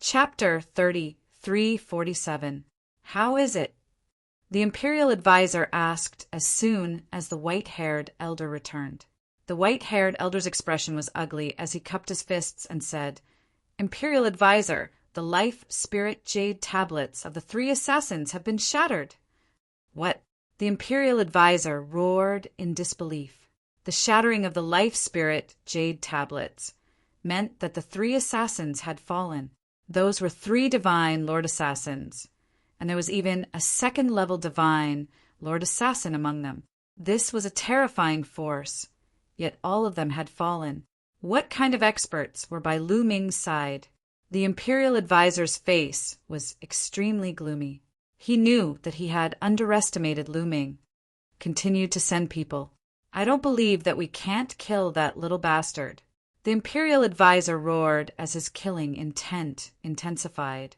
Chapter 3347. How is it? The imperial advisor asked as soon as the white-haired elder returned. The white-haired elder's expression was ugly as he cupped his fists and said, "Imperial advisor, the life spirit jade tablets of the 3 assassins have been shattered." "What?" The imperial advisor roared in disbelief. The shattering of the life spirit jade tablets meant that the 3 assassins had fallen. Those were 3 divine Lord Assassins, and there was even a 2nd-level divine Lord Assassin among them. This was a terrifying force, yet all of them had fallen. What kind of experts were by Lu Ming's side? The imperial advisor's face was extremely gloomy. He knew that he had underestimated Lu Ming. Continued to send people. "I don't believe that we can't kill that little bastard." The imperial advisor roared as his killing intent intensified.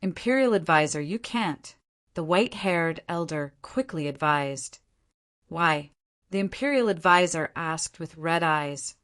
"Imperial advisor, you can't," the white-haired elder quickly advised. "Why?" the imperial advisor asked with red eyes.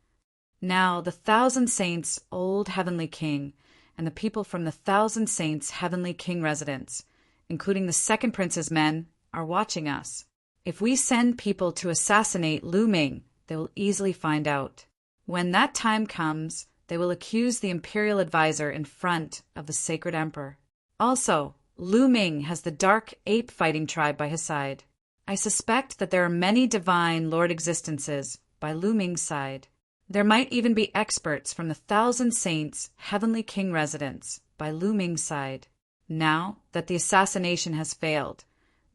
Now the 1,000 Saints' old heavenly king and the people from the 1,000 Saints' heavenly king residence, including the Second Prince's men, are watching us. If we send people to assassinate Lu Ming, they will easily find out. When that time comes, they will accuse the imperial advisor in front of the sacred emperor. Also, Lu Ming has the dark ape fighting tribe by his side. I suspect that there are many divine lord existences by Lu Ming's side. There might even be experts from the 1,000 Saints' heavenly king residence by Lu Ming's side. Now that the assassination has failed,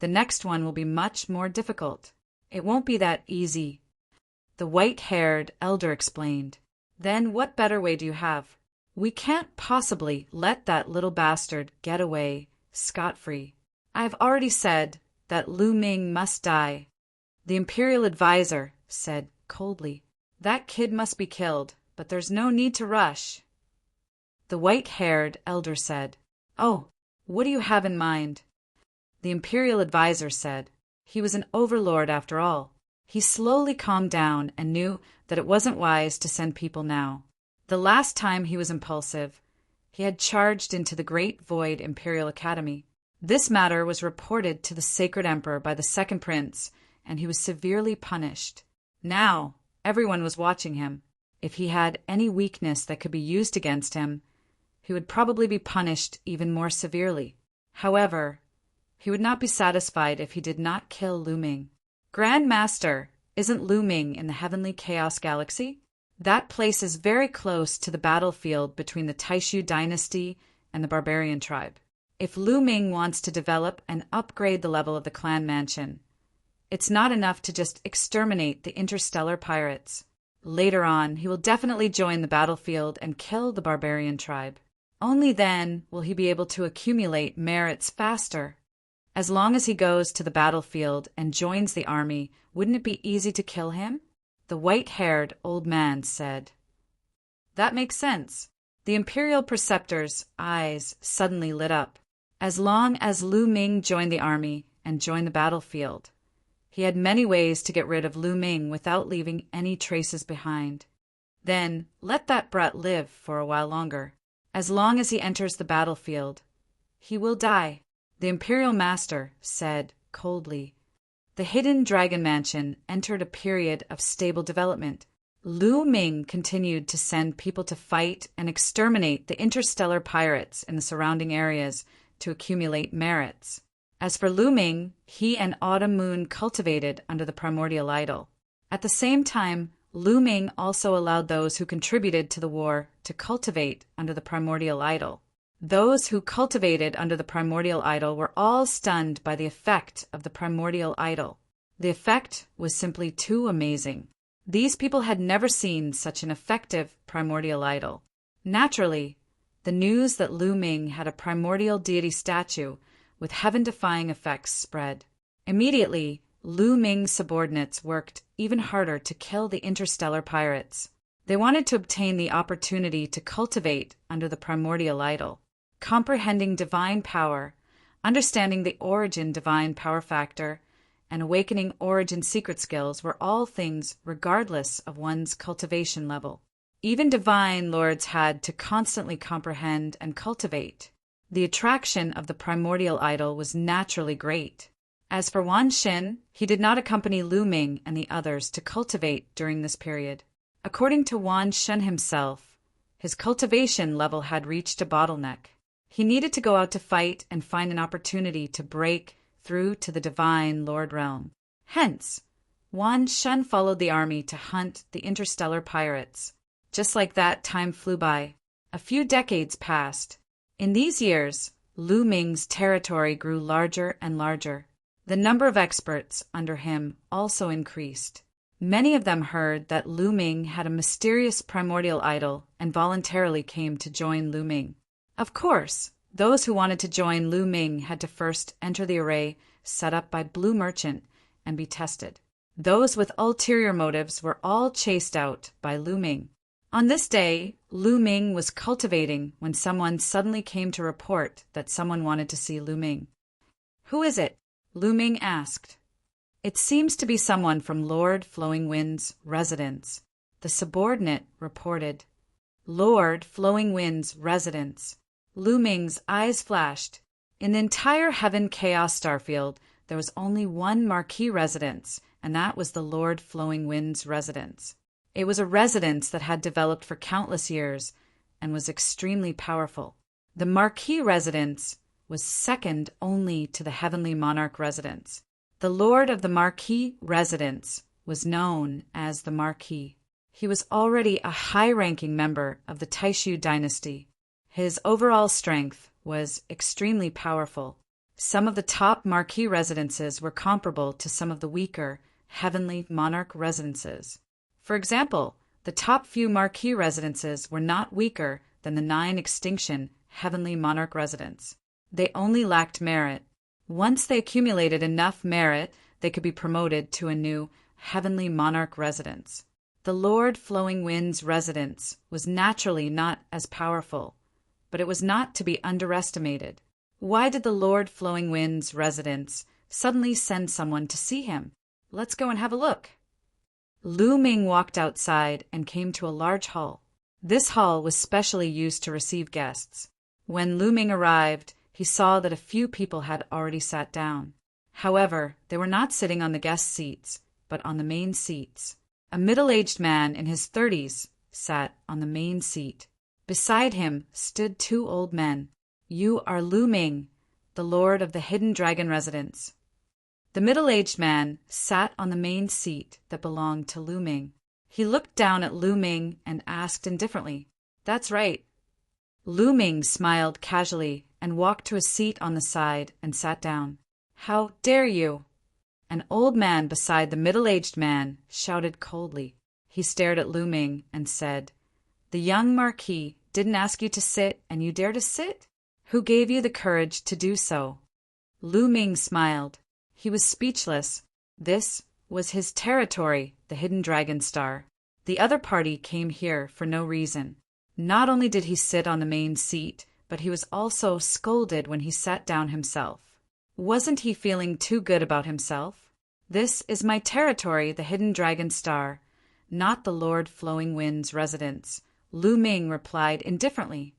the next one will be much more difficult. It won't be that easy. The white-haired elder explained. Then what better way do you have? We can't possibly let that little bastard get away scot-free. I have already said that Lu Ming must die. The imperial advisor said coldly. That kid must be killed, but there's no need to rush. The white-haired elder said, "Oh, what do you have in mind?" The imperial advisor said, "He was an overlord after all." He slowly calmed down and knew that it wasn't wise to send people now. The last time he was impulsive, he had charged into the Great Void Imperial Academy. This matter was reported to the Sacred Emperor by the Second Prince, and he was severely punished. Now, everyone was watching him. If he had any weakness that could be used against him, he would probably be punished even more severely. However, he would not be satisfied if he did not kill Lu Ming. "Grand Master, isn't Lu Ming in the Heavenly Chaos Galaxy? That place is very close to the battlefield between the Taishu dynasty and the barbarian tribe. If Lu Ming wants to develop and upgrade the level of the clan mansion, it's not enough to just exterminate the interstellar pirates. Later on, he will definitely join the battlefield and kill the barbarian tribe. Only then will he be able to accumulate merits faster. As long as he goes to the battlefield and joins the army, wouldn't it be easy to kill him?" The white-haired old man said. "That makes sense." The imperial preceptor's eyes suddenly lit up. As long as Lu Ming joined the army and joined the battlefield, he had many ways to get rid of Lu Ming without leaving any traces behind. Then let that brat live for a while longer. As long as he enters the battlefield, he will die. The imperial master said coldly. The hidden dragon mansion entered a period of stable development. Lu Ming continued to send people to fight and exterminate the interstellar pirates in the surrounding areas to accumulate merits. As for Lu Ming, he and Autumn Moon cultivated under the primordial idol. At the same time, Lu Ming also allowed those who contributed to the war to cultivate under the primordial idol. Those who cultivated under the primordial idol were all stunned by the effect of the primordial idol. The effect was simply too amazing. These people had never seen such an effective primordial idol. Naturally, the news that Lu Ming had a primordial deity statue with heaven-defying effects spread. Immediately, Lu Ming's subordinates worked even harder to kill the interstellar pirates. They wanted to obtain the opportunity to cultivate under the primordial idol. Comprehending divine power, understanding the origin divine power factor, and awakening origin secret skills were all things regardless of one's cultivation level. even divine lords had to constantly comprehend and cultivate. The attraction of the primordial idol was naturally great. As for Wan Xin, he did not accompany Lu Ming and the others to cultivate during this period. According to Wan Xin himself, his cultivation level had reached a bottleneck. He needed to go out to fight and find an opportunity to break through to the divine Lord realm. Hence, Wan Xin followed the army to hunt the interstellar pirates. Just like that, time flew by. A few decades passed. In these years, Lu Ming's territory grew larger and larger. The number of experts under him also increased. Many of them heard that Lu Ming had a mysterious primordial idol and voluntarily came to join Lu Ming. Of course, those who wanted to join Lu Ming had to first enter the array set up by Blue Merchant and be tested. Those with ulterior motives were all chased out by Lu Ming. On this day, Lu Ming was cultivating when someone suddenly came to report that someone wanted to see Lu Ming. "Who is it?" Lu Ming asked. "It seems to be someone from Lord Flowing Wind's residence," the subordinate reported. Lord Flowing Wind's residence. Lu Ming's eyes flashed. In the entire Heaven Chaos Starfield, there was only one marquee residence, and that was the Lord Flowing Wind's residence. It was a residence that had developed for countless years and was extremely powerful. The marquee residence was second only to the Heavenly Monarch residence. The Lord of the Marquee residence was known as the Marquee. He was already a high-ranking member of the Taishu dynasty. His overall strength was extremely powerful. Some of the top Marquee residences were comparable to some of the weaker Heavenly Monarch residences. For example, the top few Marquee residences were not weaker than the 9 extinction Heavenly Monarch residents. They only lacked merit. Once they accumulated enough merit, they could be promoted to a new Heavenly Monarch residence. The Lord Flowing Wind's residence was naturally not as powerful, but it was not to be underestimated. Why did the Lord Flowing Wind's residence suddenly send someone to see him? Let's go and have a look. Lu Ming walked outside and came to a large hall. This hall was specially used to receive guests. When Lu Ming arrived, he saw that a few people had already sat down. However, they were not sitting on the guest seats, but on the main seats. A middle-aged man in his 30s sat on the main seat. Beside him stood 2 old men. "You are Lu Ming, the Lord of the Hidden Dragon residence." The middle-aged man sat on the main seat that belonged to Lu Ming. He looked down at Lu Ming and asked indifferently, "That's right." Lu Ming smiled casually and walked to a seat on the side and sat down. "How dare you?" An old man beside the middle-aged man shouted coldly. He stared at Lu Ming and said, "The young Marquis didn't ask you to sit and you dare to sit? Who gave you the courage to do so?" Lu Ming smiled. He was speechless. This was his territory, the Hidden Dragon Star. The other party came here for no reason. Not only did he sit on the main seat, but he was also scolded when he sat down himself. Wasn't he feeling too good about himself? "This is my territory, the Hidden Dragon Star, not the Lord Flowing Wind's residence," Lu Ming replied indifferently.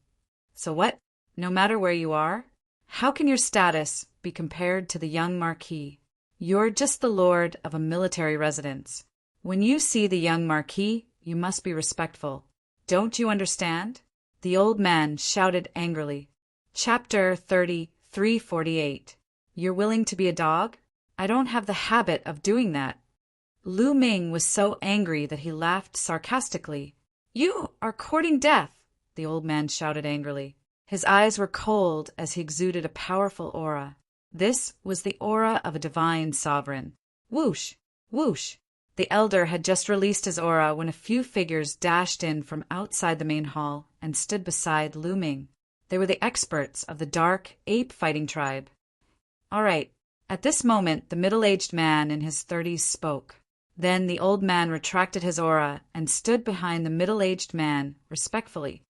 "So what? No matter where you are? How can your status be compared to the young Marquis? You're just the lord of a military residence. When you see the young Marquis, you must be respectful. Don't you understand?" The old man shouted angrily. Chapter 33:48. "You're willing to be a dog? I don't have the habit of doing that." Lu Ming was so angry that he laughed sarcastically. "You are courting death," the old man shouted angrily. His eyes were cold as he exuded a powerful aura. This was the aura of a divine sovereign. Whoosh! Whoosh! The elder had just released his aura when a few figures dashed in from outside the main hall and stood beside Lu Ming. They were the experts of the dark ape fighting tribe. "All right." At this moment, the middle-aged man in his 30s spoke. Then the old man retracted his aura and stood behind the middle-aged man respectfully.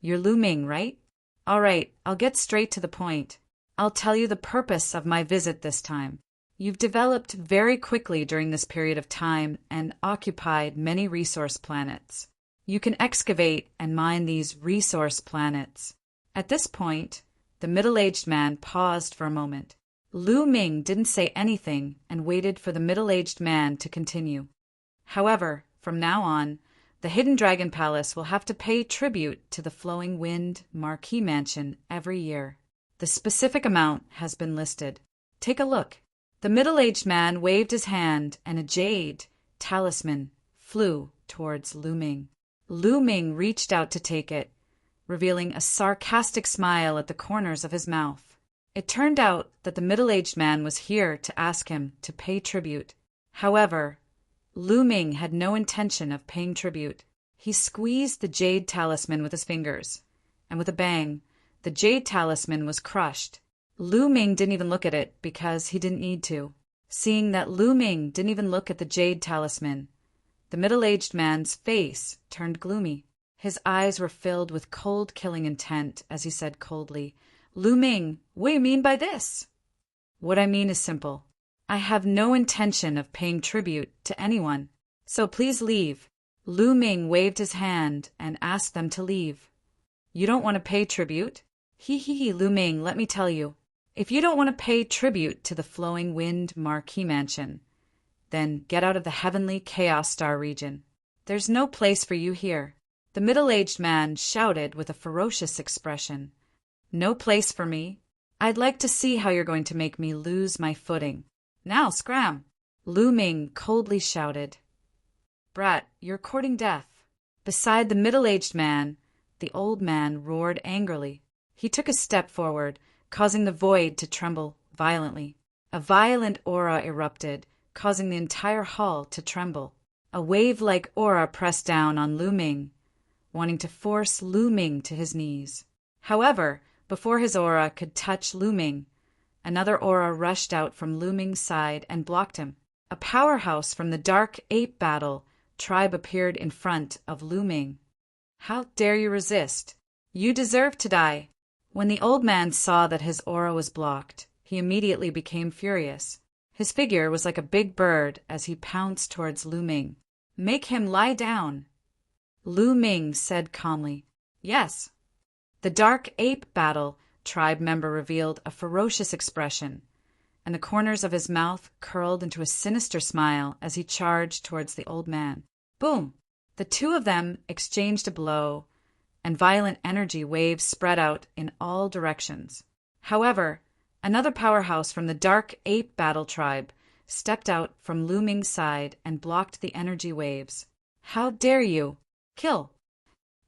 "You're Lu Ming, right? All right, I'll get straight to the point. I'll tell you the purpose of my visit this time. You've developed very quickly during this period of time and occupied many resource planets. You can excavate and mine these resource planets. At this point, the middle-aged man paused for a moment. Lu Ming didn't say anything and waited for the middle-aged man to continue. However, from now on, the Hidden Dragon Palace will have to pay tribute to the Flowing Wind Marquee Mansion every year. The specific amount has been listed. Take a look. The middle-aged man waved his hand and a jade talisman flew towards Lu Ming. Lu Ming reached out to take it, revealing a sarcastic smile at the corners of his mouth. It turned out that the middle-aged man was here to ask him to pay tribute. However, Lu Ming had no intention of paying tribute. He squeezed the jade talisman with his fingers, and with a bang, the jade talisman was crushed. Lu Ming didn't even look at it because he didn't need to. Seeing that Lu Ming didn't even look at the jade talisman, the middle-aged man's face turned gloomy. His eyes were filled with cold, killing intent as he said coldly, "Lu Ming, what do you mean by this?" "What I mean is simple. I have no intention of paying tribute to anyone, so please leave." Lu Ming waved his hand and asked them to leave. "You don't want to pay tribute?" He, Lu Ming, let me tell you. If you don't want to pay tribute to the Flowing Wind Marquee Mansion, then get out of the heavenly Chaos Star region. There's no place for you here. The middle-aged man shouted with a ferocious expression. "No place for me? I'd like to see how you're going to make me lose my footing. Now scram!" Lu Ming coldly shouted. "Brat, you're courting death." Beside the middle-aged man, the old man roared angrily. He took a step forward, causing the void to tremble violently. A violent aura erupted, causing the entire hall to tremble. A wave-like aura pressed down on Lu Ming, wanting to force Lu Ming to his knees. However, before his aura could touch Lu Ming, another aura rushed out from Lu Ming's side and blocked him. A powerhouse from the Dark Ape Battle tribe appeared in front of Lu Ming. "How dare you resist? You deserve to die." When the old man saw that his aura was blocked, he immediately became furious. His figure was like a big bird as he pounced towards Lu Ming. "Make him lie down." Lu Ming said calmly, "Yes." The Dark Ape Battle tribe member revealed a ferocious expression, and the corners of his mouth curled into a sinister smile as he charged towards the old man. Boom! The two of them exchanged a blow, and violent energy waves spread out in all directions. However, another powerhouse from the Dark Ape Battle tribe stepped out from Lu Ming's side and blocked the energy waves. "How dare you! Kill!"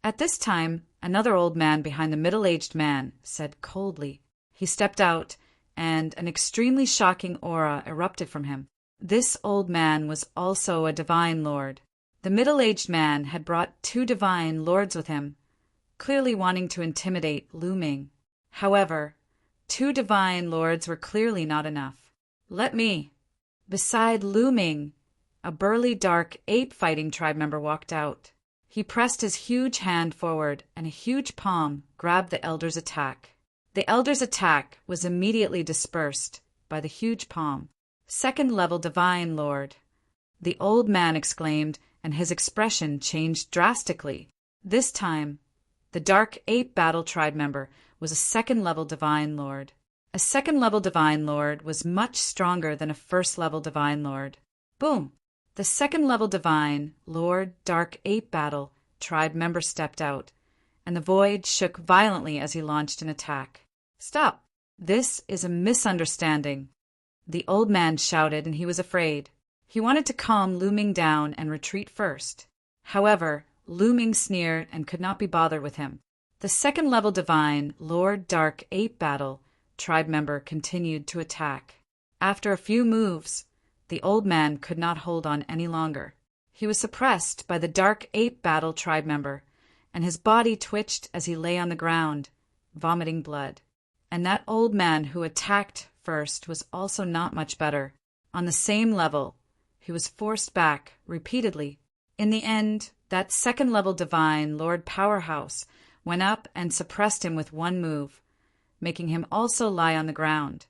At this time, another old man behind the middle-aged man said coldly. He stepped out, and an extremely shocking aura erupted from him. This old man was also a divine lord. The middle-aged man had brought 2 divine lords with him, clearly wanting to intimidate Lu Ming. However, 2 divine lords were clearly not enough. "Let me." Beside Lu Ming, a burly Dark Ape fighting tribe member walked out. He pressed his huge hand forward, and a huge palm grabbed the elder's attack. The elder's attack was immediately dispersed by the huge palm. "Second-level divine lord," the old man exclaimed, and his expression changed drastically. This time, the Dark Ape Battle tribe member was a second-level divine lord. A second-level divine lord was much stronger than a first-level divine lord. Boom! The second-level divine Lord Dark Ape Battle tribe member stepped out, and the void shook violently as he launched an attack. "Stop! This is a misunderstanding," the old man shouted, and he was afraid. He wanted to calm Lu Ming down and retreat first. However, Lu Ming sneered and could not be bothered with him. The second-level divine Lord Dark Ape Battle tribe member continued to attack. After a few moves, the old man could not hold on any longer. He was suppressed by the Dark Ape Battle tribe member, and his body twitched as he lay on the ground, vomiting blood. And that old man who attacked first was also not much better. On the same level, he was forced back repeatedly. In the end, that second-level divine Lord Powerhouse went up and suppressed him with one move, making him also lie on the ground,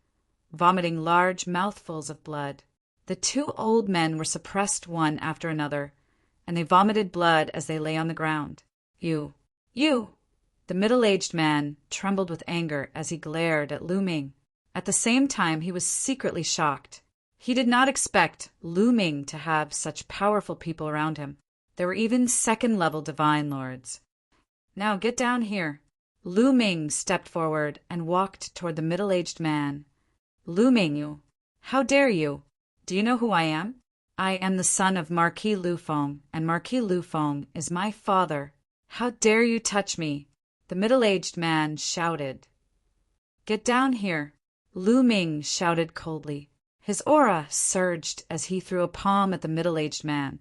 vomiting large mouthfuls of blood. The 2 old men were suppressed one after another, and they vomited blood as they lay on the ground. You! The middle-aged man trembled with anger as he glared at Lu Ming. At the same time, he was secretly shocked. He did not expect Lu Ming to have such powerful people around him. There were even second-level divine lords. Now get down here. Lu Ming stepped forward and walked toward the middle-aged man. Lu Ming, you! How dare you? Do you know who I am? I am the son of Marquis Lu Feng, and Marquis Lu Feng is my father. How dare you touch me? The middle-aged man shouted. Get down here. Lu Ming shouted coldly. His aura surged as he threw a palm at the middle-aged man.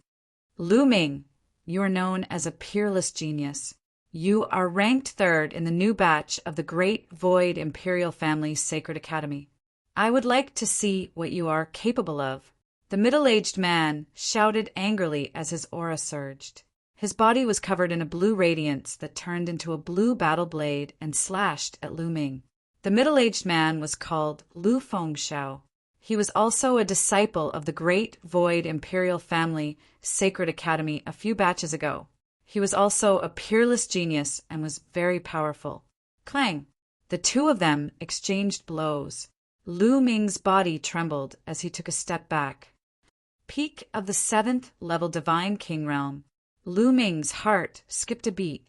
Lu Ming, you are known as a peerless genius. You are ranked third in the new batch of the Great Void Imperial Family's Sacred Academy. I would like to see what you are capable of. The middle-aged man shouted angrily as his aura surged. His body was covered in a blue radiance that turned into a blue battle blade and slashed at Lu Ming. The middle-aged man was called Lu Fengxiao. He was also a disciple of the Great Void Imperial Family Sacred Academy a few batches ago. He was also a peerless genius and was very powerful. Clang! The two of them exchanged blows. Lu Ming's body trembled as he took a step back. Peak of the 7th level Divine King Realm. Lu Ming's heart skipped a beat.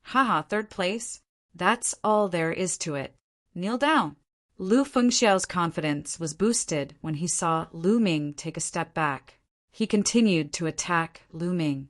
Haha, third place? That's all there is to it. Kneel down. Lu Fengxiao's confidence was boosted when he saw Lu Ming take a step back. He continued to attack Lu Ming.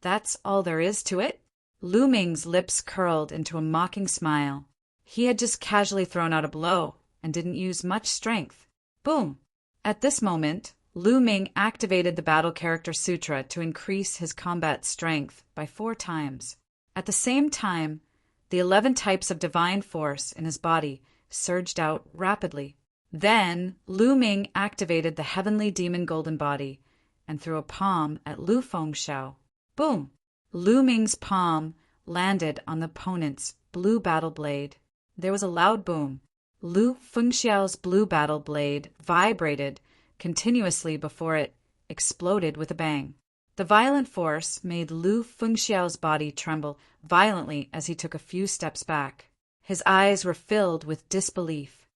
That's all there is to it? Lu Ming's lips curled into a mocking smile. He had just casually thrown out a blow and didn't use much strength. Boom! At this moment, Lu Ming activated the Battle Character Sutra to increase his combat strength by 4 times. At the same time, the 11 types of divine force in his body surged out rapidly. Then, Lu Ming activated the Heavenly Demon Golden Body and threw a palm at Lu Fengxiao. Boom! Lu Ming's palm landed on the opponent's blue battle blade. There was a loud boom. Lu Fengxiao's blue battle blade vibrated continuously before it exploded with a bang. The violent force made Lu Fengxiao's body tremble violently as he took a few steps back. His eyes were filled with disbelief.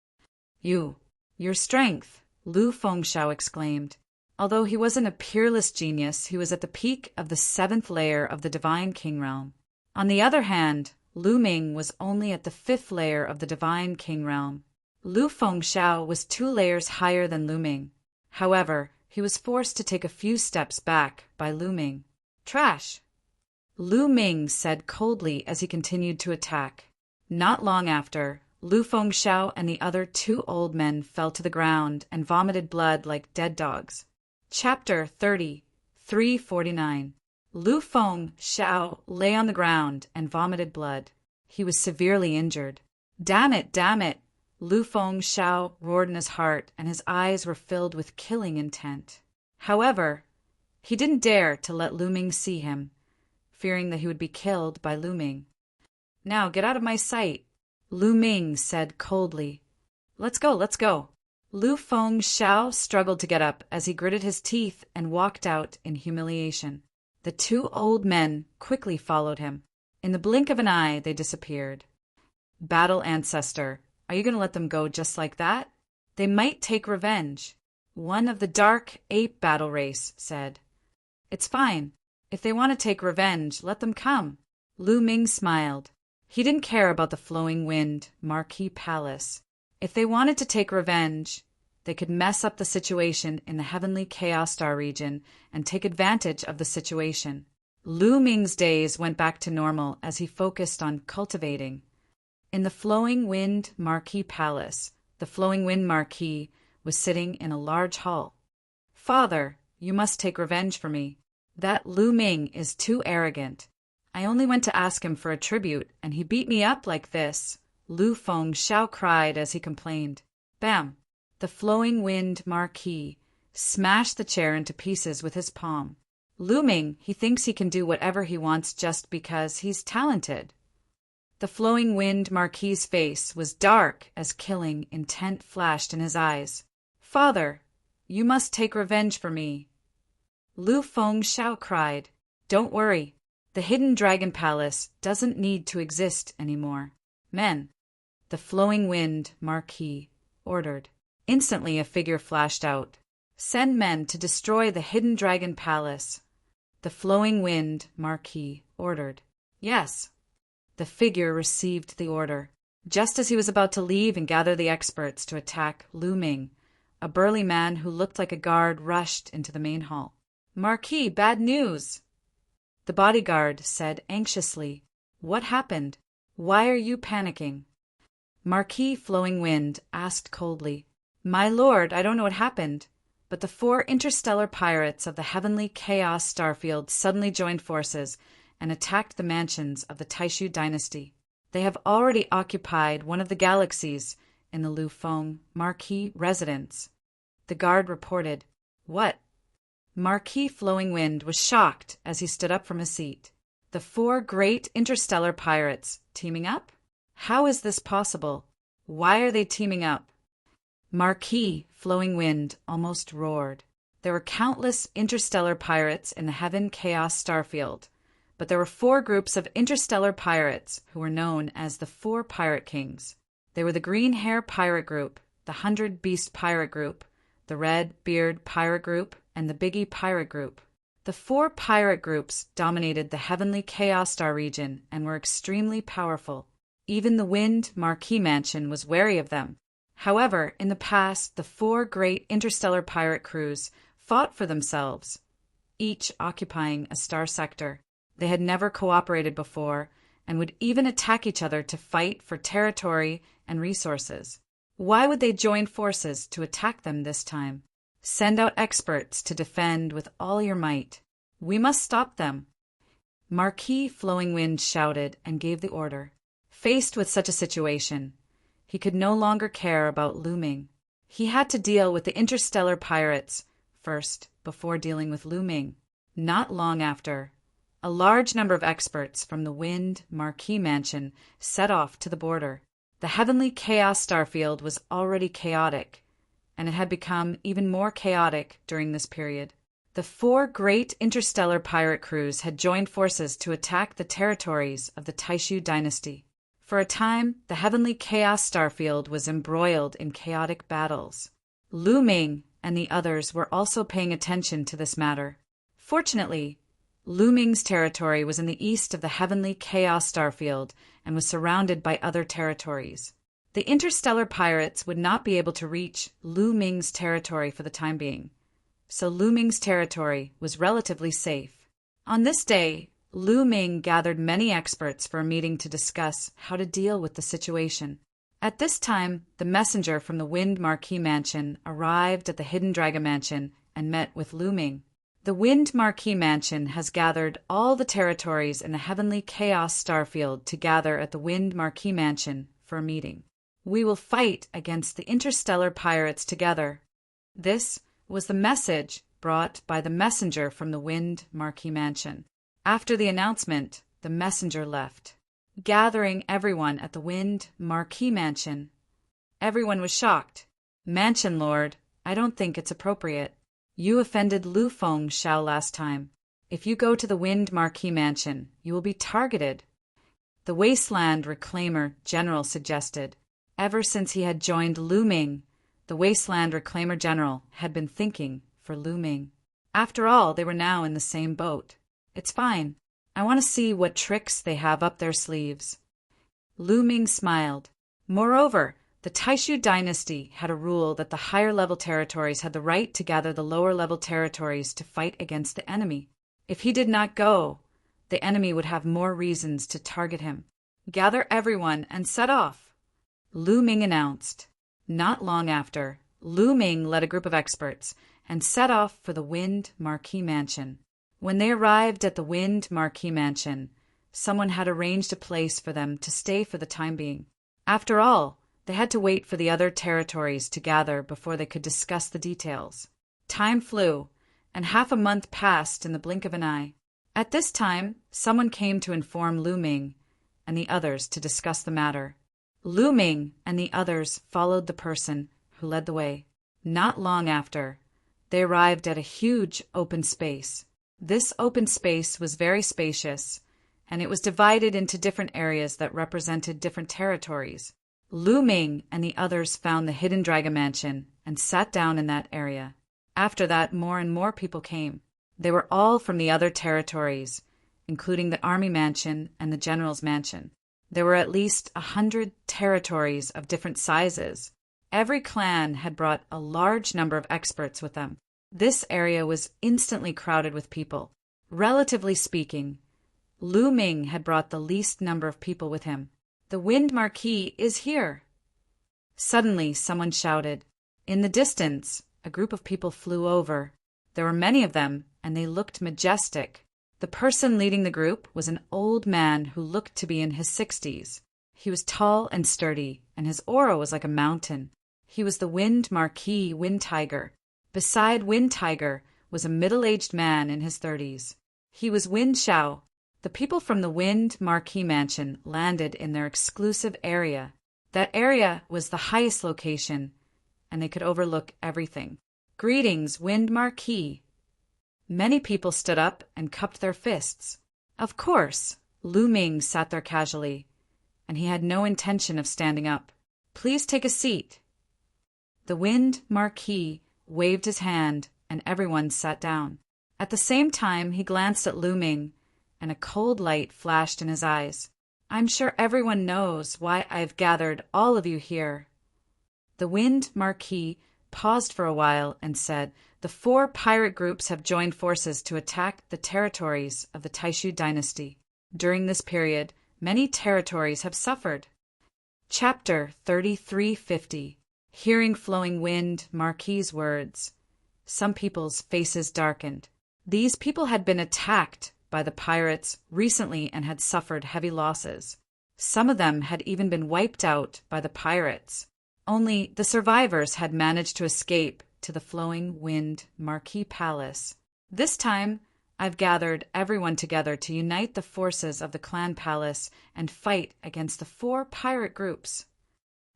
Your strength, Lu Fengxiao exclaimed. Although he wasn't a peerless genius, he was at the peak of the 7th layer of the Divine King Realm. On the other hand, Lu Ming was only at the 5th layer of the Divine King Realm. Lu Fengxiao was 2 layers higher than Lu Ming. However, he was forced to take a few steps back by Lu Ming. Trash! Lu Ming said coldly as he continued to attack. Not long after, Lu Fengxiao and the other 2 old men fell to the ground and vomited blood like dead dogs. Chapter 30, 349. Lu Fengxiao lay on the ground and vomited blood. He was severely injured. Damn it! Lu Fengxiao roared in his heart, and his eyes were filled with killing intent. However, he didn't dare to let Lu Ming see him, fearing that he would be killed by Lu Ming. Now get out of my sight, Lu Ming said coldly. Let's go. Lu Fengxiao struggled to get up as he gritted his teeth and walked out in humiliation. The 2 old men quickly followed him. In the blink of an eye, they disappeared. Battle Ancestor, are you going to let them go just like that? They might take revenge, one of the Dark Ape Battle Race said. It's fine. If they want to take revenge, let them come. Lu Ming smiled. He didn't care about the Flowing Wind Marquis Palace. If they wanted to take revenge, they could mess up the situation in the Heavenly Chaos Star region and take advantage of the situation. Lu Ming's days went back to normal as he focused on cultivating. In the Flowing Wind Marquis Palace, the Flowing Wind Marquis was sitting in a large hall. Father, you must take revenge for me. That Lu Ming is too arrogant. I only went to ask him for a tribute, and he beat me up like this. Lu Fengxiao cried as he complained. Bam! The Flowing Wind Marquis smashed the chair into pieces with his palm. Lu Ming, he thinks he can do whatever he wants just because he's talented. The Flowing Wind Marquis's face was dark as killing intent flashed in his eyes. Father, you must take revenge for me. Lu Fengxiao cried. Don't worry. The hidden dragon palace doesn't need to exist anymore. Men, the flowing wind Marquis ordered. Instantly a figure flashed out. Send men to destroy the hidden dragon palace. The flowing wind Marquis ordered. Yes. The figure received the order. Just as he was about to leave and gather the experts to attack Lu Ming, a burly man who looked like a guard rushed into the main hall. Marquis, bad news! The bodyguard said anxiously. What happened? Why are you panicking? Marquis Flowing Wind asked coldly. My lord, I don't know what happened, but the 4 interstellar pirates of the heavenly chaos starfield suddenly joined forces and attacked the mansions of the Taishu dynasty. They have already occupied one of the galaxies in the Lu Feng Marquis residence. The guard reported. What? Marquis Flowing Wind was shocked as he stood up from his seat. The 4 great interstellar pirates teaming up? How is this possible? Why are they teaming up? Marquis Flowing Wind almost roared. There were countless interstellar pirates in the Heaven Chaos Starfield, but there were 4 groups of interstellar pirates who were known as the 4 Pirate Kings. They were the Green Hair Pirate Group, the 100 Beast Pirate Group, the Red Beard Pirate Group, and the Biggie Pirate Group. The 4 pirate groups dominated the Heavenly Chaos Star region and were extremely powerful. Even the Wind Marquis Mansion was wary of them. However, in the past, the 4 great interstellar pirate crews fought for themselves, each occupying a star sector. They had never cooperated before and would even attack each other to fight for territory and resources. Why would they join forces to attack them this time? Send out experts to defend with all your might. We must stop them. Marquis Flowing Wind shouted and gave the order. Faced with such a situation, he could no longer care about Lu Ming. He had to deal with the interstellar pirates first before dealing with Lu Ming. Not long after, a large number of experts from the Wind Marquis Mansion set off to the border. The Heavenly Chaos Starfield was already chaotic, and it had become even more chaotic during this period. The 4 great interstellar pirate crews had joined forces to attack the territories of the Taishu dynasty. For a time, the Heavenly Chaos Starfield was embroiled in chaotic battles. Lu Ming and the others were also paying attention to this matter. Fortunately, Lu Ming's territory was in the east of the Heavenly Chaos Starfield and was surrounded by other territories. The interstellar pirates would not be able to reach Lu Ming's territory for the time being, so Lu Ming's territory was relatively safe. On this day, Lu Ming gathered many experts for a meeting to discuss how to deal with the situation. At this time, the messenger from the Wind Marquis Mansion arrived at the Hidden Dragon Mansion and met with Lu Ming. The Wind Marquis Mansion has gathered all the territories in the Heavenly Chaos Starfield to gather at the Wind Marquis Mansion for a meeting. We will fight against the interstellar pirates together. This was the message brought by the messenger from the Wind Marquis Mansion. After the announcement, the messenger left, gathering everyone at the Wind Marquis Mansion. Everyone was shocked. Mansion Lord, I don't think it's appropriate. You offended Lu Fengxiao last time. If you go to the Wind Marquis Mansion, you will be targeted. The Wasteland Reclaimer General suggested. Ever since he had joined Lu Ming, the Wasteland Reclaimer General had been thinking for Lu Ming. After all, they were now in the same boat. It's fine. I want to see what tricks they have up their sleeves. Lu Ming smiled. Moreover, the Taishu dynasty had a rule that the higher-level territories had the right to gather the lower-level territories to fight against the enemy. If he did not go, the enemy would have more reasons to target him. Gather everyone and set off, Lu Ming announced. Not long after, Lu Ming led a group of experts and set off for the Wind Marquis Mansion. When they arrived at the Wind Marquis Mansion, someone had arranged a place for them to stay for the time being. After all, they had to wait for the other territories to gather before they could discuss the details. Time flew, and half a month passed in the blink of an eye. At this time, someone came to inform Lu Ming and the others to discuss the matter. Lu Ming and the others followed the person who led the way. Not long after, They arrived at a huge open space. This open space was very spacious, and it was divided into different areas that represented different territories. Lu Ming and the others found the hidden dragon mansion and sat down in that area. After that, more and more people came. They were all from the other territories, including the army mansion and the general's mansion. There were at least 100 territories of different sizes. Every clan had brought a large number of experts with them. This area was instantly crowded with people. Relatively speaking, Lu Ming had brought the least number of people with him. The Wind Marquis is here! Suddenly, someone shouted. In the distance, a group of people flew over. There were many of them, and they looked majestic. The person leading the group was an old man who looked to be in his 60s. He was tall and sturdy, and his aura was like a mountain. He was the Wind Marquis Wind Tiger. Beside Wind Tiger was a middle-aged man in his 30s. He was Wind Xiao. The people from the Wind Marquis Mansion landed in their exclusive area. That area was the highest location, and they could overlook everything. Greetings, Wind Marquis. Many people stood up and cupped their fists. Of course, Lu Ming sat there casually, and he had no intention of standing up. Please take a seat. The Wind Marquis waved his hand, and everyone sat down. At the same time, he glanced at Lu Ming, and a cold light flashed in his eyes. I'm sure everyone knows why I've gathered all of you here. The Wind Marquis paused for a while and said, the 4 pirate groups have joined forces to attack the territories of the Taishu dynasty. During this period, many territories have suffered. Chapter 3350. Hearing Flowing Wind Marquis' words, some people's faces darkened. These people had been attacked by the pirates recently and had suffered heavy losses. Some of them had even been wiped out by the pirates. Only the survivors had managed to escape to the Flowing Wind Marquis Palace. This time, I've gathered everyone together to unite the forces of the clan palace and fight against the 4 pirate groups.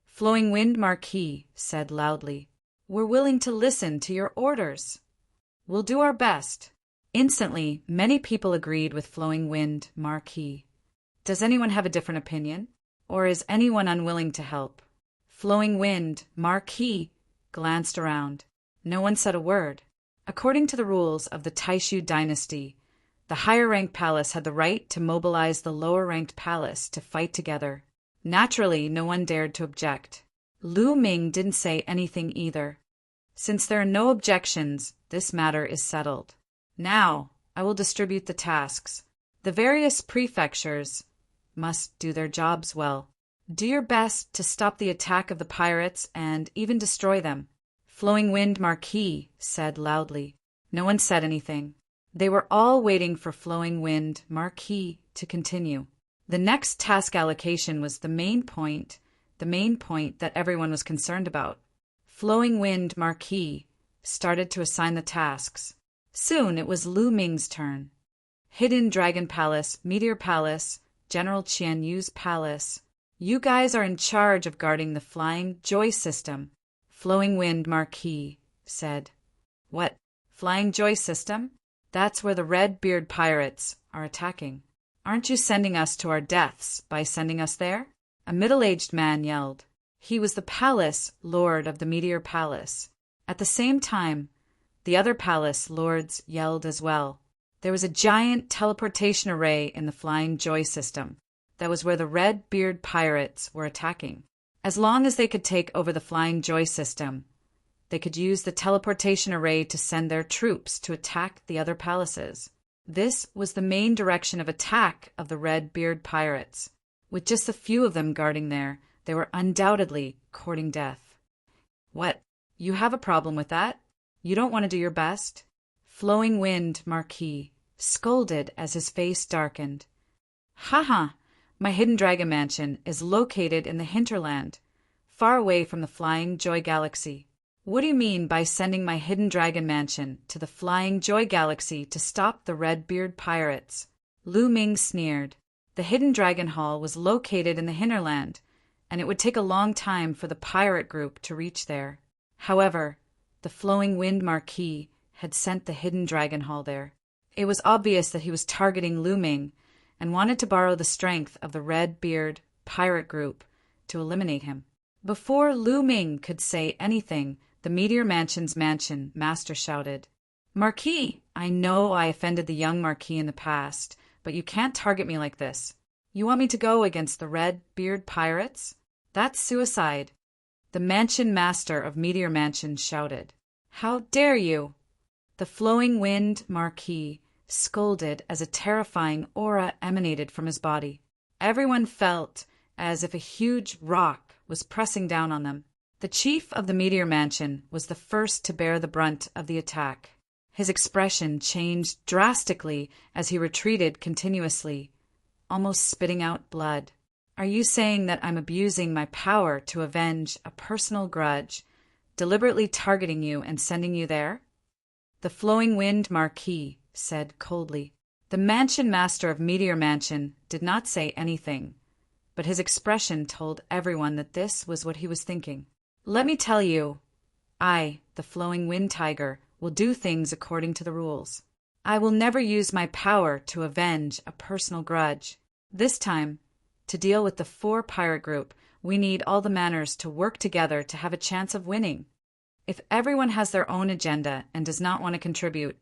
Flowing Wind Marquis said loudly, we're willing to listen to your orders. We'll do our best. Instantly, many people agreed with Flowing Wind Marquis. Does anyone have a different opinion? Or is anyone unwilling to help? Flowing Wind Marquis glanced around. No one said a word. According to the rules of the Taishu dynasty, the higher-ranked palace had the right to mobilize the lower-ranked palace to fight together. Naturally, no one dared to object. Lu Ming didn't say anything either. Since there are no objections, this matter is settled. Now, I will distribute the tasks. The various prefectures must do their jobs well. Do your best to stop the attack of the pirates and even destroy them. Flowing Wind Marquis said loudly. No one said anything. They were all waiting for Flowing Wind Marquis to continue. The next task allocation was the main point that everyone was concerned about. Flowing Wind Marquis started to assign the tasks. Soon it was Lu Ming's turn. Hidden Dragon Palace, Meteor Palace, General Qian Yu's palace. You guys are in charge of guarding the Flying Joy System. Flowing Wind Marquis said. What? Flying Joy System? That's where the Red-Beard pirates are attacking. Aren't you sending us to our deaths by sending us there? A middle-aged man yelled. He was the palace lord of the Meteor Palace. At the same time, the other palace lords yelled as well. There was a giant teleportation array in the Flying Joy System. That was where the Red-Beard pirates were attacking. As long as they could take over the Flying Joy System, they could use the teleportation array to send their troops to attack the other palaces. This was the main direction of attack of the Red-Beard pirates. With just a few of them guarding there, they were undoubtedly courting death. What? You have a problem with that? You don't want to do your best? Flowing Wind Marquis scolded as his face darkened. Ha! My hidden dragon mansion is located in the hinterland, far away from the Flying Joy Galaxy. What do you mean by sending my hidden dragon mansion to the Flying Joy Galaxy to stop the Red-Beard pirates? Lu Ming sneered. The hidden dragon hall was located in the hinterland, and it would take a long time for the pirate group to reach there. However, the Flowing Wind Marquis had sent the hidden dragon hall there. It was obvious that he was targeting Lu Ming and wanted to borrow the strength of the Red Beard pirate group to eliminate him. Before Lu Ming could say anything, the Meteor Mansion's mansion master shouted, "Marquis, I know I offended the young Marquis in the past, but you can't target me like this. You want me to go against the Red Beard pirates? That's suicide." The mansion master of Meteor Mansion shouted, "How dare you!" The Flowing Wind Marquis scolded as a terrifying aura emanated from his body. Everyone felt as if a huge rock was pressing down on them. The chief of the Meteor Mansion was the first to bear the brunt of the attack. His expression changed drastically as he retreated continuously, almost spitting out blood. "Are you saying that I'm abusing my power to avenge a personal grudge, deliberately targeting you and sending you there?" The Flowing Wind Marquis said coldly. The mansion master of Meteor Mansion did not say anything, but his expression told everyone that this was what he was thinking. "Let me tell you, I, the Flowing Wind Tiger, will do things according to the rules. I will never use my power to avenge a personal grudge. This time, to deal with the 4 pirate group, we need all the manners to work together to have a chance of winning. If everyone has their own agenda and does not want to contribute,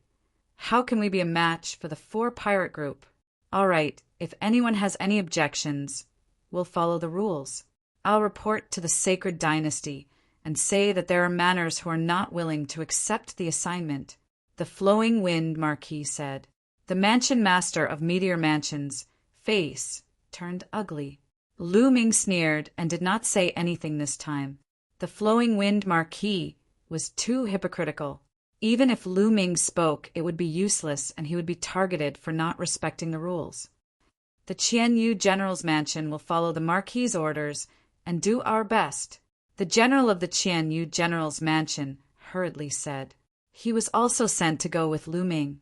how can we be a match for the 4 pirate group? All right, if anyone has any objections, we'll follow the rules. I'll report to the Sacred Dynasty and say that there are manners who are not willing to accept the assignment," the Flowing Wind Marquis said. The mansion master of Meteor Mansion's face turned ugly. Lu Ming sneered and did not say anything this time. The Flowing Wind Marquis was too hypocritical. Even if Lu Ming spoke, it would be useless and he would be targeted for not respecting the rules. "The Qian Yu General's Mansion will follow the Marquis's orders and do our best," the general of the Qian Yu General's Mansion hurriedly said. He was also sent to go with Lu Ming.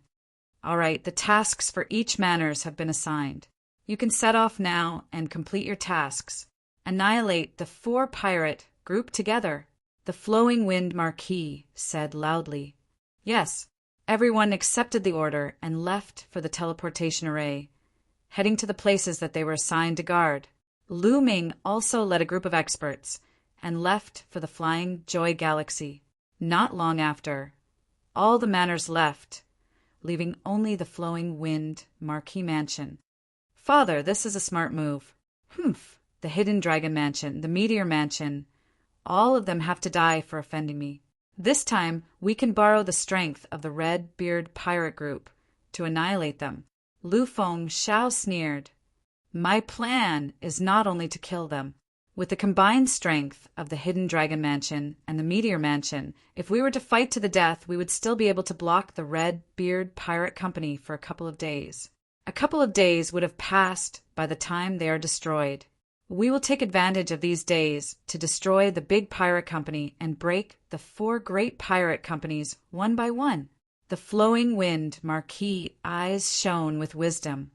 "All right, the tasks for each manners have been assigned. You can set off now and complete your tasks. Annihilate the 4 pirate group together," the Flowing Wind Marquis said loudly. Yes, everyone accepted the order and left for the teleportation array, heading to the places that they were assigned to guard. Lu Ming also led a group of experts and left for the Flying Joy Galaxy. Not long after, all the manners left, leaving only the Flowing Wind Marquis Mansion. "Father, this is a smart move." "Humph, the Hidden Dragon Mansion, the Meteor Mansion, all of them have to die for offending me. This time, we can borrow the strength of the Red Beard Pirate Group to annihilate them." Lu Feng Xiao sneered. "My plan is not only to kill them. With the combined strength of the Hidden Dragon Mansion and the Meteor Mansion, if we were to fight to the death, we would still be able to block the Red Beard Pirate Company for a couple of days. A couple of days would have passed by the time they are destroyed. We will take advantage of these days to destroy the big pirate company and break the 4 great pirate companies one by one." The Flowing Wind Marquis' eyes shone with wisdom.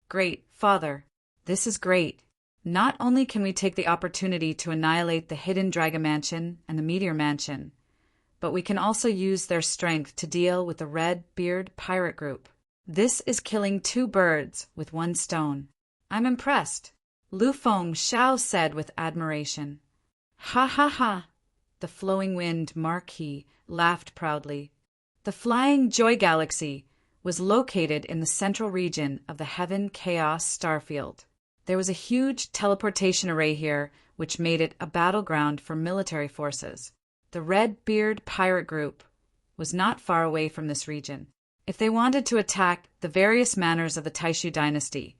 "Great, Father. This is great. Not only can we take the opportunity to annihilate the Hidden Dragon Mansion and the Meteor Mansion, but we can also use their strength to deal with the Red Beard Pirate Group. This is killing 2 birds with 1 stone. I'm impressed," Lu Feng Xiao said with admiration. "Ha ha ha," the Flowing Wind Marquis laughed proudly. The Flying Joy Galaxy was located in the central region of the Heaven Chaos Starfield. There was a huge teleportation array here, which made it a battleground for military forces. The Red Beard Pirate Group was not far away from this region. If they wanted to attack the various manors of the Taishu dynasty,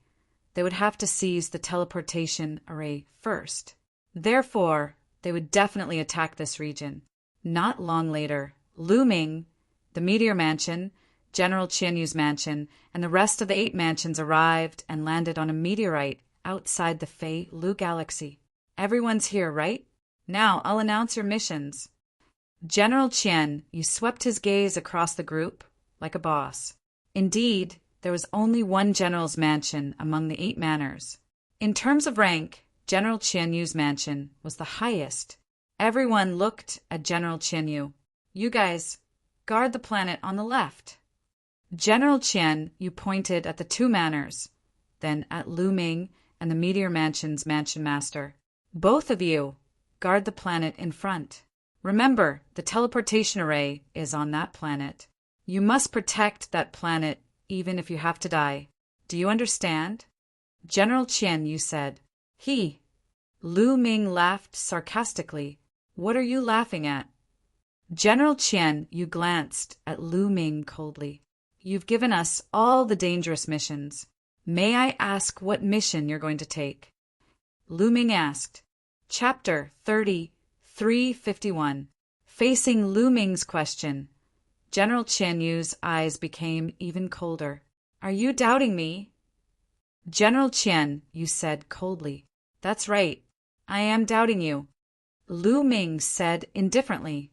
they would have to seize the teleportation array first. Therefore, they would definitely attack this region. Not long later, Lu Ming, the Meteor Mansion, General Qianyu's mansion, and the rest of the 8 mansions arrived and landed on a meteorite outside the Fei Lu Galaxy. "Everyone's here, right? Now I'll announce your missions." General Qian swept his gaze across the group like a boss. Indeed, there was only one general's mansion among the 8 manors. In terms of rank, General Qianyu's mansion was the highest. Everyone looked at General Qianyu. You guys, guard the planet on the left. General Qian, you pointed at the two manors, then at Lu Ming and the Meteor Mansion's mansion master. Both of you, guard the planet in front. Remember, the teleportation array is on that planet. You must protect that planet even if you have to die. Do you understand? General Qian, you said. He. Lu Ming laughed sarcastically. What are you laughing at? General Qian, you glanced at Lu Ming coldly. You've given us all the dangerous missions. May I ask what mission you're going to take? Lu Ming asked. Chapter 3351. Facing Lu Ming's question, General Qian Yu's eyes became even colder. Are you doubting me? General Qian, you said coldly. That's right. I am doubting you. Lu Ming said indifferently,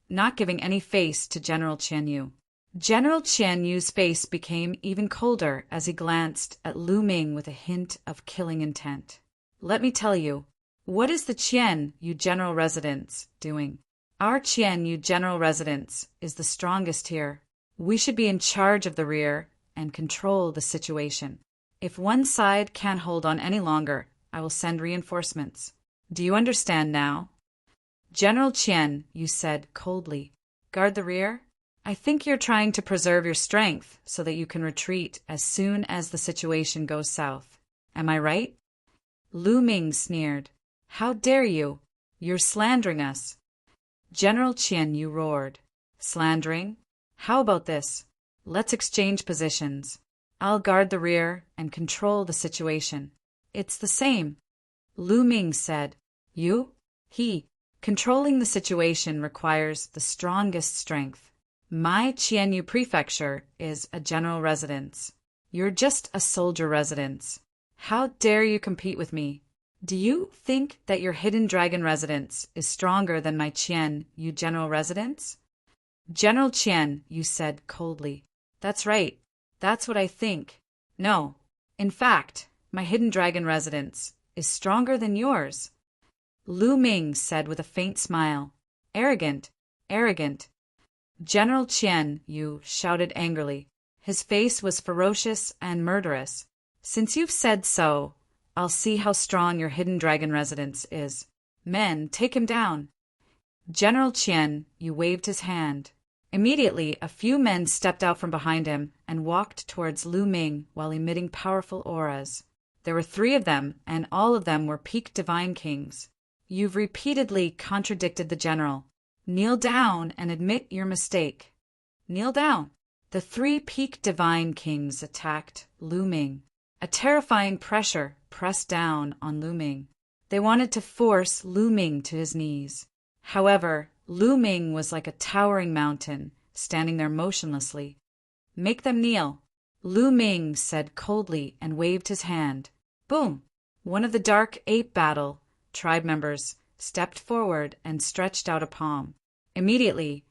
not giving any face to General Qian Yu. General Qian Yu's face became even colder as he glanced at Lu Ming with a hint of killing intent. Let me tell you, what is the Qian Yu General Residence doing? Our Qian Yu General Residence is the strongest here. We should be in charge of the rear and control the situation. If one side can't hold on any longer, I will send reinforcements. Do you understand now? General Qian, you said coldly. Guard the rear? I think you're trying to preserve your strength so that you can retreat as soon as the situation goes south. Am I right? Lu Ming sneered. How dare you? You're slandering us. General Qian Yu roared. Slandering? How about this? Let's exchange positions. I'll guard the rear and control the situation. It's the same. Lu Ming said. You? He. Controlling the situation requires the strongest strength. My Qianyu Prefecture is a general residence. You're just a soldier residence. How dare you compete with me? Do you think that your Hidden Dragon residence is stronger than my Qian Yu general residence? General Qian, you said coldly. That's right. That's what I think. No. In fact, my Hidden Dragon residence is stronger than yours. Lu Ming said with a faint smile. Arrogant. Arrogant. General Qian Yu shouted angrily. His face was ferocious and murderous. Since you've said so, I'll see how strong your Hidden Dragon residence is. Men, take him down. General Qian Yu waved his hand. Immediately, a few men stepped out from behind him and walked towards Lu Ming while emitting powerful auras. There were 3 of them, and all of them were peak divine kings. You've repeatedly contradicted the general. Kneel down and admit your mistake. Kneel down. The 3 peak divine kings attacked Lu Ming. A terrifying pressure pressed down on Lu Ming. They wanted to force Lu Ming to his knees. However, Lu Ming was like a towering mountain, standing there motionlessly. Make them kneel. Lu Ming said coldly and waved his hand. Boom! One of the Dark Ape Battle tribe members stepped forward and stretched out a palm. Immediately,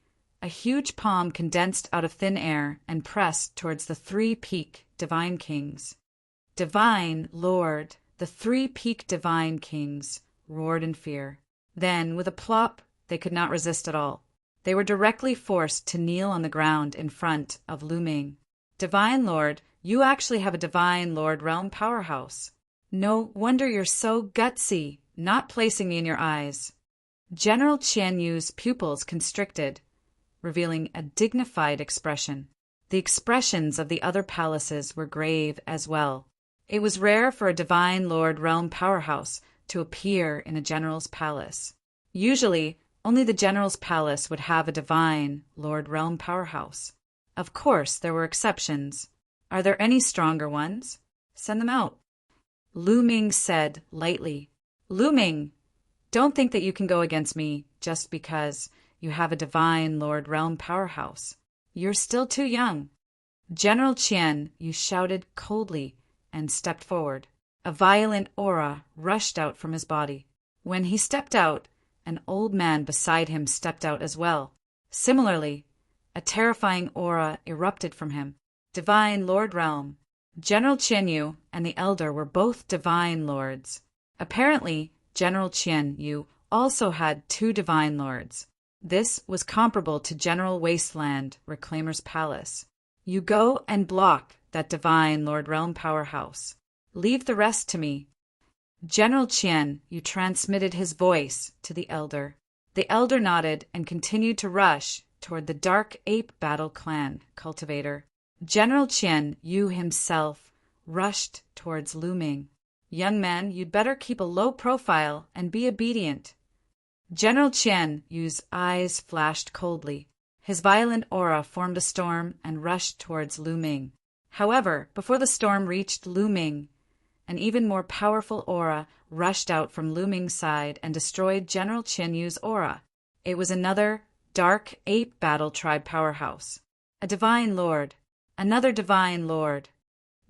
a huge palm condensed out of thin air and pressed towards the 3 peak divine kings. Divine Lord, the 3 peak divine kings roared in fear. Then, with a plop, they could not resist at all. They were directly forced to kneel on the ground in front of Lu Ming. Divine Lord, you actually have a Divine Lord realm powerhouse. No wonder you're so gutsy, not placing me in your eyes. General Qian Yu's pupils constricted, revealing a dignified expression. The expressions of the other palaces were grave as well. It was rare for a Divine Lord realm powerhouse to appear in a general's palace. Usually, only the general's palace would have a Divine Lord realm powerhouse. Of course, there were exceptions. Are there any stronger ones? Send them out. Lu Ming said lightly. Lu Ming, don't think that you can go against me just because you have a Divine Lord realm powerhouse. You're still too young. General Qian, you shouted coldly and stepped forward. A violent aura rushed out from his body. When he stepped out, an old man beside him stepped out as well. Similarly, a terrifying aura erupted from him. Divine Lord Realm. General Qian Yu and the Elder were both Divine Lords. Apparently, General Qian Yu also had 2 Divine Lords. This was comparable to General Wasteland, Reclaimer's Palace. You go and block that divine Lord Realm powerhouse. Leave the rest to me. General Qian, you transmitted his voice to the elder. The elder nodded and continued to rush toward the Dark Ape Battle Clan cultivator. General Qian, you himself, rushed towards Lu Ming. Young man, you'd better keep a low profile and be obedient. General Qian Yu's eyes flashed coldly. His violent aura formed a storm and rushed towards Lu Ming. However, before the storm reached Lu Ming, an even more powerful aura rushed out from Lu Ming's side and destroyed General Qian Yu's aura. It was another Dark Ape Battle Tribe powerhouse. A divine lord. Another divine lord.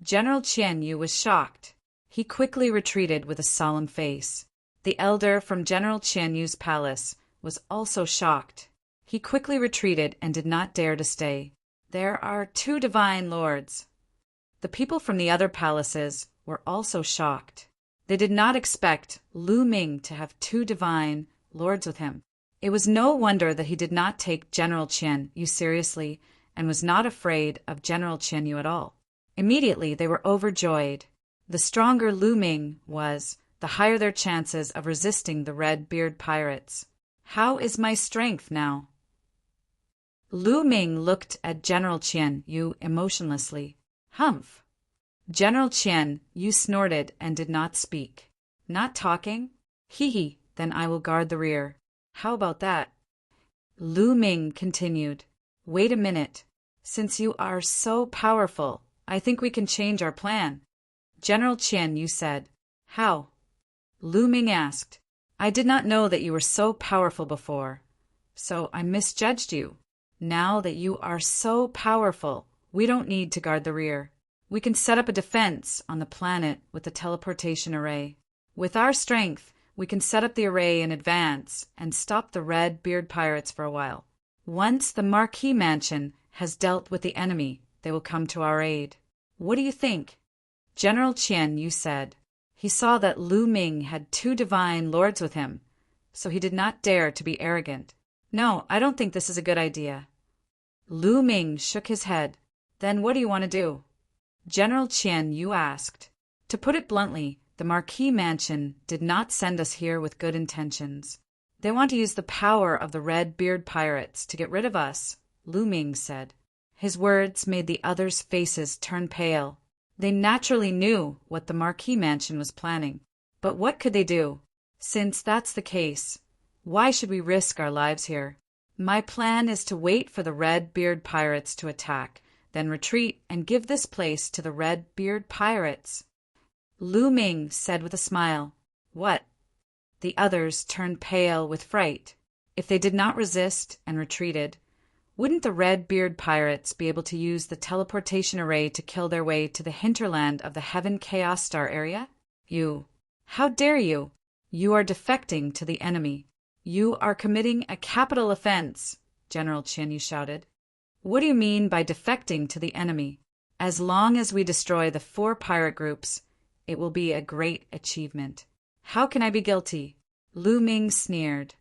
General Qian Yu was shocked. He quickly retreated with a solemn face. The elder from General Qian Yu's palace was also shocked. He quickly retreated and did not dare to stay. There are 2 divine lords. The people from the other palaces were also shocked. They did not expect Lu Ming to have 2 divine lords with him. It was no wonder that he did not take General Qian Yu seriously and was not afraid of General Qian Yu at all. Immediately they were overjoyed. The stronger Lu Ming was, the higher their chances of resisting the Red Beard pirates. How is my strength now? Lu Ming looked at General Qian Yu emotionlessly. Humph. General Qian Yu snorted and did not speak. Not talking? Hee, then I will guard the rear. How about that? Lu Ming continued. Wait a minute. Since you are so powerful, I think we can change our plan. General Qian Yu said. How? Lu Ming asked. I did not know that you were so powerful before, so I misjudged you. Now that you are so powerful, we don't need to guard the rear. We can set up a defense on the planet with the teleportation array. With our strength, we can set up the array in advance and stop the Red Beard pirates for a while. Once the Marquis Mansion has dealt with the enemy, they will come to our aid. What do you think? General Qian Yu said. He saw that Lu Ming had 2 divine lords with him, so he did not dare to be arrogant. No, I don't think this is a good idea. Lu Ming shook his head. Then what do you want to do? General Qian Yu asked. To put it bluntly, the Marquis Mansion did not send us here with good intentions. They want to use the power of the Red Beard pirates to get rid of us, Lu Ming said. His words made the others' faces turn pale. They naturally knew what the Marquis Mansion was planning. But what could they do? Since that's the case, why should we risk our lives here? My plan is to wait for the Red Beard pirates to attack, then retreat and give this place to the Red Beard pirates. Lu Ming said with a smile. What? The others turned pale with fright. If they did not resist and retreated, wouldn't the Red Beard pirates be able to use the teleportation array to kill their way to the hinterland of the Heaven Chaos Star area? You. How dare you? You are defecting to the enemy. You are committing a capital offense, General Qian Yu shouted. What do you mean by defecting to the enemy? As long as we destroy the 4 pirate groups, it will be a great achievement. How can I be guilty? Lu Ming sneered.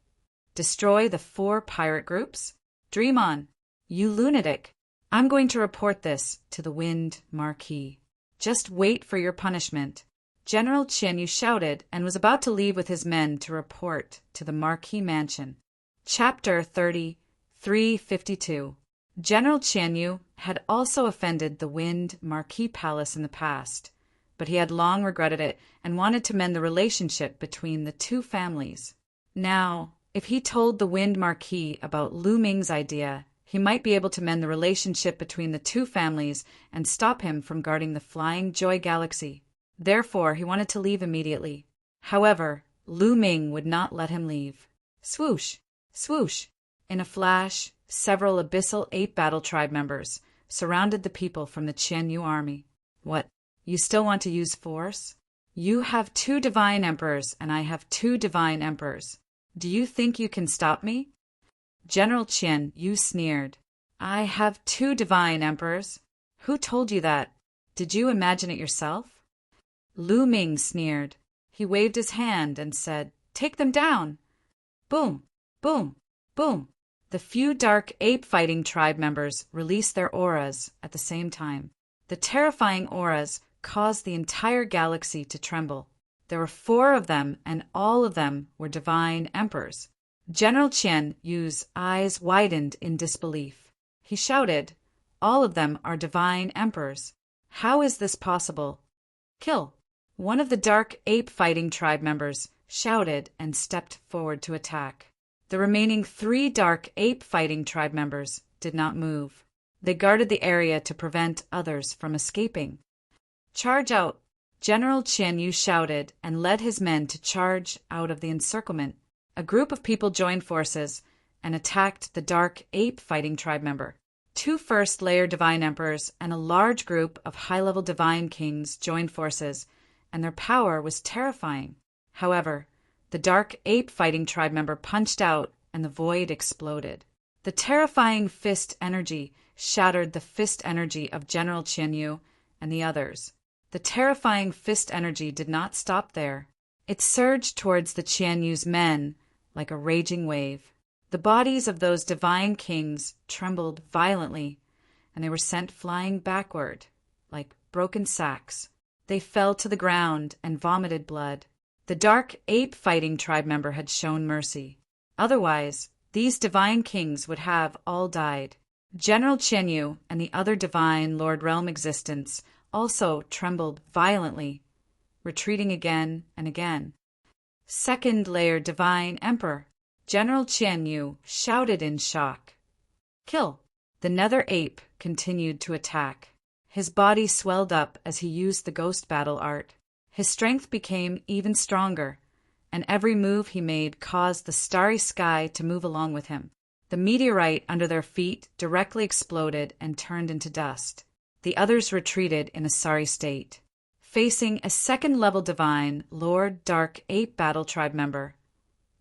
Destroy the 4 pirate groups? Dream on, you lunatic. I'm going to report this to the Wind Marquis. Just wait for your punishment. General Qian Yu shouted and was about to leave with his men to report to the Marquis Mansion. Chapter 30, 352. General Qian Yu had also offended the Wind Marquis Palace in the past, but he had long regretted it and wanted to mend the relationship between the 2 families. Now, if he told the Wind Marquis about Lu Ming's idea, he might be able to mend the relationship between the 2 families and stop him from guarding the Flying Joy Galaxy. Therefore, he wanted to leave immediately. However, Lu Ming would not let him leave. Swoosh! Swoosh! In a flash, several Abyssal Ape Battle Tribe members surrounded the people from the Qian Yu army. What? You still want to use force? You have 2 divine emperors, and I have 2 divine emperors. Do you think you can stop me? General Qian Yu sneered. I have 2 divine emperors. Who told you that? Did you imagine it yourself? Lu Ming sneered. He waved his hand and said, Take them down! Boom! Boom! Boom! The few dark ape-fighting tribe members released their auras at the same time. The terrifying auras caused the entire galaxy to tremble. There were 4 of them, and all of them were divine emperors. General Qian Yu's eyes widened in disbelief. He shouted, "All of them are divine emperors. How is this possible?" "Kill!" One of the dark ape-fighting tribe members shouted and stepped forward to attack. The remaining 3 dark ape-fighting tribe members did not move. They guarded the area to prevent others from escaping. "Charge out!" General Qian Yu shouted and led his men to charge out of the encirclement. A group of people joined forces and attacked the dark ape-fighting tribe member. 2 first-layer divine emperors and a large group of high-level divine kings joined forces, and their power was terrifying. However, the dark ape-fighting tribe member punched out and the void exploded. The terrifying fist energy shattered the fist energy of General Qian Yu and the others. The terrifying fist energy did not stop there. It surged towards the Qian Yu's men like a raging wave. The bodies of those divine kings trembled violently, and they were sent flying backward like broken sacks. They fell to the ground and vomited blood. The dark ape-fighting tribe member had shown mercy. Otherwise, these divine kings would have all died. General Qian Yu and the other divine Lord Realm existence also trembled violently, retreating again and again. Second-layer divine emperor. General Qian Yu shouted in shock. "Kill!" The nether ape continued to attack. His body swelled up as he used the ghost battle art. His strength became even stronger, and every move he made caused the starry sky to move along with him. The meteorite under their feet directly exploded and turned into dust. The others retreated in a sorry state. Facing a second-level divine Lord Dark Ape Battle Tribe member,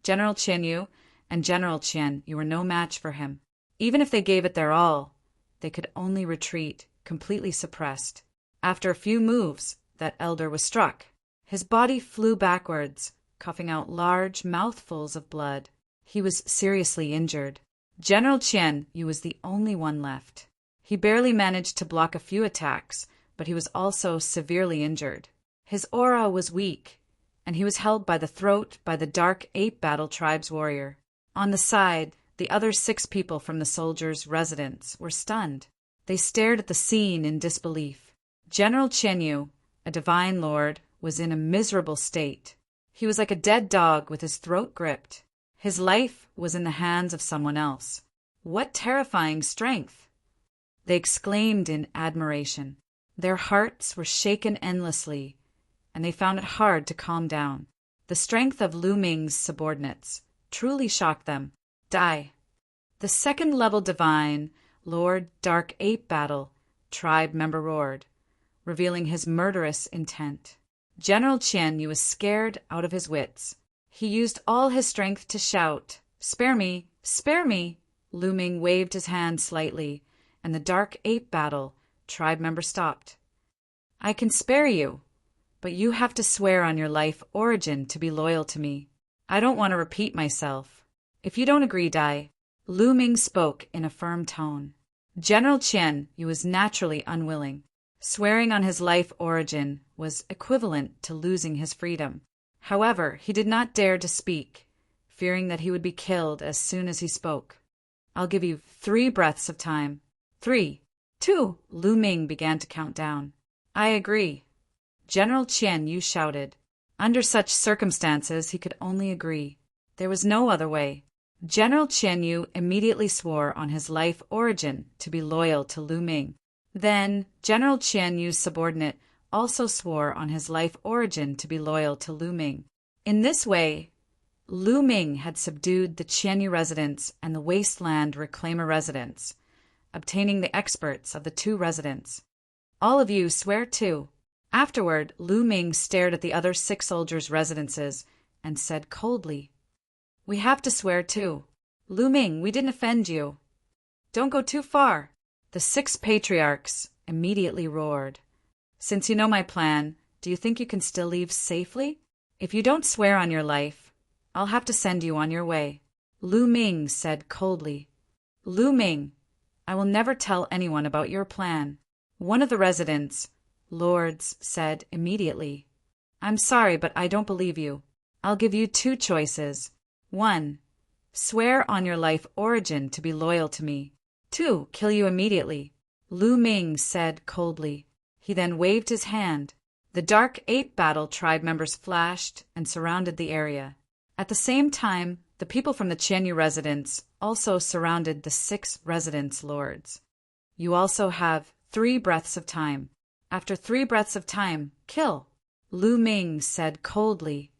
General Qian Yu and General Qian Yu were no match for him. Even if they gave it their all, they could only retreat, completely suppressed. After a few moves, that elder was struck. His body flew backwards, coughing out large mouthfuls of blood. He was seriously injured. General Qian Yu was the only one left. He barely managed to block a few attacks, but he was also severely injured. His aura was weak, and he was held by the throat by the Dark Ape Battle Tribe's warrior. On the side, the other 6 people from the soldiers' residence were stunned. They stared at the scene in disbelief. General Qian Yu, a divine lord, was in a miserable state. He was like a dead dog with his throat gripped. His life was in the hands of someone else. What terrifying strength! They exclaimed in admiration. Their hearts were shaken endlessly, and they found it hard to calm down. The strength of Lu Ming's subordinates truly shocked them. Die! The second-level divine, Lord Dark Ape Battle, tribe member roared, revealing his murderous intent. General Qian Yu was scared out of his wits. He used all his strength to shout, "Spare me! Spare me!" Lu Ming waved his hand slightly, and the Dark Ape Battle tribe member stopped. "I can spare you, but you have to swear on your life origin to be loyal to me. I don't want to repeat myself. If you don't agree, die." Lu Ming spoke in a firm tone. General Qian Yu was naturally unwilling. Swearing on his life origin was equivalent to losing his freedom. However, he did not dare to speak, fearing that he would be killed as soon as he spoke. "I'll give you 3 breaths of time. 3, 2, Lu Ming began to count down. "I agree." General Qian Yu shouted. Under such circumstances, he could only agree. There was no other way. General Qian Yu immediately swore on his life origin to be loyal to Lu Ming. Then, General Qian Yu's subordinate also swore on his life origin to be loyal to Lu Ming. In this way, Lu Ming had subdued the Qian Yu residents and the Wasteland Reclaimer residents, obtaining the experts of the 2 residents. "All of you swear too." Afterward, Lu Ming stared at the other 6 soldiers' residences and said coldly, "We have to swear too. Lu Ming, we didn't offend you." "Don't go too far." The 6 patriarchs immediately roared. "Since you know my plan, do you think you can still leave safely? If you don't swear on your life, I'll have to send you on your way." Lu Ming said coldly, Lu Ming, I will never tell anyone about your plan. One of the residents, lords, said immediately. I'm sorry, but I don't believe you. I'll give you 2 choices. 1. Swear on your life origin to be loyal to me. 2. Kill you immediately. Lu Ming said coldly. He then waved his hand. The Dark Ape Battle tribe members flashed and surrounded the area. At the same time, the people from the Qianyu residence also surrounded the 6 residence lords. You also have 3 breaths of time. After 3 breaths of time, kill. Lu Ming said coldly.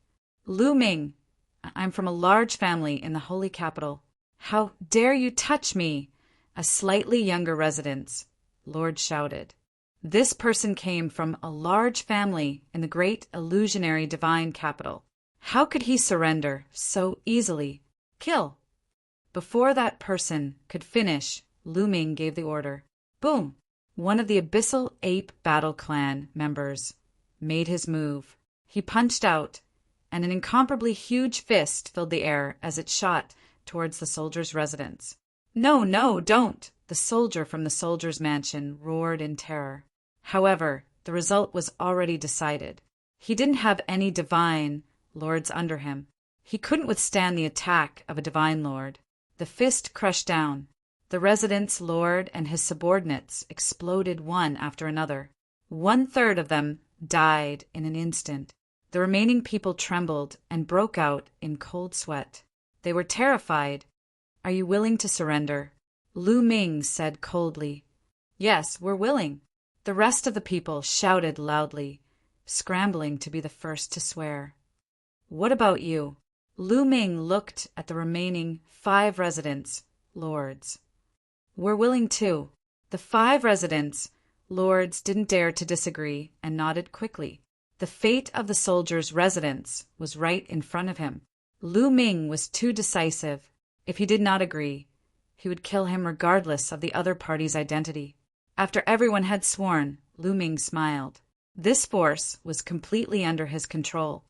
Lu Ming, I'm from a large family in the holy capital. How dare you touch me? A slightly younger residence, lord shouted. This person came from a large family in the great illusionary divine capital. How could he surrender so easily? Kill. Before that person could finish, Lu Ming gave the order. Boom! One of the Abyssal Ape Battle Clan members made his move. He punched out, and an incomparably huge fist filled the air as it shot towards the soldier's residence. No, no, don't! The soldier from the soldier's mansion roared in terror. However, the result was already decided. He didn't have any divine lords under him. He couldn't withstand the attack of a divine lord. The fist crushed down. The resident's lord and his subordinates exploded one after another. 1/3 of them died in an instant. The remaining people trembled and broke out in cold sweat. They were terrified. Are you willing to surrender? Lu Ming said coldly. Yes, we're willing. The rest of the people shouted loudly, scrambling to be the first to swear. What about you? Lu Ming looked at the remaining 5 residents, lords. We're willing too. The 5 residents, lords, didn't dare to disagree and nodded quickly. The fate of the soldier's residence was right in front of him. Lu Ming was too decisive. If he did not agree, he would kill him regardless of the other party's identity. After everyone had sworn, Lu Ming smiled. This force was completely under his control.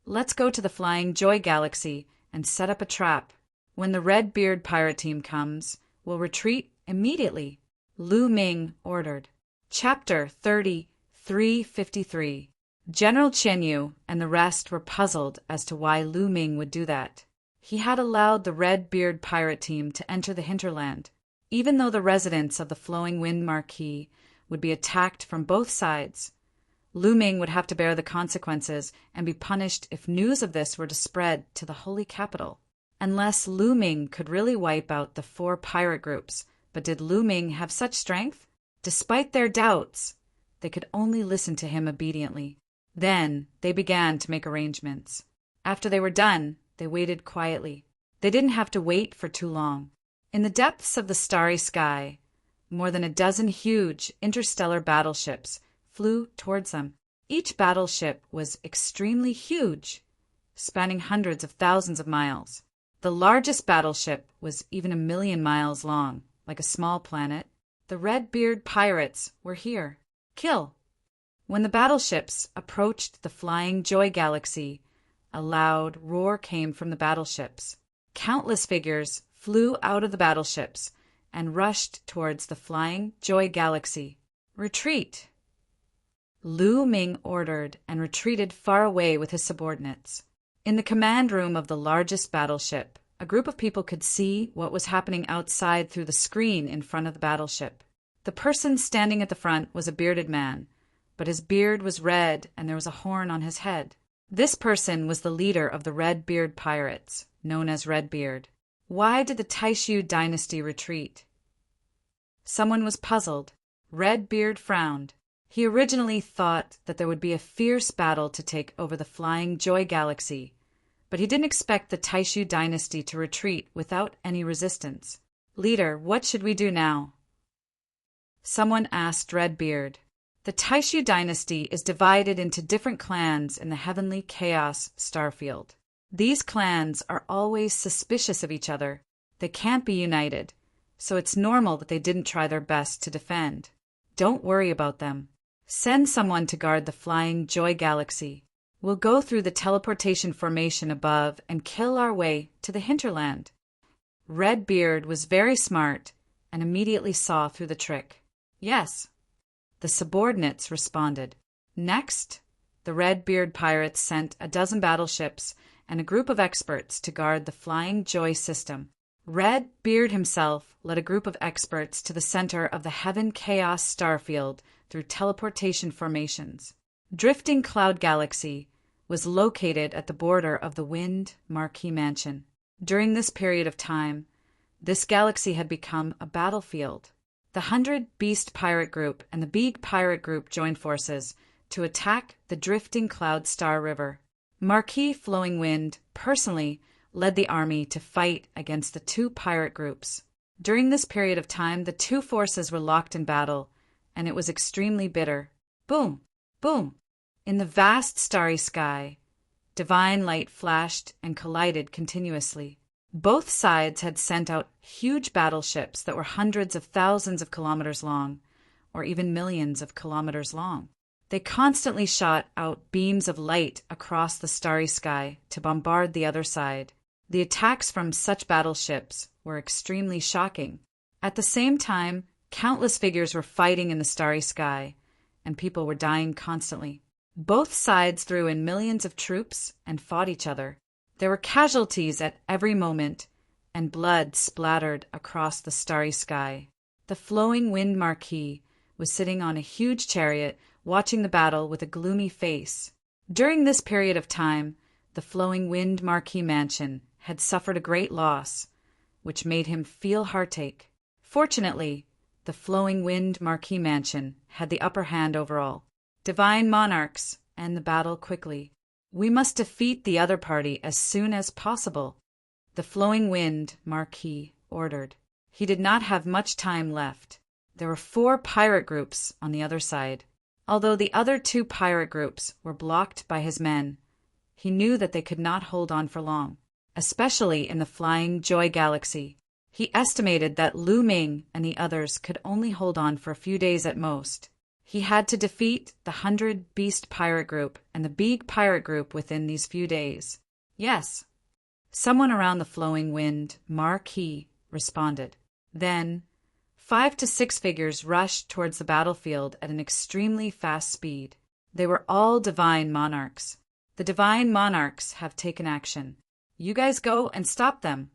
Let's go to the Flying Joy Galaxy and set up a trap. When the Red Beard pirate team comes, we'll retreat immediately, Lu Ming ordered. Chapter 3353. General Qianyu and the rest were puzzled as to why Lu Ming would do that. He had allowed the Red Beard pirate team to enter the hinterland. Even though the residents of the Flowing Wind Marquee would be attacked from both sides, Lu Ming would have to bear the consequences and be punished if news of this were to spread to the holy capital. Unless Lu Ming could really wipe out the 4 pirate groups. But did Lu Ming have such strength? Despite their doubts, they could only listen to him obediently. Then they began to make arrangements. After they were done, they waited quietly. They didn't have to wait for too long. In the depths of the starry sky, more than a dozen huge interstellar battleships flew towards them. Each battleship was extremely huge, spanning hundreds of thousands of miles. The largest battleship was even 1,000,000 miles long, like a small planet. The Red-Beard pirates were here. Kill! When the battleships approached the Flying Joy Galaxy, a loud roar came from the battleships. Countless figures flew out of the battleships and rushed towards the Flying Joy Galaxy. Retreat! Lu Ming ordered and retreated far away with his subordinates. In the command room of the largest battleship, a group of people could see what was happening outside through the screen in front of the battleship. The person standing at the front was a bearded man, but his beard was red and there was a horn on his head. This person was the leader of the Red Beard pirates, known as Redbeard. Why did the Taishu dynasty retreat? Someone was puzzled. Redbeard frowned. He originally thought that there would be a fierce battle to take over the Flying Joy Galaxy, but he didn't expect the Taishu dynasty to retreat without any resistance. Leader, what should we do now? Someone asked Redbeard. The Taishu dynasty is divided into different clans in the heavenly chaos starfield. These clans are always suspicious of each other. They can't be united, so it's normal that they didn't try their best to defend. Don't worry about them. Send someone to guard the Flying Joy Galaxy. We'll go through the teleportation formation above and kill our way to the hinterland. Redbeard was very smart and immediately saw through the trick. Yes, the subordinates responded. Next, the Redbeard pirates sent a dozen battleships and a group of experts to guard the Flying Joy system. Redbeard himself led a group of experts to the center of the Heaven Chaos starfield through teleportation formations. Drifting Cloud Galaxy was located at the border of the Wind Marquee Mansion. During this period of time, this galaxy had become a battlefield. The 100 Beast Pirate Group and the Beag Pirate Group joined forces to attack the Drifting Cloud Star River. Marquis Flowing Wind personally led the army to fight against the two pirate groups. During this period of time, the two forces were locked in battle, and it was extremely bitter. Boom! Boom! In the vast starry sky, divine light flashed and collided continuously. Both sides had sent out huge battleships that were hundreds of thousands of kilometers long, or even millions of kilometers long. They constantly shot out beams of light across the starry sky to bombard the other side. The attacks from such battleships were extremely shocking. At the same time, countless figures were fighting in the starry sky, and people were dying constantly. Both sides threw in millions of troops and fought each other. There were casualties at every moment, and blood splattered across the starry sky. The Flowing Wind Marquis was sitting on a huge chariot, watching the battle with a gloomy face. During this period of time, the Flowing Wind Marquee Mansion had suffered a great loss, which made him feel heartache. Fortunately, the Flowing Wind Marquee Mansion had the upper hand overall. Divine monarchs, end the battle quickly. We must defeat the other party as soon as possible, the Flowing Wind Marquis ordered. He did not have much time left. There were 4 pirate groups on the other side. Although the other 2 pirate groups were blocked by his men, he knew that they could not hold on for long, especially in the Flying Joy Galaxy. He estimated that Lu Ming and the others could only hold on for a few days at most. He had to defeat the 100 Beast Pirate Group and the Beag Pirate Group within these few days. Yes, someone around the Flowing Wind Marquis responded. Then 5 to 6 figures rushed towards the battlefield at an extremely fast speed. They were all divine monarchs. The divine monarchs have taken action. You guys go and stop them.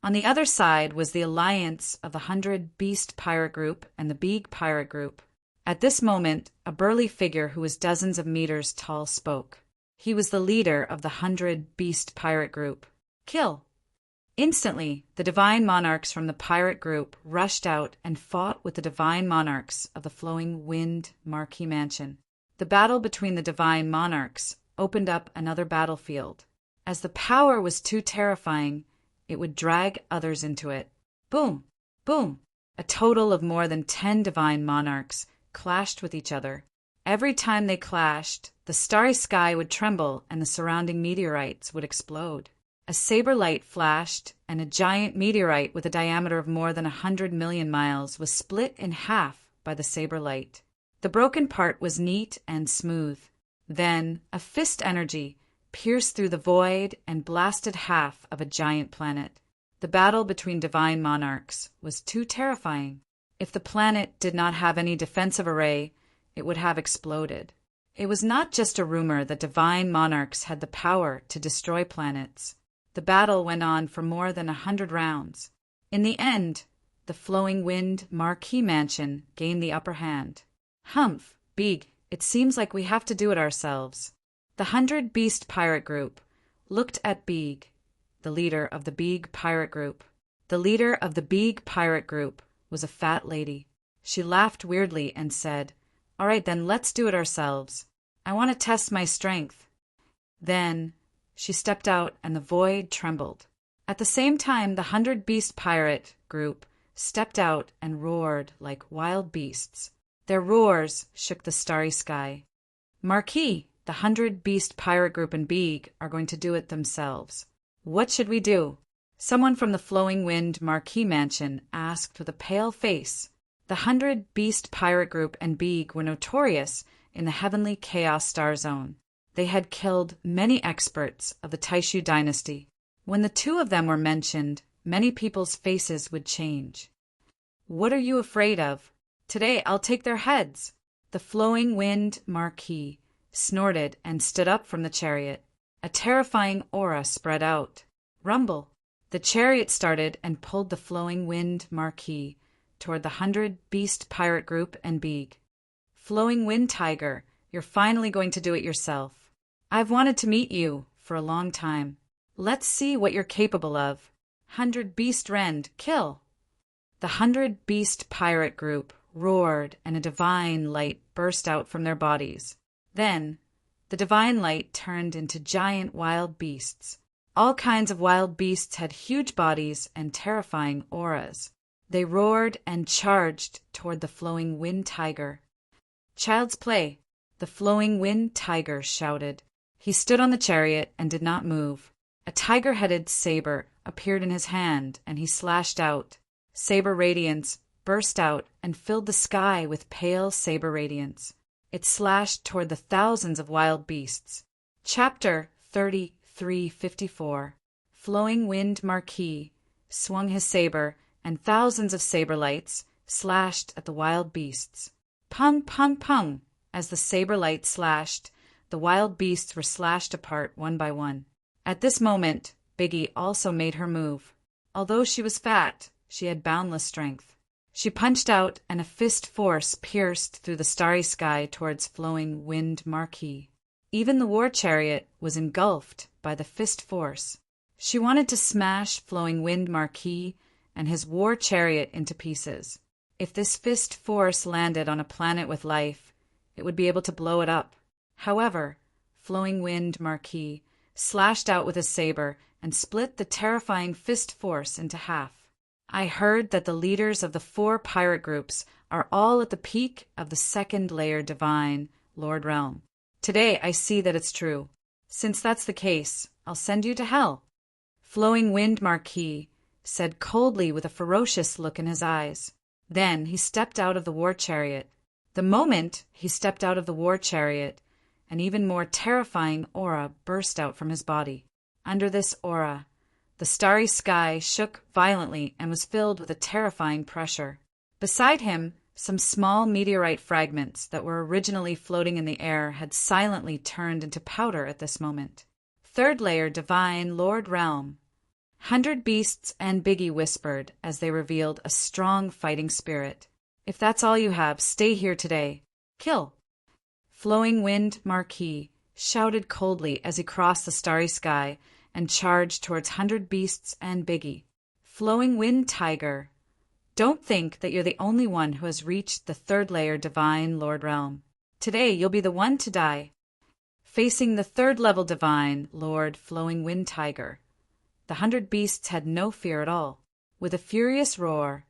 On the other side was the alliance of the 100 Beast Pirate Group and the Beag Pirate Group. At this moment, a burly figure who was dozens of meters tall spoke. He was the leader of the 100 Beast Pirate Group. Kill! Instantly, the divine monarchs from the pirate group rushed out and fought with the divine monarchs of the Flowing Wind Marquee Mansion. The battle between the divine monarchs opened up another battlefield. As the power was too terrifying, it would drag others into it. Boom! Boom! A total of more than 10 divine monarchs clashed with each other. Every time they clashed, the starry sky would tremble and the surrounding meteorites would explode. A saber light flashed, and a giant meteorite with a diameter of more than 100 million miles was split in half by the saber light. The broken part was neat and smooth. Then, a fist energy pierced through the void and blasted half of a giant planet. The battle between divine monarchs was too terrifying. If the planet did not have any defensive array, it would have exploded. It was not just a rumor that divine monarchs had the power to destroy planets. The battle went on for more than 100 rounds. In the end, the Flowing Wind Marquee Mansion gained the upper hand. Humph, Beag, it seems like we have to do it ourselves. The 100 Beast Pirate Group looked at Beag, the leader of the Beag Pirate Group. The leader of the Beag Pirate Group was a fat lady. She laughed weirdly and said, "All right, then let's do it ourselves. I want to test my strength." Then she stepped out and the void trembled. At the same time, the 100 Beast Pirate Group stepped out and roared like wild beasts. Their roars shook the starry sky. Marquis, the 100 Beast Pirate Group and Beag are going to do it themselves. What should we do? Someone from the Flowing Wind Marquee Mansion asked with a pale face. The 100 Beast Pirate Group and Beag were notorious in the Heavenly Chaos Star Zone. They had killed many experts of the Taishu dynasty. When the 2 of them were mentioned, many people's faces would change. What are you afraid of? Today I'll take their heads. The flowing wind Marquis snorted and stood up from the chariot. A terrifying aura spread out. Rumble. The chariot started and pulled the flowing wind Marquis toward the 100-beast pirate group and Beeg. Flowing wind tiger, you're finally going to do it yourself. I've wanted to meet you for a long time. Let's see what you're capable of. 100-beast rend, kill. The 100-beast pirate group roared and a divine light burst out from their bodies. Then, the divine light turned into giant wild beasts. All kinds of wild beasts had huge bodies and terrifying auras. They roared and charged toward the flowing wind tiger. Child's play, the flowing wind tiger shouted. He stood on the chariot and did not move. A tiger-headed saber appeared in his hand and he slashed out. Saber radiance burst out and filled the sky with pale saber radiance. It slashed toward the thousands of wild beasts. Chapter 3354. Flowing Wind Marquis swung his saber, and thousands of saber lights slashed at the wild beasts. Pung, pung, pung! As the saber light slashed, the wild beasts were slashed apart one by one. At this moment, Biggie also made her move. Although she was fat, she had boundless strength. She punched out, and a fist force pierced through the starry sky towards Flowing Wind Marquis. Even the war chariot was engulfed by the fist force. She wanted to smash Flowing Wind Marquis and his war chariot into pieces. If this fist force landed on a planet with life, it would be able to blow it up. However, Flowing Wind Marquis slashed out with his saber and split the terrifying fist force into half. I heard that the leaders of the 4 pirate groups are all at the peak of the 2nd layer divine, Lord Realm. Today I see that it's true. Since that's the case, I'll send you to hell. Flowing Wind Marquis said coldly with a ferocious look in his eyes. Then he stepped out of the war chariot. The moment he stepped out of the war chariot, an even more terrifying aura burst out from his body. Under this aura, the starry sky shook violently and was filled with a terrifying pressure. Beside him, some small meteorite fragments that were originally floating in the air had silently turned into powder at this moment. 3rd layer divine Lord Realm. 100 beasts and Biggie whispered as they revealed a strong fighting spirit. If that's all you have, stay here today. Kill. Flowing Wind Marquis shouted coldly as he crossed the starry sky and charged towards 100 beasts and Biggie. Flowing Wind Tiger, don't think that you're the only one who has reached the 3rd layer divine Lord Realm. Today you'll be the one to die. Facing the 3rd level divine Lord Flowing Wind Tiger, the 100 beasts had no fear at all. With a furious roar,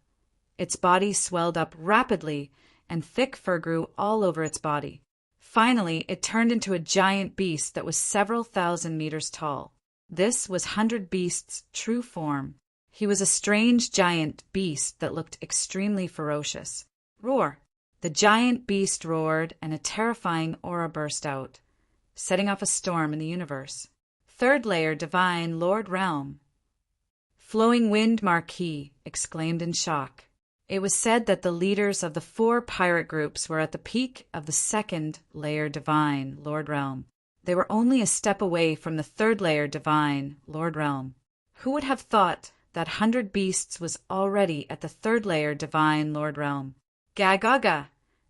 its body swelled up rapidly and thick fur grew all over its body. Finally, it turned into a giant beast that was several thousand meters tall. This was 100 Beast's true form. He was a strange giant beast that looked extremely ferocious. Roar! The giant beast roared and a terrifying aura burst out, setting off a storm in the universe. 3rd layer divine Lord Realm. Flowing Wind Marquis exclaimed in shock. It was said that the leaders of the 4 pirate groups were at the peak of the 2nd layer divine Lord Realm. They were only a step away from the 3rd layer divine Lord Realm. Who would have thought that 100 Beasts was already at the 3rd layer divine Lord Realm? Ga-ga-ga!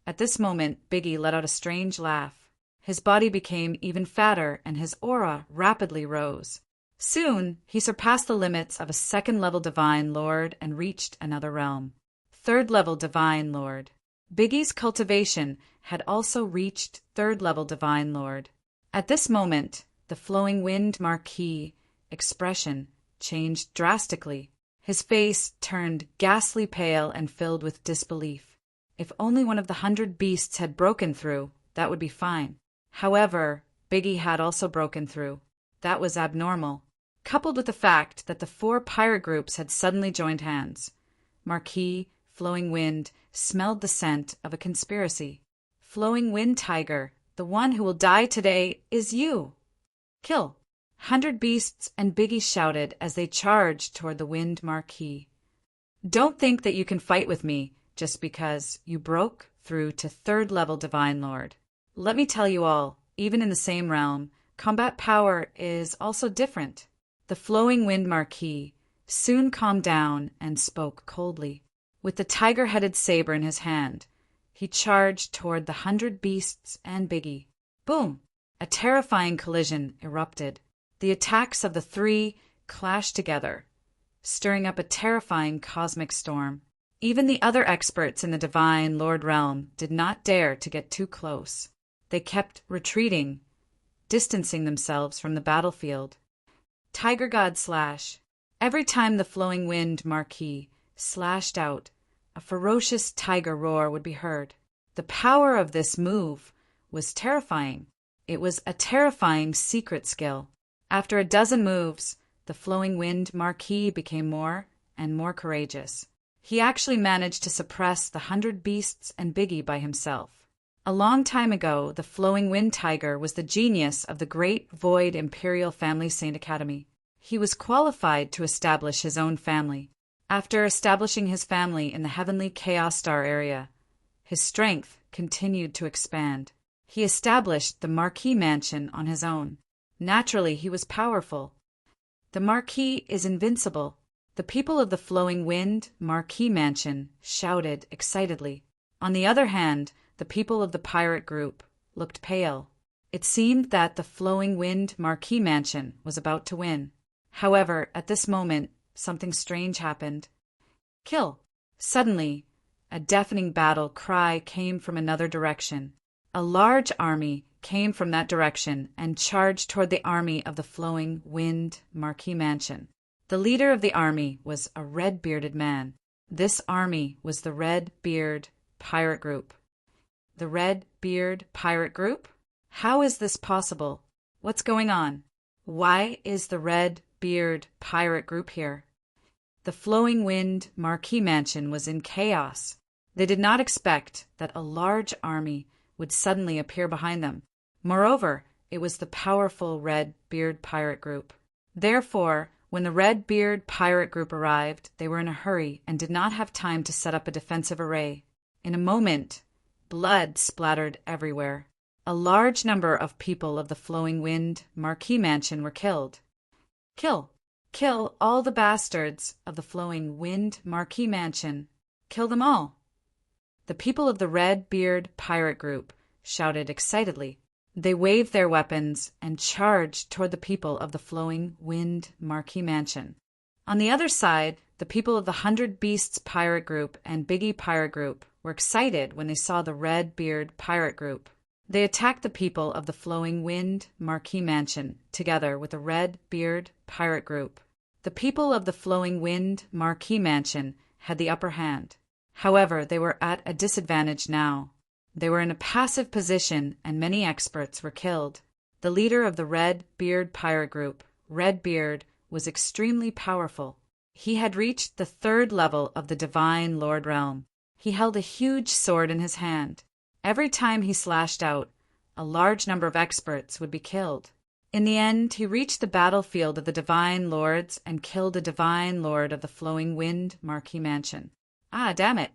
At this moment, Biggie let out a strange laugh. His body became even fatter and his aura rapidly rose. Soon, he surpassed the limits of a 2nd level divine lord and reached another realm. 3rd level divine lord. Biggie's cultivation had also reached 3rd level divine lord. At this moment, the Flowing Wind Marquis expression changed drastically. His face turned ghastly pale and filled with disbelief. If only one of the 100 beasts had broken through, that would be fine. However, Biggie had also broken through. That was abnormal, coupled with the fact that the 4 pirate groups had suddenly joined hands. Marquis, Flowing Wind, smelled the scent of a conspiracy. Flowing Wind Tiger, the one who will die today is you. Kill. 100 beasts and biggies shouted as they charged toward the Wind Marquis. Don't think that you can fight with me just because you broke through to 3rd level Divine Lord. Let me tell you all, even in the same realm, combat power is also different. The Flowing Wind Marquis soon calmed down and spoke coldly. With the tiger-headed saber in his hand, he charged toward the 100 beasts and Biggie. Boom! A terrifying collision erupted. The attacks of the three clashed together, stirring up a terrifying cosmic storm. Even the other experts in the Divine Lord realm did not dare to get too close. They kept retreating, distancing themselves from the battlefield. Tiger God Slash. Every time the Flowing Wind Marquis slashed out, a ferocious tiger roar would be heard. The power of this move was terrifying. It was a terrifying secret skill. After a dozen moves, the Flowing Wind Marquis became more and more courageous. He actually managed to suppress the 100 beasts and Biggie by himself. A long time ago, the Flowing Wind Tiger was the genius of the Great Void Imperial Family Saint Academy. He was qualified to establish his own family. After establishing his family in the Heavenly Chaos Star area, his strength continued to expand. He established the Marquis Mansion on his own. Naturally, he was powerful. The Marquis is invincible. The people of the Flowing Wind Marquis Mansion shouted excitedly. On the other hand, the people of the pirate group looked pale. It seemed that the Flowing Wind Marquis Mansion was about to win. However, at this moment, something strange happened. Kill! Suddenly, a deafening battle cry came from another direction. A large army came from that direction and charged toward the army of the Flowing Wind Marquis Mansion. The leader of the army was a red-bearded man. This army was the Red Beard Pirate Group. The Red Beard Pirate Group? How is this possible? What's going on? Why is the Red Beard Pirate Group here? The Flowing Wind Marquis Mansion was in chaos. They did not expect that a large army would suddenly appear behind them. Moreover, it was the powerful Red Beard Pirate Group. Therefore, when the Red Beard Pirate Group arrived, they were in a hurry and did not have time to set up a defensive array. In a moment, blood splattered everywhere. A large number of people of the Flowing Wind Marquis Mansion were killed. Kill! Kill all the bastards of the Flowing Wind Marquis Mansion. Kill them all. The people of the Red Beard Pirate Group shouted excitedly. They waved their weapons and charged toward the people of the Flowing Wind Marquis Mansion. On the other side, the people of the 100 Beasts Pirate Group and Biggie Pirate Group were excited when they saw the Red Beard Pirate Group. They attacked the people of the Flowing Wind Marquis Mansion together with the Red Beard Pirate Group. The people of the Flowing Wind Marquis Mansion had the upper hand. However, they were at a disadvantage now. They were in a passive position and many experts were killed. The leader of the Red Beard Pirate Group, Red Beard, was extremely powerful. He had reached the 3rd level of the Divine Lord realm. He held a huge sword in his hand. Every time he slashed out, a large number of experts would be killed. In the end, he reached the battlefield of the Divine Lords and killed a Divine Lord of the Flowing Wind Marquis Mansion. Ah, damn it!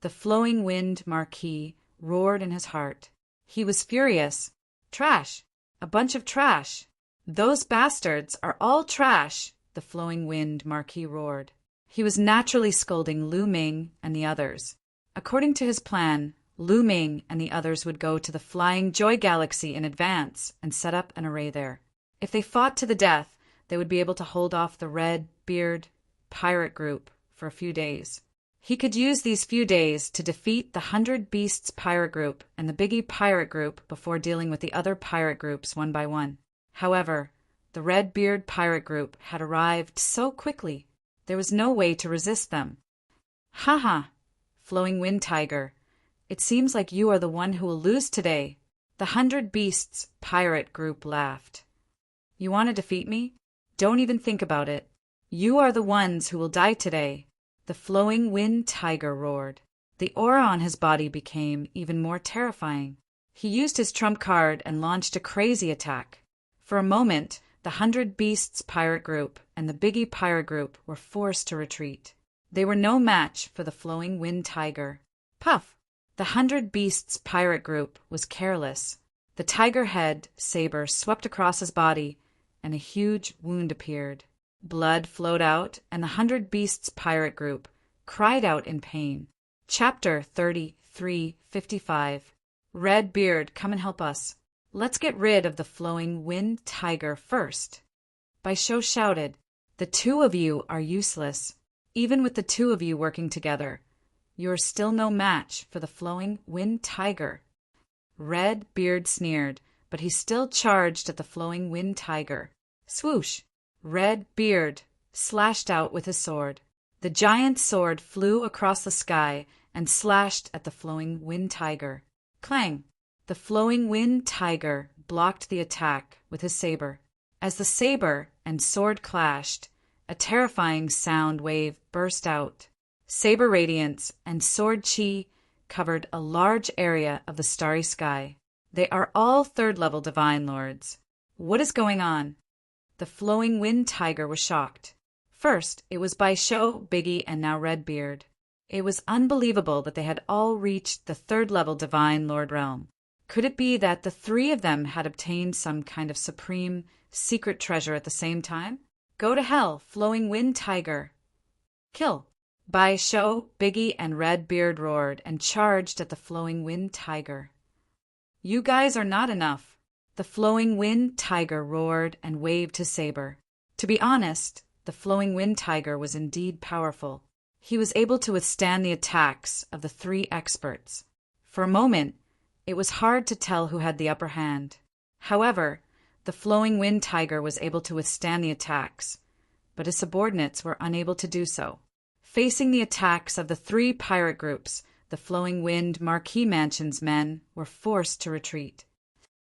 The Flowing Wind Marquis roared in his heart. He was furious. Trash! A bunch of trash! Those bastards are all trash! The Flowing Wind Marquis roared. He was naturally scolding Lu Ming and the others. According to his plan, Lu Ming and the others would go to the Flying Joy Galaxy in advance and set up an array there. If they fought to the death, they would be able to hold off the Red Beard Pirate Group for a few days. He could use these few days to defeat the 100 Beasts Pirate Group and the Biggie Pirate Group before dealing with the other pirate groups one by one. However, the Red Beard Pirate Group had arrived so quickly, there was no way to resist them. Ha! Flowing Wind Tiger, it seems like you are the one who will lose today. The 100 Beasts Pirate Group laughed. You want to defeat me? Don't even think about it. You are the ones who will die today. The Flowing Wind Tiger roared. The aura on his body became even more terrifying. He used his trump card and launched a crazy attack. For a moment, The 100 Beasts pirate group and the Biggie pirate group were forced to retreat. They were no match for the Flowing Wind Tiger. Puff! The 100 Beasts pirate group was careless. The tiger head saber swept across his body, and a huge wound appeared. Blood flowed out, and the 100 Beasts pirate group cried out in pain. Chapter 33:55. Red Beard, come and help us. Let's get rid of the Flowing Wind Tiger first. Baisho shouted, "The two of you are useless. Even with the two of you working together, you are still no match for the Flowing Wind Tiger." Red Beard sneered, but he still charged at the Flowing Wind Tiger. Swoosh! Red Beard slashed out with his sword. The giant sword flew across the sky and slashed at the Flowing Wind Tiger. Clang! The Flowing Wind Tiger blocked the attack with his saber. As the saber and sword clashed, a terrifying sound wave burst out. Saber radiance and sword chi covered a large area of the starry sky. They are all third-level divine lords. What is going on? The Flowing Wind Tiger was shocked. First, it was Baisho, Biggie, and now Redbeard. It was unbelievable that they had all reached the third-level divine lord realm. Could it be that the three of them had obtained some kind of supreme, secret treasure at the same time? Go to hell, Flowing Wind Tiger! Kill! Baisho, Biggie, and Redbeard roared and charged at the Flowing Wind Tiger. You guys are not enough. The Flowing Wind Tiger roared and waved his saber. To be honest, the Flowing Wind Tiger was indeed powerful. He was able to withstand the attacks of the three experts. For a moment, it was hard to tell who had the upper hand. However, the Flowing Wind Tiger was able to withstand the attacks, but his subordinates were unable to do so. Facing the attacks of the three pirate groups, the Flowing Wind Marquis Mansion's men were forced to retreat.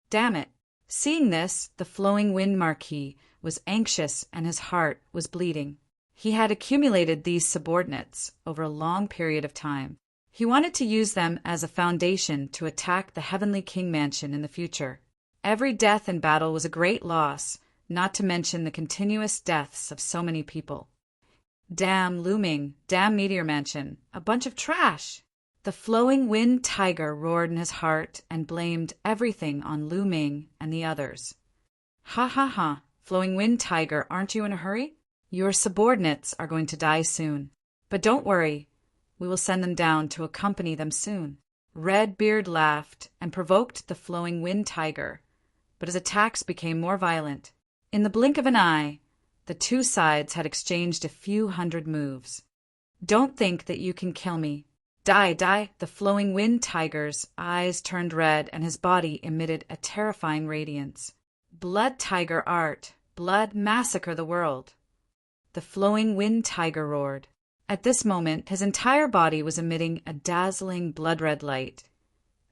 Damn it! Seeing this, the Flowing Wind Marquis was anxious and his heart was bleeding. He had accumulated these subordinates over a long period of time. He wanted to use them as a foundation to attack the Heavenly King Mansion in the future. Every death in battle was a great loss, not to mention the continuous deaths of so many people. Damn Looming, damn Meteor Mansion, a bunch of trash! The Flowing Wind Tiger roared in his heart and blamed everything on Looming and the others. Ha ha ha, Flowing Wind Tiger, aren't you in a hurry? Your subordinates are going to die soon. But don't worry, we will send them down to accompany them soon. Redbeard laughed and provoked the Flowing Wind Tiger, but his attacks became more violent. In the blink of an eye, the two sides had exchanged a few hundred moves. Don't think that you can kill me. Die, die! The Flowing Wind Tiger's eyes turned red and his body emitted a terrifying radiance. Blood Tiger art! Blood massacre the world! The Flowing Wind Tiger roared. At this moment, his entire body was emitting a dazzling blood-red light,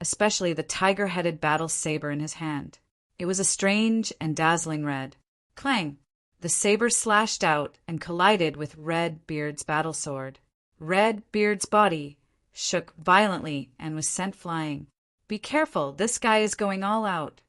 especially the tiger-headed battle saber in his hand. It was a strange and dazzling red. Clang! The saber slashed out and collided with Redbeard's battle sword. Redbeard's body shook violently and was sent flying. Be careful, this guy is going all out.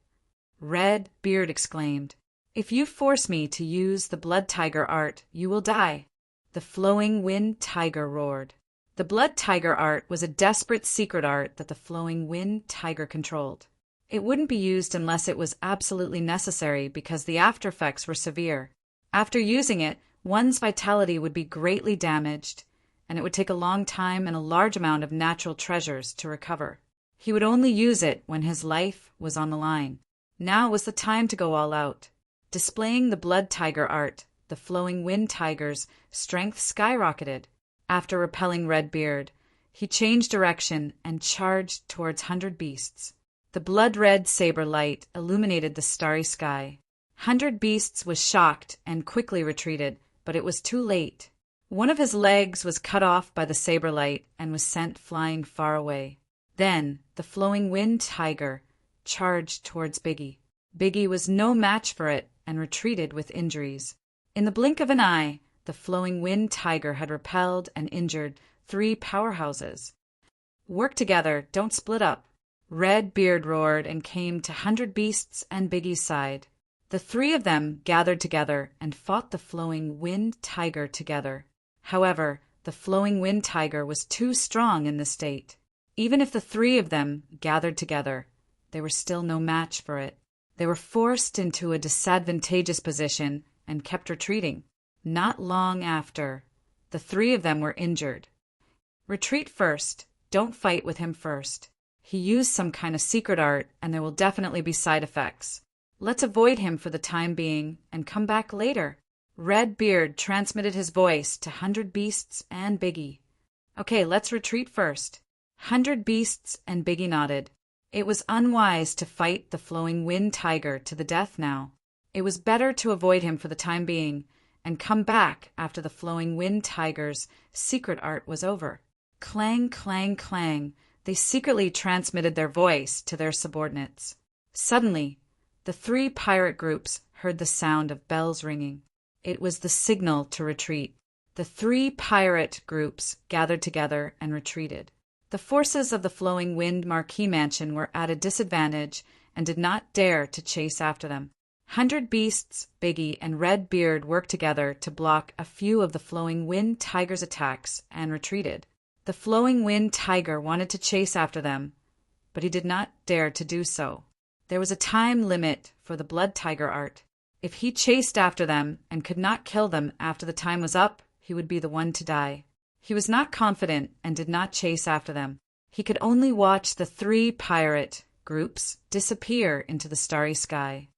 Redbeard exclaimed, If you force me to use the Blood Tiger art, you will die. The Flowing Wind Tiger roared. The Blood Tiger art was a desperate secret art that the Flowing Wind Tiger controlled. It wouldn't be used unless it was absolutely necessary because the after effects were severe. After using it, one's vitality would be greatly damaged, and it would take a long time and a large amount of natural treasures to recover. He would only use it when his life was on the line. Now was the time to go all out. Displaying the Blood Tiger art, the Flowing Wind Tiger's strength skyrocketed. After repelling Redbeard, he changed direction and charged towards 100 Beasts. The blood-red saber light illuminated the starry sky. 100 Beasts was shocked and quickly retreated, but it was too late. One of his legs was cut off by the saber light and was sent flying far away. Then the Flowing Wind Tiger charged towards Biggie. Biggie was no match for it and retreated with injuries. In the blink of an eye, the Flowing Wind Tiger had repelled and injured 3 powerhouses. Work together, don't split up. Redbeard roared and came to 100 Beasts and Biggie's side. The three of them gathered together and fought the flowing wind tiger together. However, the flowing wind tiger was too strong in this state. Even if the three of them gathered together, they were still no match for it. They were forced into a disadvantageous position and kept retreating. Not long after, the three of them were injured. Retreat first. Don't fight with him first. He used some kind of secret art, and there will definitely be side effects. Let's avoid him for the time being and come back later. Red Beard transmitted his voice to 100 Beasts and Biggie. Okay, let's retreat first. 100 Beasts and Biggie nodded. It was unwise to fight the flowing wind tiger to the death now. It was better to avoid him for the time being and come back after the flowing wind tiger's secret art was over. Clang, clang, clang. They secretly transmitted their voice to their subordinates. Suddenly, the three pirate groups heard the sound of bells ringing. It was the signal to retreat. The three pirate groups gathered together and retreated. The forces of the Flowing Wind Marquee Mansion were at a disadvantage and did not dare to chase after them. 100 Beasts, Biggie, and Red Beard worked together to block a few of the Flowing Wind Tiger's attacks and retreated. The Flowing Wind Tiger wanted to chase after them, but he did not dare to do so. There was a time limit for the Blood Tiger art. If he chased after them and could not kill them after the time was up, he would be the one to die. He was not confident and did not chase after them. He could only watch the three pirate groups disappear into the starry sky.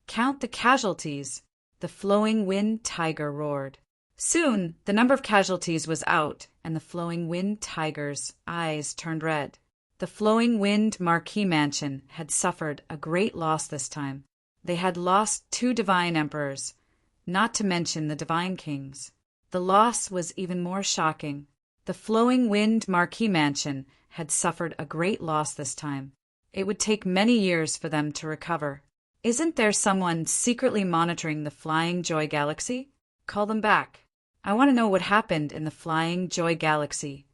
Count the casualties, the Flowing Wind Tiger roared. Soon, the number of casualties was out, and the Flowing Wind Tiger's eyes turned red. The Flowing Wind Marquee Mansion had suffered a great loss this time. They had lost 2 divine emperors, not to mention the divine kings. The loss was even more shocking. The Flowing Wind Marquee Mansion had suffered a great loss this time. It would take many years for them to recover. Isn't there someone secretly monitoring the Flying Joy Galaxy? Call them back. I want to know what happened in the Flying Joy Galaxy.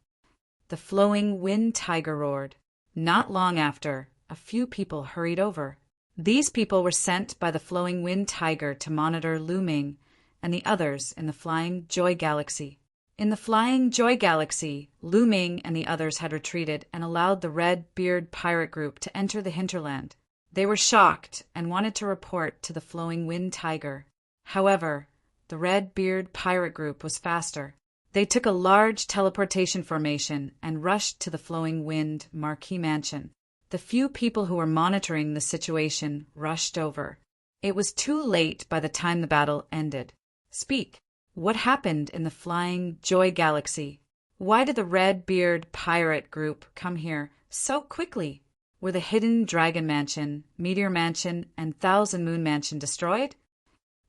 The Flowing Wind Tiger roared. Not long after, a few people hurried over. These people were sent by the Flowing Wind Tiger to monitor Lu Ming and the others in the Flying Joy Galaxy. In the Flying Joy Galaxy, Lu Ming and the others had retreated and allowed the Red Beard pirate group to enter the hinterland. They were shocked and wanted to report to the Flowing Wind Tiger. However, the Red Beard pirate group was faster. They took a large teleportation formation and rushed to the Flowing Wind Marquee Mansion. The few people who were monitoring the situation rushed over. It was too late by the time the battle ended. Speak. What happened in the Flying Joy Galaxy? Why did the Red Beard pirate group come here so quickly? Were the Hidden Dragon Mansion, Meteor Mansion, and Thousand Moon Mansion destroyed?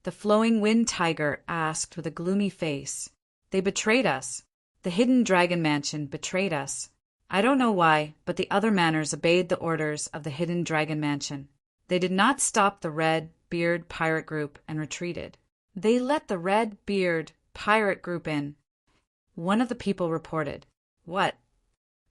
The Flowing Wind Tiger asked with a gloomy face. They betrayed us. The Hidden Dragon Mansion betrayed us. I don't know why, but the other manners obeyed the orders of the Hidden Dragon Mansion. They did not stop the Red Beard pirate group and retreated. They let the Red Beard pirate group in. One of the people reported. What?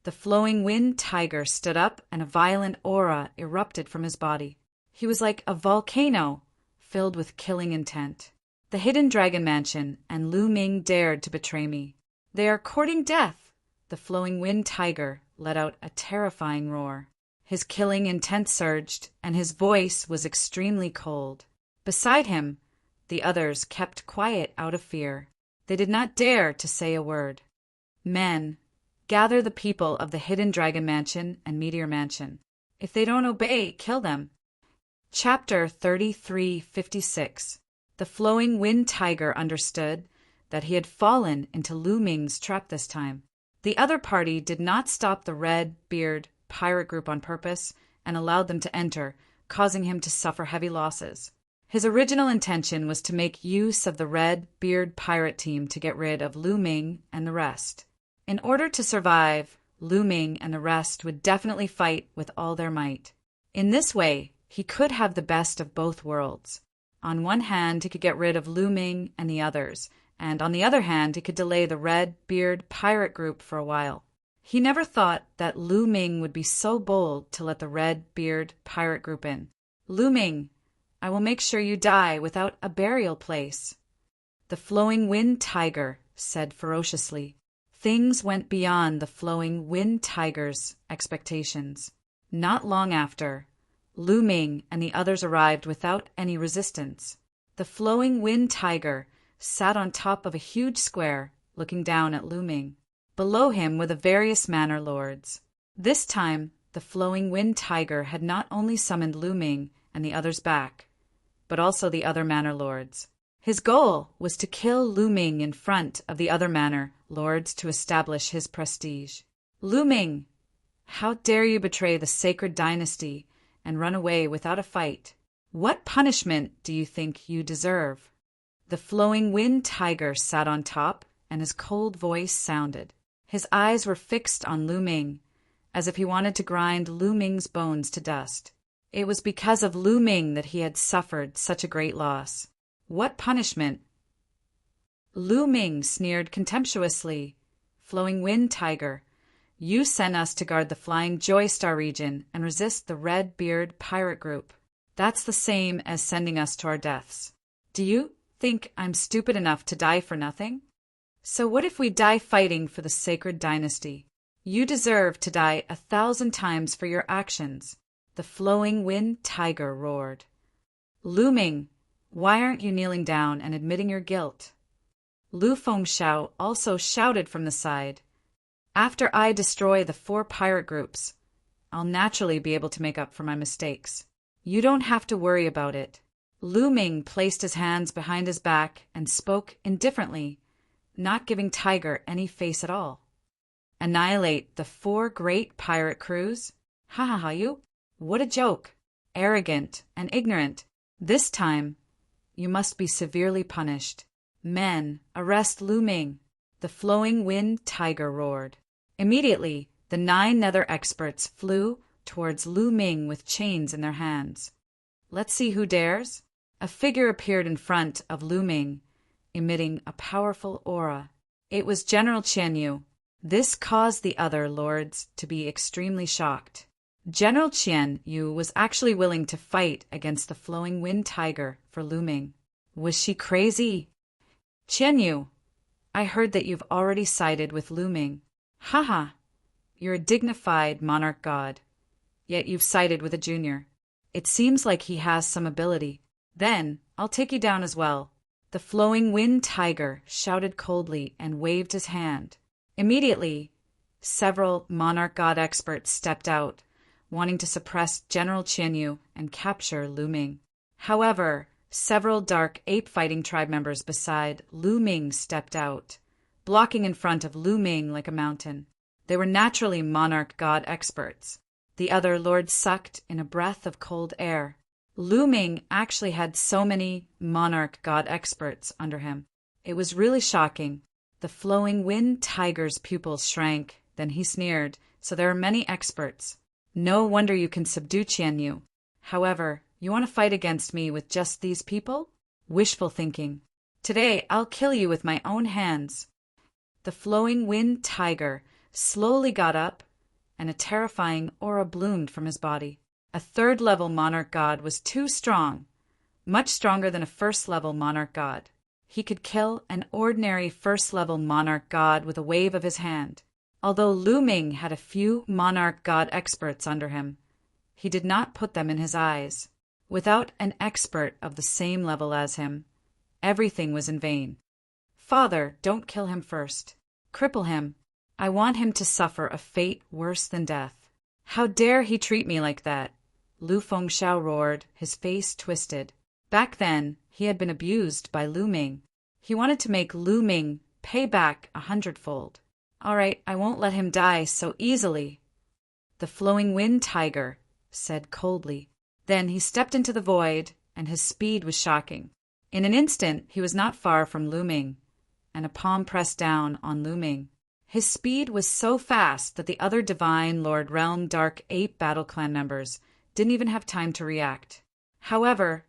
The Flowing Wind Tiger stood up and a violent aura erupted from his body. He was like a volcano, filled with killing intent. The Hidden Dragon Mansion and Lu Ming dared to betray me. They are courting death. The Flowing Wind Tiger let out a terrifying roar. His killing intent surged, and his voice was extremely cold. Beside him, the others kept quiet out of fear. They did not dare to say a word. Men, gather the people of the Hidden Dragon Mansion and Meteor Mansion. If they don't obey, kill them. Chapter 3356. The Flowing Wind Tiger understood that he had fallen into Lu Ming's trap this time. The other party did not stop the Red Beard pirate group on purpose and allowed them to enter, causing him to suffer heavy losses. His original intention was to make use of the Red Beard pirate team to get rid of Lu Ming and the rest. In order to survive, Lu Ming and the rest would definitely fight with all their might. In this way, he could have the best of both worlds. On one hand, he could get rid of Lu Ming and the others, and on the other hand, he could delay the Red Beard pirate group for a while. He never thought that Lu Ming would be so bold to let the Red Beard pirate group in. Lu Ming, I will make sure you die without a burial place." The flowing wind tiger said ferociously. Things went beyond the flowing wind tiger's expectations. Not long after, Lu Ming and the others arrived without any resistance. The flowing wind tiger sat on top of a huge square, looking down at Lu Ming. Below him were the various manor lords. This time, the flowing wind tiger had not only summoned Lu Ming and the others back, but also the other manor lords. His goal was to kill Lu Ming in front of the other manor lords to establish his prestige. "Lu Ming, how dare you betray the sacred dynasty and run away without a fight? What punishment do you think you deserve?" The flowing wind tiger sat on top, and his cold voice sounded. His eyes were fixed on Lu Ming, as if he wanted to grind Lu Ming's bones to dust. It was because of Lu Ming that he had suffered such a great loss. What punishment? Lu Ming sneered contemptuously. "Flowing wind tiger, you sent us to guard the Flying Joy Star region and resist the Red Beard pirate group. That's the same as sending us to our deaths. Do you think I'm stupid enough to die for nothing? So what if we die fighting for the sacred dynasty? You deserve to die 1,000 times for your actions." The flowing wind tiger roared. "Lu Ming, why aren't you kneeling down and admitting your guilt?" Lu Fengxiao also shouted from the side. "After I destroy the 4 pirate groups, I'll naturally be able to make up for my mistakes. You don't have to worry about it." Lu Ming placed his hands behind his back and spoke indifferently, not giving Tiger any face at all. "Annihilate the 4 great pirate crews? Ha ha ha you! What a joke! Arrogant and ignorant. This time, you must be severely punished. Men, arrest Lu Ming!" The flowing wind tiger roared. Immediately, the 9 nether experts flew towards Lu Ming with chains in their hands. "Let's see who dares." A figure appeared in front of Lu Ming, emitting a powerful aura. It was General Qian Yu. This caused the other lords to be extremely shocked. General Qian Yu was actually willing to fight against the flowing wind tiger for Lu Ming. Was she crazy? "Qian Yu, I heard that you've already sided with Lu Ming." "Haha, you're a dignified monarch god, yet you've sided with a junior. It seems like he has some ability. Then I'll take you down as well." The flowing wind tiger shouted coldly and waved his hand. Immediately, several monarch god experts stepped out, wanting to suppress General Qian Yu and capture Lu Ming. However, several dark ape fighting tribe members beside Lu Ming stepped out, blocking in front of Lu Ming like a mountain. They were naturally monarch god experts. The other lords sucked in a breath of cold air. Lu Ming actually had so many monarch god experts under him. It was really shocking. The flowing wind tiger's pupils shrank, then he sneered. "So there are many experts. No wonder you can subdue Qian Yu. However, you want to fight against me with just these people? Wishful thinking. Today I'll kill you with my own hands." The flowing wind tiger slowly got up, and a terrifying aura bloomed from his body. A 3rd-level monarch god was too strong, much stronger than a 1st-level monarch god. He could kill an ordinary 1st-level monarch god with a wave of his hand. Although Lu Ming had a few monarch god experts under him, he did not put them in his eyes. Without an expert of the same level as him, everything was in vain. "Father, don't kill him first. Cripple him. I want him to suffer a fate worse than death." "How dare he treat me like that?" Lu Fengxiao roared, his face twisted. Back then, he had been abused by Lu Ming. He wanted to make Lu Ming pay back 100-fold. "All right, I won't let him die so easily." The flowing wind tiger said coldly. Then he stepped into the void, and his speed was shocking. In an instant, he was not far from Lu Ming, and a palm pressed down on Lu Ming. His speed was so fast that the other Divine Lord Realm Dark Ape Battle Clan members didn't even have time to react. However,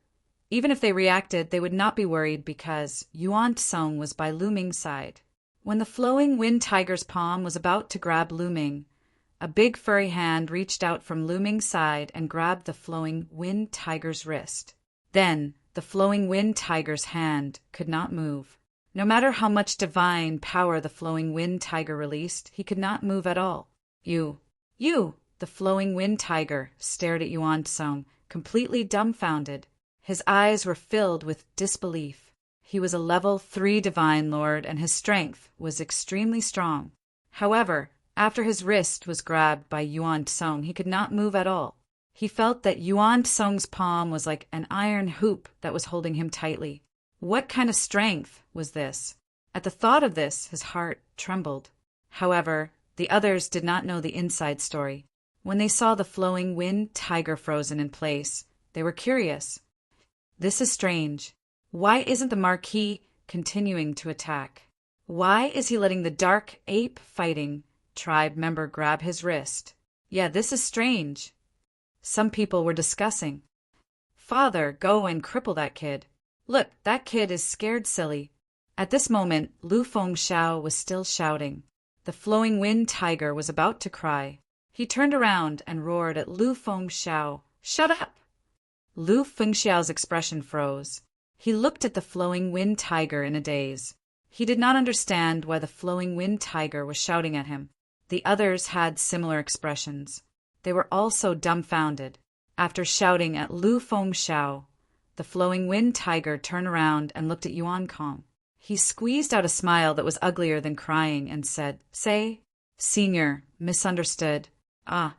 even if they reacted, they would not be worried because Yuan Tsong was by Lu Ming's side. When the flowing wind tiger's palm was about to grab Lu Ming, a big furry hand reached out from Lu Ming's side and grabbed the flowing wind tiger's wrist. Then the flowing wind tiger's hand could not move. No matter how much divine power the flowing wind tiger released, he could not move at all. You! The flowing wind tiger stared at Yuan Tsung, completely dumbfounded. His eyes were filled with disbelief. He was a level 3 divine lord, and his strength was extremely strong. However, after his wrist was grabbed by Yuan Tsung, he could not move at all. He felt that Yuan Tsung's palm was like an iron hoop that was holding him tightly. What kind of strength was this? At the thought of this, his heart trembled. However, the others did not know the inside story. When they saw the flowing wind tiger frozen in place, they were curious. This is strange. Why isn't the Marquis continuing to attack? Why is he letting the dark ape fighting tribe member grab his wrist? Yeah, this is strange. Some people were discussing. Father, go and cripple that kid. Look, that kid is scared silly. At this moment, Lu Fengxiao was still shouting. The flowing wind tiger was about to cry. He turned around and roared at Lu Fengxiao. Shut up! Lu Fengxiao's expression froze. He looked at the flowing wind tiger in a daze. He did not understand why the flowing wind tiger was shouting at him. The others had similar expressions. They were also dumbfounded. After shouting at Lu Fengxiao, the flowing wind tiger turned around and looked at Yuan Kong. He squeezed out a smile that was uglier than crying and said, Say, Senior, misunderstood. Ah.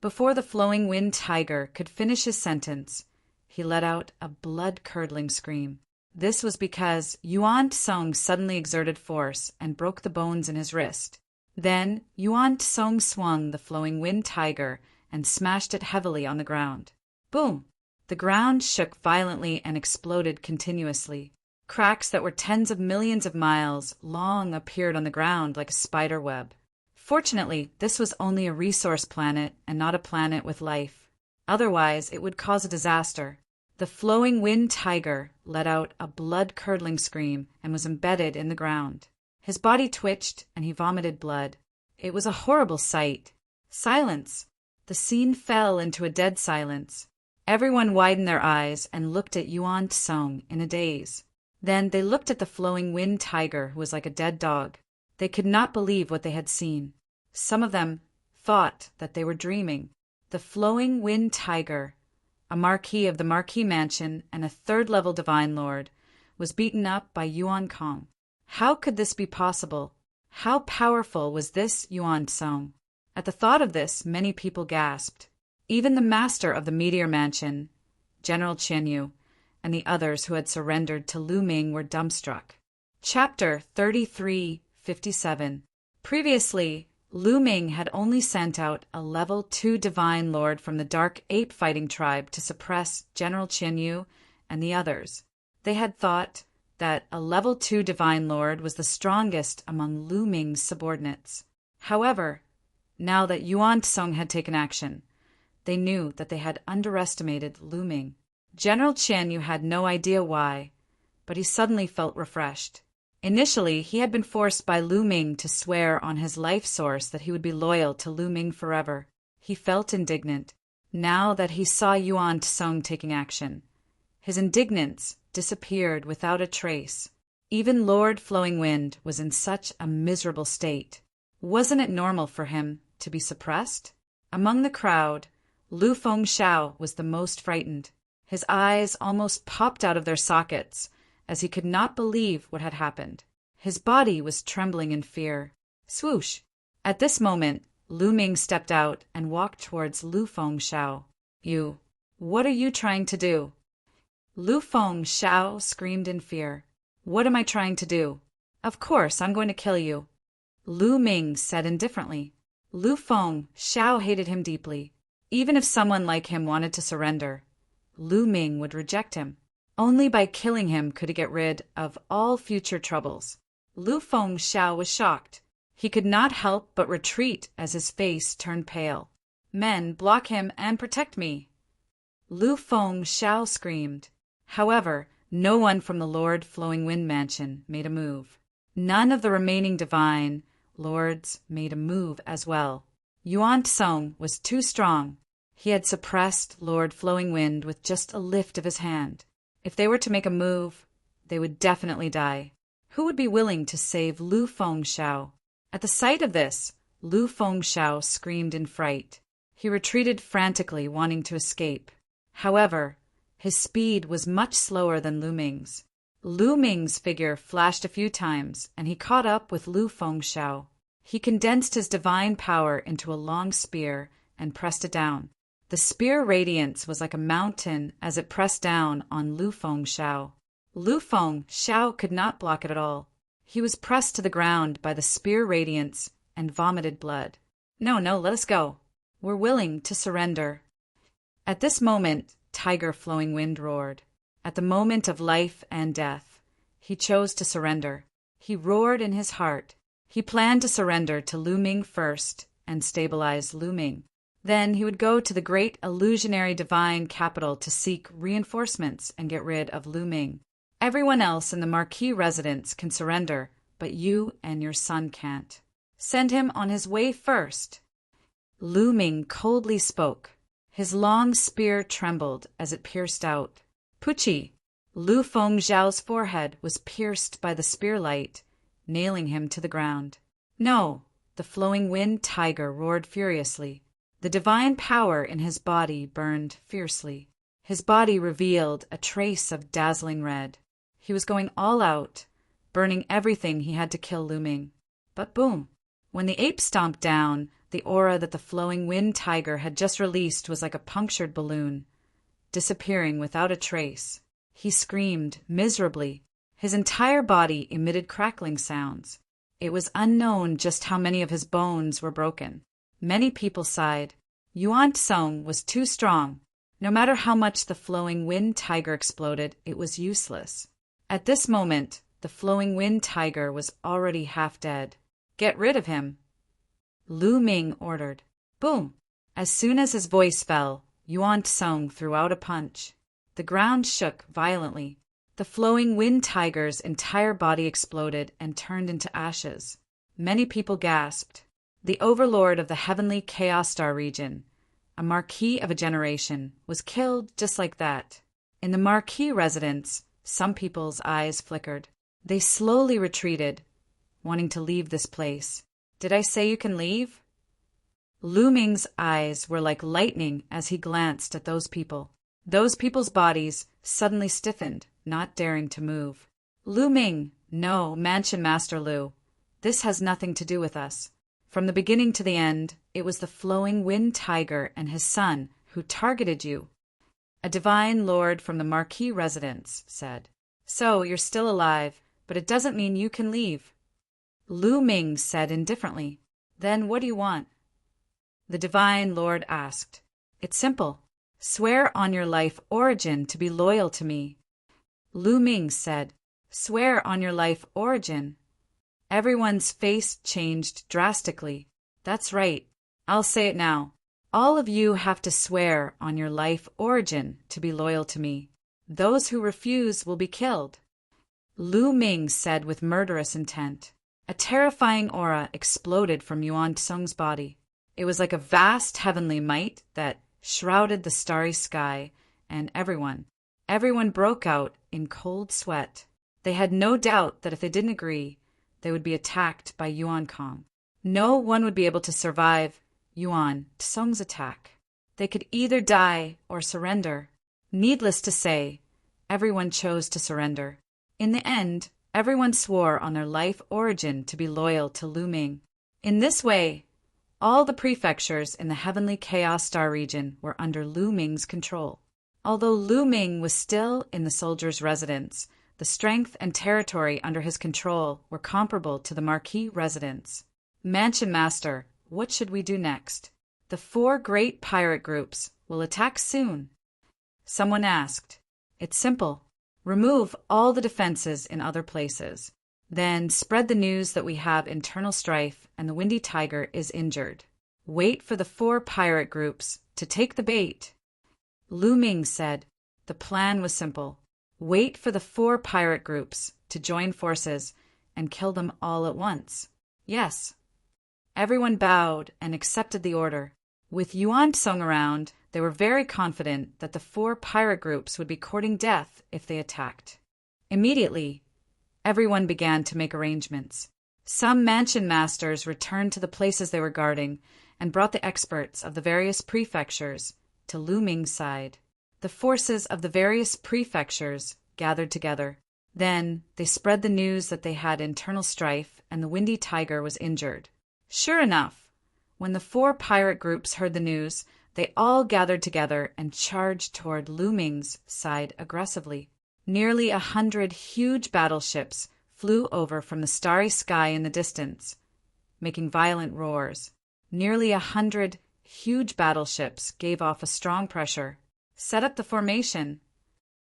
Before the flowing wind tiger could finish his sentence, he let out a blood-curdling scream. This was because Yuan Tsung suddenly exerted force and broke the bones in his wrist. Then Yuan Tsung swung the flowing wind tiger and smashed it heavily on the ground. Boom! The ground shook violently and exploded continuously. Cracks that were tens of millions of miles long appeared on the ground like a spider web. Fortunately, this was only a resource planet and not a planet with life. Otherwise, it would cause a disaster. The flowing wind tiger let out a blood-curdling scream and was embedded in the ground. His body twitched and he vomited blood. It was a horrible sight. Silence. The scene fell into a dead silence. Everyone widened their eyes and looked at Yuan Tsung in a daze. Then they looked at the flowing wind tiger, who was like a dead dog. They could not believe what they had seen. Some of them thought that they were dreaming. The flowing wind tiger, a Marquis of the Marquis Mansion and a third-level divine lord, was beaten up by Yuan Kong. How could this be possible? How powerful was this Yuan Tsung? At the thought of this, many people gasped. Even the master of the Meteor Mansion, General Qian Yu, and the others who had surrendered to Lu Ming were dumbstruck. Chapter 3357. Previously, Lu Ming had only sent out a level 2 divine lord from the dark ape fighting tribe to suppress General Qian Yu and the others. They had thought that a level 2 divine lord was the strongest among Lu Ming's subordinates. However, now that Yuan Tsung had taken action, they knew that they had underestimated Lu Ming. General Qian Yu had no idea why, but he suddenly felt refreshed. Initially, he had been forced by Lu Ming to swear on his life source that he would be loyal to Lu Ming forever. He felt indignant. Now that he saw Yuan Tsung taking action, his indignance disappeared without a trace. Even Lord Flowing Wind was in such a miserable state. Wasn't it normal for him to be suppressed? Among the crowd, Lu Fengxiao was the most frightened. His eyes almost popped out of their sockets as he could not believe what had happened. His body was trembling in fear. Swoosh! At this moment, Lu Ming stepped out and walked towards Lu Fengxiao. You, what are you trying to do? Lu Fengxiao screamed in fear. What am I trying to do? Of course, I'm going to kill you. Lu Ming said indifferently. Lu Fengxiao hated him deeply. Even if someone like him wanted to surrender, Lu Ming would reject him. Only by killing him could he get rid of all future troubles. Lu Fengxiao was shocked. He could not help but retreat as his face turned pale. Men, block him and protect me! Lu Fengxiao screamed. However, no one from the Lord Flowing Wind Mansion made a move. None of the remaining divine lords made a move as well. Yuan Tsung was too strong. He had suppressed Lord Flowing Wind with just a lift of his hand. If they were to make a move, they would definitely die. Who would be willing to save Lu Fengxiao? At the sight of this, Lu Fengxiao screamed in fright. He retreated frantically, wanting to escape. However, his speed was much slower than Lu Ming's. Lu Ming's figure flashed a few times, and he caught up with Lu Fengxiao. He condensed his divine power into a long spear and pressed it down. The spear radiance was like a mountain as it pressed down on Lu Fengxiao. Lu Fengxiao could not block it at all. He was pressed to the ground by the spear radiance and vomited blood. No, let us go. We're willing to surrender. At this moment, Tiger Flowing Wind roared. At the moment of life and death, he chose to surrender. He roared in his heart. He planned to surrender to Lu Ming first and stabilize Lu Ming. Then he would go to the great illusionary divine capital to seek reinforcements and get rid of Lu Ming. Everyone else in the Marquis residence can surrender, but you and your son can't. Send him on his way first. Lu Ming coldly spoke. His long spear trembled as it pierced out. Pucci! Lu Fengxiao's forehead was pierced by the spearlight, nailing him to the ground. No! The Flowing Wind Tiger roared furiously. The divine power in his body burned fiercely. His body revealed a trace of dazzling red. He was going all out, burning everything he had to kill Lu Ming. But boom! When the ape stomped down, the aura that the Flowing Wind Tiger had just released was like a punctured balloon, disappearing without a trace. He screamed miserably. His entire body emitted crackling sounds. It was unknown just how many of his bones were broken. Many people sighed. Yuan Tsong was too strong. No matter how much the Flowing Wind Tiger exploded, it was useless. At this moment, the Flowing Wind Tiger was already half dead. Get rid of him, Lu Ming ordered. Boom! As soon as his voice fell, Yuan Tsong threw out a punch. The ground shook violently. The Flowing Wind Tiger's entire body exploded and turned into ashes. Many people gasped. The overlord of the heavenly Chaos Star region, a Marquis of a generation, was killed just like that. In the Marquis residence, some people's eyes flickered. They slowly retreated, wanting to leave this place. Did I say you can leave? Lu Ming's eyes were like lightning as he glanced at those people. Those people's bodies suddenly stiffened, not daring to move. Lu Ming, no, Mansion Master Lu. This has nothing to do with us. From the beginning to the end, it was the Flowing Wind Tiger and his son who targeted you. A divine lord from the Marquis residence said. So, you're still alive, but it doesn't mean you can leave. Lu Ming said indifferently. Then what do you want? The divine lord asked. It's simple. Swear on your life origin to be loyal to me. Lu Ming said. Swear on your life origin. Everyone's face changed drastically. That's right. I'll say it now. All of you have to swear on your life origin to be loyal to me. Those who refuse will be killed. Lu Ming said with murderous intent. A terrifying aura exploded from Yuan Tsung's body. It was like a vast heavenly might that shrouded the starry sky, and everyone broke out in cold sweat. They had no doubt that if they didn't agree, they would be attacked by Yuan Kong. No one would be able to survive Yuan Tsung's attack. They could either die or surrender. Needless to say, everyone chose to surrender. In the end, everyone swore on their life origin to be loyal to Lu Ming. In this way, all the prefectures in the heavenly Chaos Star region were under Lu Ming's control. Although Lu Ming was still in the soldier's residence, the strength and territory under his control were comparable to the Marquis residence. Mansion Master, what should we do next? The 4 great pirate groups will attack soon. Someone asked. It's simple. Remove all the defenses in other places. Then spread the news that we have internal strife and the Windy Tiger is injured. Wait for the 4 pirate groups to take the bait. Lu Ming said. The plan was simple. Wait for the 4 pirate groups to join forces and kill them all at once. Yes. Everyone bowed and accepted the order. With Yuan Tsung around, They were very confident that the four pirate groups would be courting death if they attacked. Immediately, everyone began to make arrangements. Some mansion masters returned to the places they were guarding and brought the experts of the various prefectures to Lu Ming's side. The forces of the various prefectures gathered together. Then they spread the news that they had internal strife and the Windy Tiger was injured. Sure enough, when the four pirate groups heard the news, they all gathered together and charged toward Lu Ming's side aggressively. Nearly 100 huge battleships flew over from the starry sky in the distance, making violent roars. Nearly 100 huge battleships gave off a strong pressure. Set up the formation.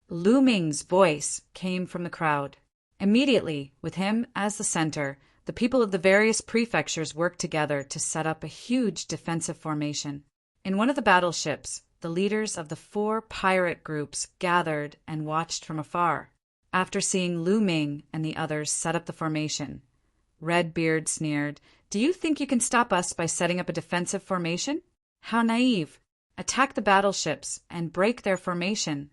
Lu Ming's voice came from the crowd. Immediately, with him as the center, the people of the various prefectures worked together to set up a huge defensive formation. In one of the battleships, the leaders of the four pirate groups gathered and watched from afar. After seeing Lu Ming and the others set up the formation, Redbeard sneered, "Do you think you can stop us by setting up a defensive formation? How naive! Attack the battleships and break their formation.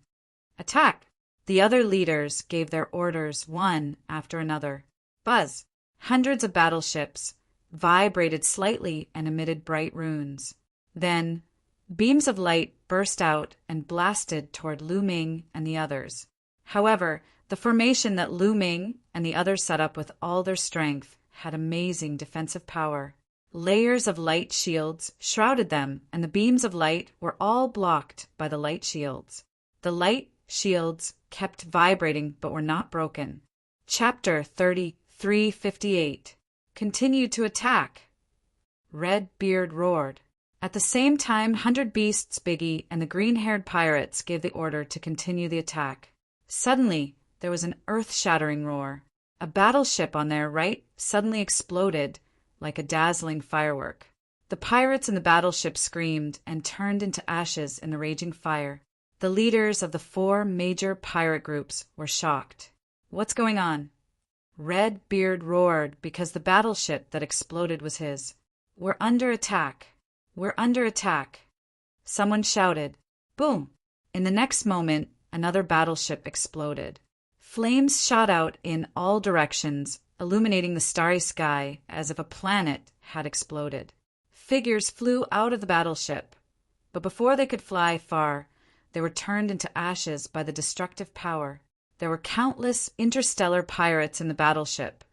Attack!" The other leaders gave their orders one after another. Buzz! Hundreds of battleships vibrated slightly and emitted bright runes. Then, beams of light burst out and blasted toward Lu Ming and the others. However, the formation that Lu Ming and the others set up with all their strength had amazing defensive power. Layers of light shields shrouded them, and the beams of light were all blocked by the light shields. The light shields kept vibrating but were not broken. Chapter 3358. Continued to attack. Redbeard roared. At the same time, 100 Beasts, Biggie, and the green-haired pirates gave the order to continue the attack. Suddenly, there was an earth-shattering roar. A battleship on their right suddenly exploded like a dazzling firework. The pirates in the battleship screamed and turned into ashes in the raging fire. The leaders of the four major pirate groups were shocked. What's going on? Redbeard roared because the battleship that exploded was his. We're under attack. We're under attack. Someone shouted. Boom! In the next moment, another battleship exploded. Flames shot out in all directions, illuminating the starry sky as if a planet had exploded. Figures flew out of the battleship, but before they could fly far, they were turned into ashes by the destructive power. There were countless interstellar pirates in the battleship,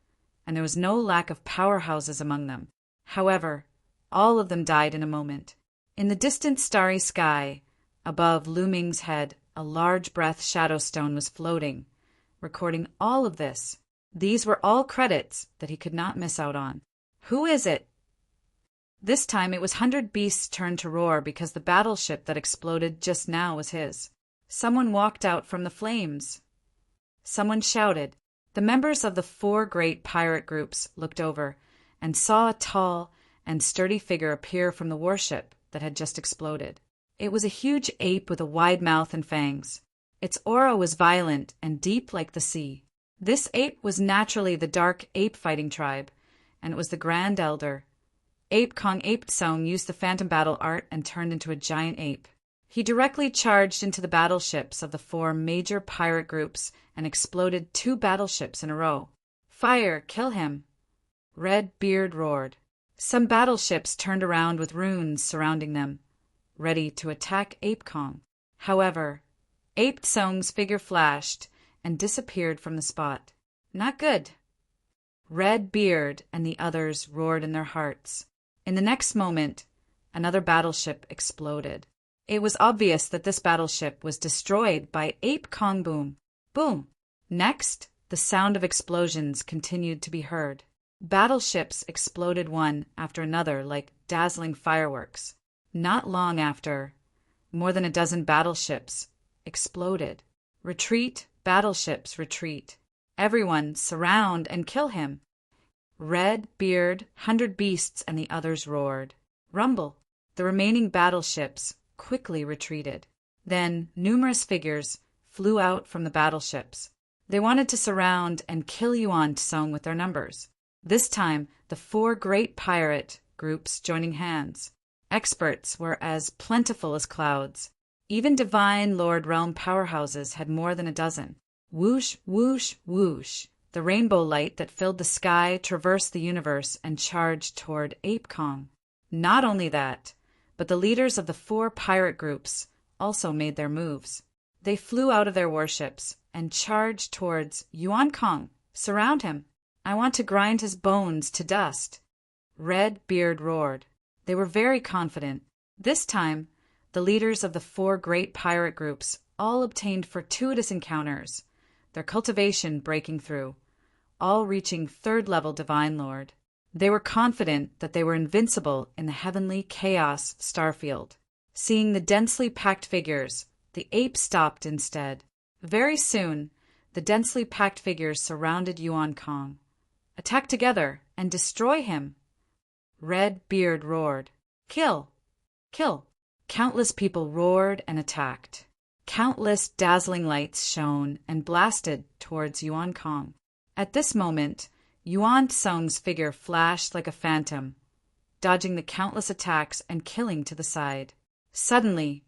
and there was no lack of powerhouses among them. However, all of them died in a moment. In the distant starry sky, above Lu Ming's head, a large breath shadow stone was floating, recording all of this. These were all credits that he could not miss out on. Who is it? This time it was 100 Beasts' turn to roar because the battleship that exploded just now was his. Someone walked out from the flames. Someone shouted. The members of the four great pirate groups looked over and saw a tall and sturdy figure appear from the warship that had just exploded. It was a huge ape with a wide mouth and fangs. Its aura was violent and deep like the sea. This ape was naturally the dark ape-fighting tribe, and it was the Grand Elder. Ape Kong Ape Tsung used the phantom battle art and turned into a giant ape. He directly charged into the battleships of the four major pirate groups and exploded 2 battleships in a row. Fire! Kill him! Redbeard roared. Some battleships turned around with runes surrounding them, ready to attack Ape Kong. However, Ape Tsung's figure flashed and disappeared from the spot. Not good. Redbeard and the others roared in their hearts. In the next moment, another battleship exploded. It was obvious that this battleship was destroyed by Ape Kong Boom. Boom! Next, the sound of explosions continued to be heard. Battleships exploded one after another like dazzling fireworks. Not long after, more than a dozen battleships exploded. Retreat, battleships, retreat. Everyone surround and kill him. Redbeard, 100 Beasts, and the others roared. Rumble. The remaining battleships quickly retreated. Then numerous figures flew out from the battleships. They wanted to surround and kill Yuan Tsung with their numbers. This time, the 4 great pirate groups joining hands. Experts were as plentiful as clouds. Even divine Lord Realm powerhouses had more than a dozen. Whoosh, whoosh, whoosh. The rainbow light that filled the sky traversed the universe and charged toward Ape Kong. Not only that, but the leaders of the 4 pirate groups also made their moves. They flew out of their warships and charged towards Yuan Kong. Surround him. I want to grind his bones to dust. Red Beard roared. They were very confident. This time, the leaders of the 4 great pirate groups all obtained fortuitous encounters, their cultivation breaking through, all reaching 3rd-level Divine Lord. They were confident that they were invincible in the heavenly chaos starfield. Seeing the densely packed figures, the ape stopped instead. Very soon, the densely packed figures surrounded Yuan Kong. Attack together and destroy him. Red Beard roared. Kill! Kill! Countless people roared and attacked. Countless dazzling lights shone and blasted towards Yuan Kong. At this moment, Yuan Tsung's figure flashed like a phantom, dodging the countless attacks and killing to the side. Suddenly,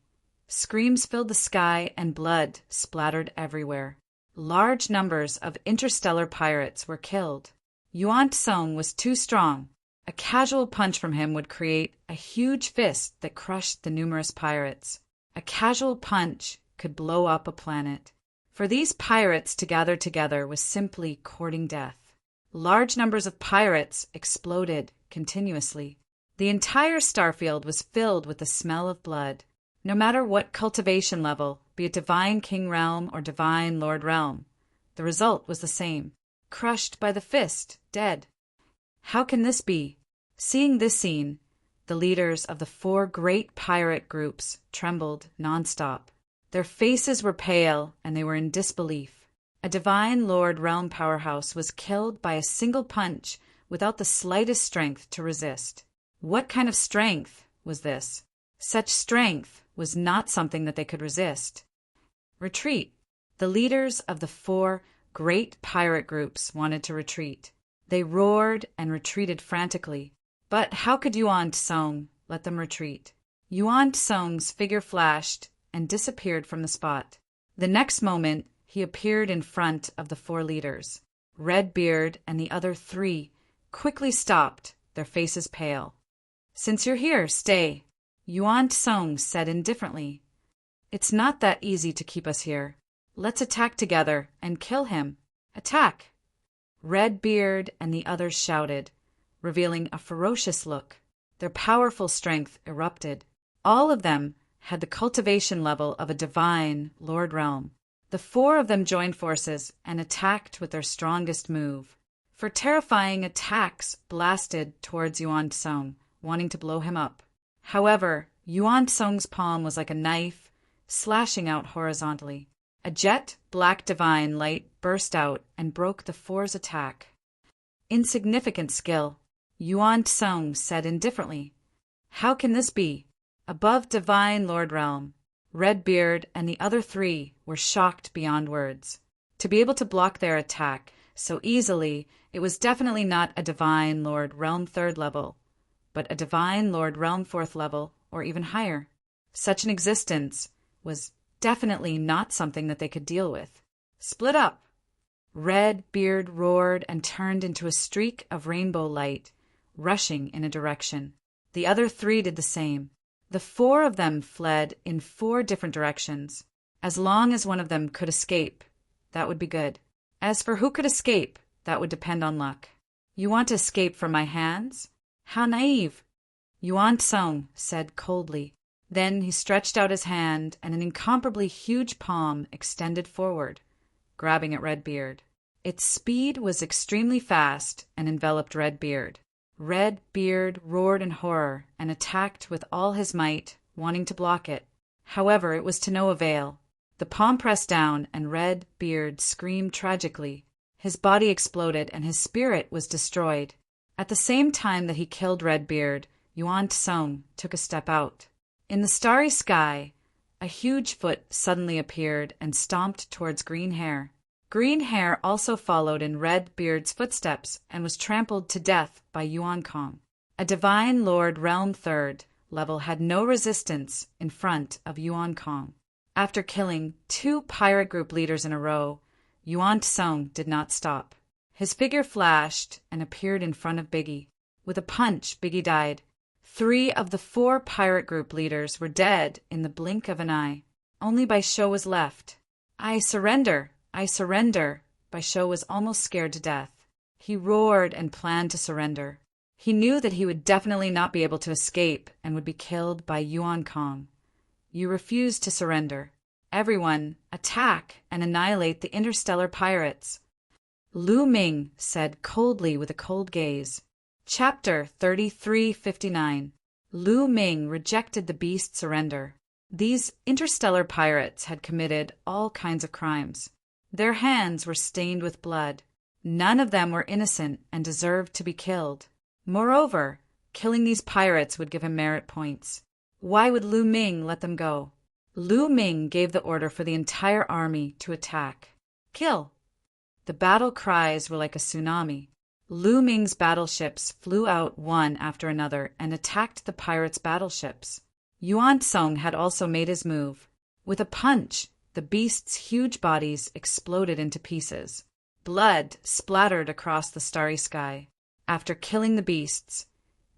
screams filled the sky and blood splattered everywhere. Large numbers of interstellar pirates were killed. Yuan Tsung was too strong. A casual punch from him would create a huge fist that crushed the numerous pirates. A casual punch could blow up a planet. For these pirates to gather together was simply courting death. Large numbers of pirates exploded continuously. The entire starfield was filled with the smell of blood. No matter what cultivation level, be it Divine King Realm or Divine Lord Realm, the result was the same. Crushed by the fist, dead. How can this be? Seeing this scene, the leaders of the 4 great pirate groups trembled nonstop. Their faces were pale and they were in disbelief. A Divine Lord Realm powerhouse was killed by a single punch without the slightest strength to resist. What kind of strength was this? Such strength was not something that they could resist. Retreat. The leaders of the 4 great pirate groups wanted to retreat. They roared and retreated frantically. But how could Yuan Tsung let them retreat? Yuan Tsung's figure flashed and disappeared from the spot. The next moment, he appeared in front of the 4 leaders. Red Beard and the other 3 quickly stopped, their faces pale. Since you're here, stay, Yuan Tsung said indifferently. It's not that easy to keep us here. Let's attack together and kill him. Attack! Red Beard and the others shouted, revealing a ferocious look. Their powerful strength erupted. All of them had the cultivation level of a Divine Lord Realm. The 4 of them joined forces and attacked with their strongest move. For terrifying attacks blasted towards Yuan Tsung, wanting to blow him up. However, Yuan Tsung's palm was like a knife, slashing out horizontally. A jet black divine light burst out and broke the 4's attack. Insignificant skill, Yuan Tsung said indifferently. How can this be? Above Divine Lord Realm, Red Beard and the other 3 were shocked beyond words. To be able to block their attack so easily, it was definitely not a Divine Lord Realm 3rd level, but a Divine Lord Realm 4th level or even higher. Such an existence was definitely not something that they could deal with. Split up! Red Beard roared and turned into a streak of rainbow light, rushing in a direction. The other 3 did the same. The 4 of them fled in 4 different directions. As long as one of them could escape, that would be good. As for who could escape, that would depend on luck. You want to escape from my hands? How naive! Yuan Tsung said coldly. Then he stretched out his hand, and an incomparably huge palm extended forward, grabbing at Red Beard. Its speed was extremely fast and enveloped Red Beard. Red Beard roared in horror and attacked with all his might, wanting to block it. However, it was to no avail. The palm pressed down, and Red Beard screamed tragically. His body exploded, and his spirit was destroyed. At the same time that he killed Red Beard, Yuan Tsung took a step out. In the starry sky, a huge foot suddenly appeared and stomped towards Green Hair. Green Hair also followed in Red Beard's footsteps and was trampled to death by Yuan Kong. A Divine Lord Realm 3rd, level had no resistance in front of Yuan Kong. After killing 2 pirate group leaders in a row, Yuan Tsung did not stop. His figure flashed and appeared in front of Biggie. With a punch, Biggie died. 3 of the 4 pirate group leaders were dead in the blink of an eye. Only Bai Shou was left. "I surrender! I surrender!" Bai Shou was almost scared to death. He roared and planned to surrender. He knew that he would definitely not be able to escape and would be killed by Yuan Kong. "You refuse to surrender. Everyone, attack and annihilate the interstellar pirates," Lu Ming said coldly with a cold gaze. Chapter 3359. Lu Ming rejected the beast's surrender. These interstellar pirates had committed all kinds of crimes. Their hands were stained with blood. None of them were innocent and deserved to be killed. Moreover, killing these pirates would give him merit points. Why would Lu Ming let them go? Lu Ming gave the order for the entire army to attack. Kill! The battle cries were like a tsunami. Lu Ming's battleships flew out one after another and attacked the pirates' battleships. Yuan Tsung had also made his move. With a punch, the beasts' huge bodies exploded into pieces. Blood splattered across the starry sky. After killing the beasts,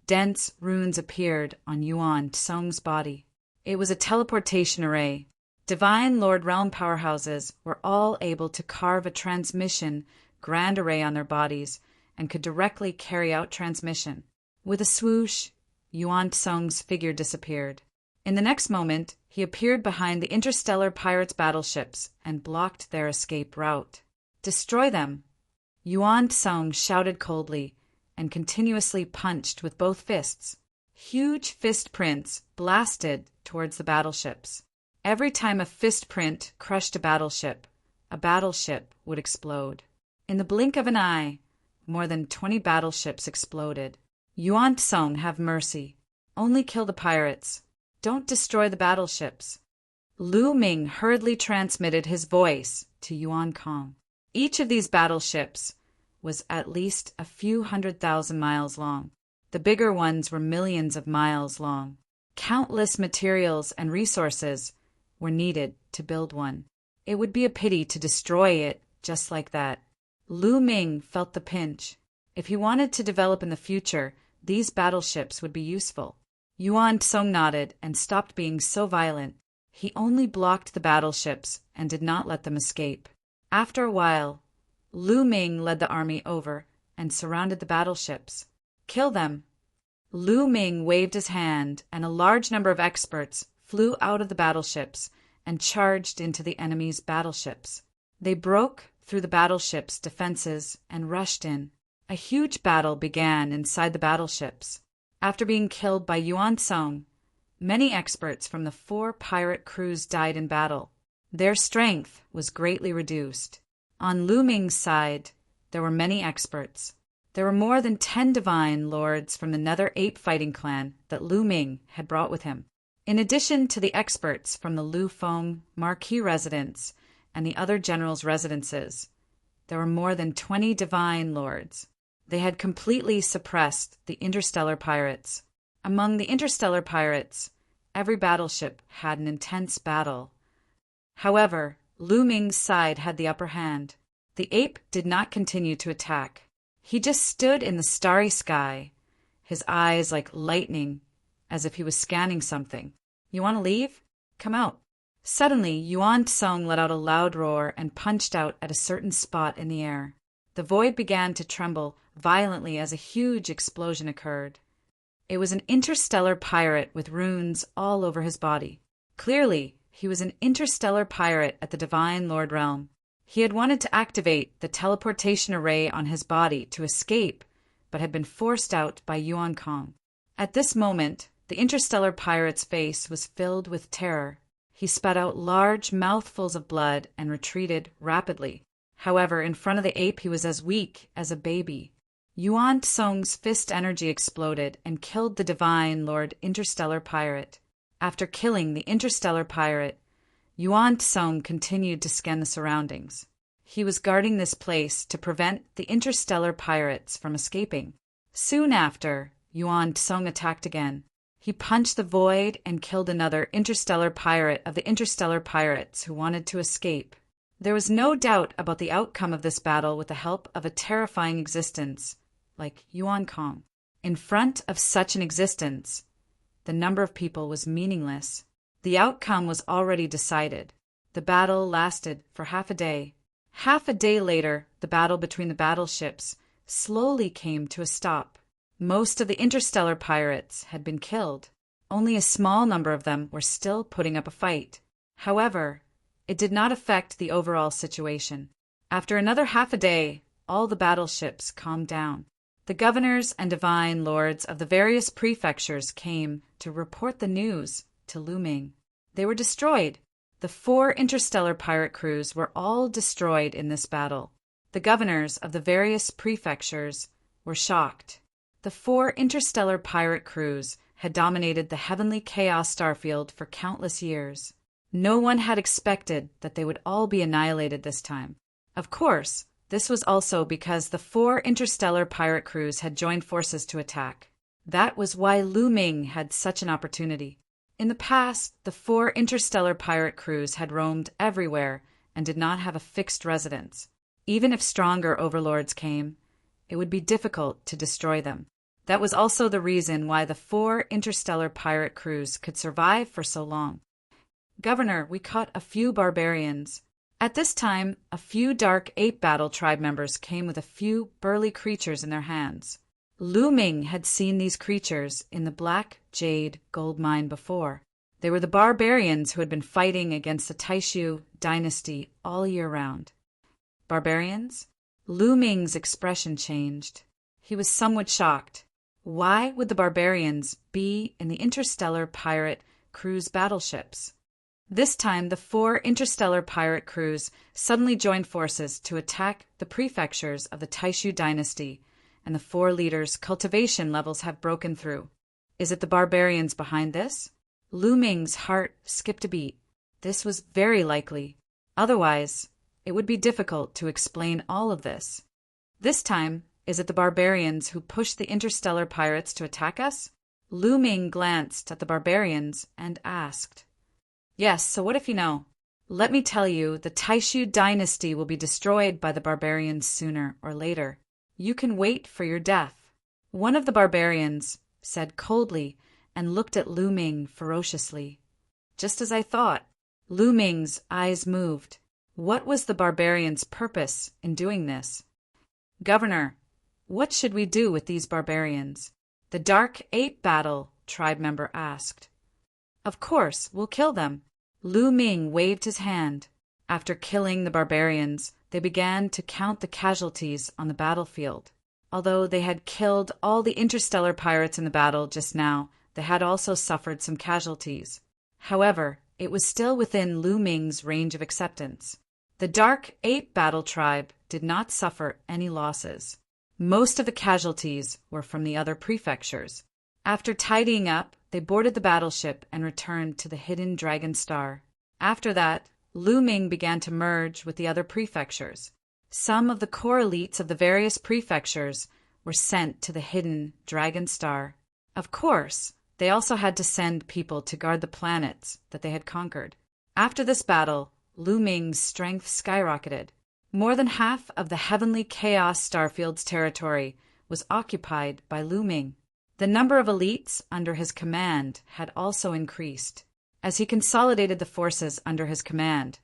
dense runes appeared on Yuan Tsung's body. It was a teleportation array. Divine Lord Realm powerhouses were all able to carve a transmission grand array on their bodies and could directly carry out transmission. With a swoosh, Yuan Tsung's figure disappeared. In the next moment, he appeared behind the interstellar pirates' battleships and blocked their escape route. "Destroy them!" Yuan Tsung shouted coldly and continuously punched with both fists. Huge fist prints blasted towards the battleships. Every time a fist print crushed a battleship would explode. In the blink of an eye, more than 20 battleships exploded. "Yuan Tsung, have mercy. Only kill the pirates. Don't destroy the battleships." Lu Ming hurriedly transmitted his voice to Yuan Kong. Each of these battleships was at least a few 100,000 miles long. The bigger ones were millions of miles long. Countless materials and resources were needed to build one. It would be a pity to destroy it just like that. Lu Ming felt the pinch. If he wanted to develop in the future, these battleships would be useful. Yuan Tsung nodded and stopped being so violent. He only blocked the battleships and did not let them escape. After a while, Lu Ming led the army over and surrounded the battleships. "Kill them!" Lu Ming waved his hand, and a large number of experts flew out of the battleships and charged into the enemy's battleships. They broke through the battleships' defenses and rushed in. A huge battle began inside the battleships. After being killed by Yuan Tsung, many experts from the 4 pirate crews died in battle. Their strength was greatly reduced. On Lu Ming's side, there were many experts. There were more than 10 divine lords from the Nether Ape fighting clan that Lu Ming had brought with him. In addition to the experts from the Lu Feng marquee residence and the other generals' residences, there were more than 20 divine lords. They had completely suppressed the interstellar pirates. Among the interstellar pirates, every battleship had an intense battle. However, Lu Ming's side had the upper hand. The ape did not continue to attack. He just stood in the starry sky, his eyes like lightning, as if he was scanning something. "You want to leave? Come out." Suddenly, Yuan Tsung let out a loud roar and punched out at a certain spot in the air. The void began to tremble violently as a huge explosion occurred. It was an interstellar pirate with runes all over his body. Clearly, he was an interstellar pirate at the Divine Lord Realm. He had wanted to activate the teleportation array on his body to escape, but had been forced out by Yuan Kong. At this moment, the interstellar pirate's face was filled with terror. He spat out large mouthfuls of blood and retreated rapidly. However, in front of the ape he was as weak as a baby. Yuan Tsung's fist energy exploded and killed the Divine Lord Interstellar Pirate. After killing the interstellar pirate, Yuan Tsung continued to scan the surroundings. He was guarding this place to prevent the interstellar pirates from escaping. Soon after, Yuan Tsung attacked again. He punched the void and killed another interstellar pirate of the interstellar pirates who wanted to escape. There was no doubt about the outcome of this battle with the help of a terrifying existence like Yuan Kong. In front of such an existence, the number of people was meaningless. The outcome was already decided. The battle lasted for half a day. Half a day later, the battle between the battleships slowly came to a stop. Most of the interstellar pirates had been killed. Only a small number of them were still putting up a fight. However, it did not affect the overall situation. After another half a day, all the battleships calmed down. The governors and divine lords of the various prefectures came to report the news to Lu Ming. They were destroyed. The 4 interstellar pirate crews were all destroyed in this battle. The governors of the various prefectures were shocked. The 4 interstellar pirate crews had dominated the heavenly chaos starfield for countless years. No one had expected that they would all be annihilated this time. Of course, this was also because the 4 interstellar pirate crews had joined forces to attack. That was why Lu Ming had such an opportunity. In the past, the 4 interstellar pirate crews had roamed everywhere and did not have a fixed residence. Even if stronger overlords came, it would be difficult to destroy them. That was also the reason why the 4 interstellar pirate crews could survive for so long. Governor, we caught a few barbarians. At this time, a few Dark Ape Battle tribe members came with a few burly creatures in their hands. Lu Ming had seen these creatures in the Black Jade gold mine before. They were the barbarians who had been fighting against the Taishu dynasty all year round. Barbarians? Lu Ming's expression changed. He was somewhat shocked. Why would the barbarians be in the interstellar pirate cruise battleships? This time, the 4 interstellar pirate crews suddenly joined forces to attack the prefectures of the Taishu dynasty, and the 4 leaders' cultivation levels have broken through. Is it the barbarians behind this? Lu Ming's heart skipped a beat. This was very likely. Otherwise, it would be difficult to explain all of this. This time, is it the barbarians who pushed the interstellar pirates to attack us? Lu Ming glanced at the barbarians and asked, Yes, so what if you know? Let me tell you, the Taishu dynasty will be destroyed by the barbarians sooner or later. You can wait for your death. One of the barbarians said coldly and looked at Lu Ming ferociously. Just as I thought. Lu Ming's eyes moved. What was the barbarian's purpose in doing this? Governor, what should we do with these barbarians? The Dark Ape Battle tribe member asked. Of course, we'll kill them. Lu Ming waved his hand. After killing the barbarians, they began to count the casualties on the battlefield. Although they had killed all the interstellar pirates in the battle just now, they had also suffered some casualties. However, it was still within Lu Ming's range of acceptance. The Dark Ape Battle tribe did not suffer any losses. Most of the casualties were from the other prefectures. After tidying up, they boarded the battleship and returned to the hidden Dragon Star. After that, Lu Ming began to merge with the other prefectures. Some of the core elites of the various prefectures were sent to the hidden Dragon Star. Of course, they also had to send people to guard the planets that they had conquered. After this battle, Lu Ming's strength skyrocketed. More than half of the heavenly chaos starfield's territory was occupied by Lu Ming. The number of elites under his command had also increased. As he consolidated the forces under his command,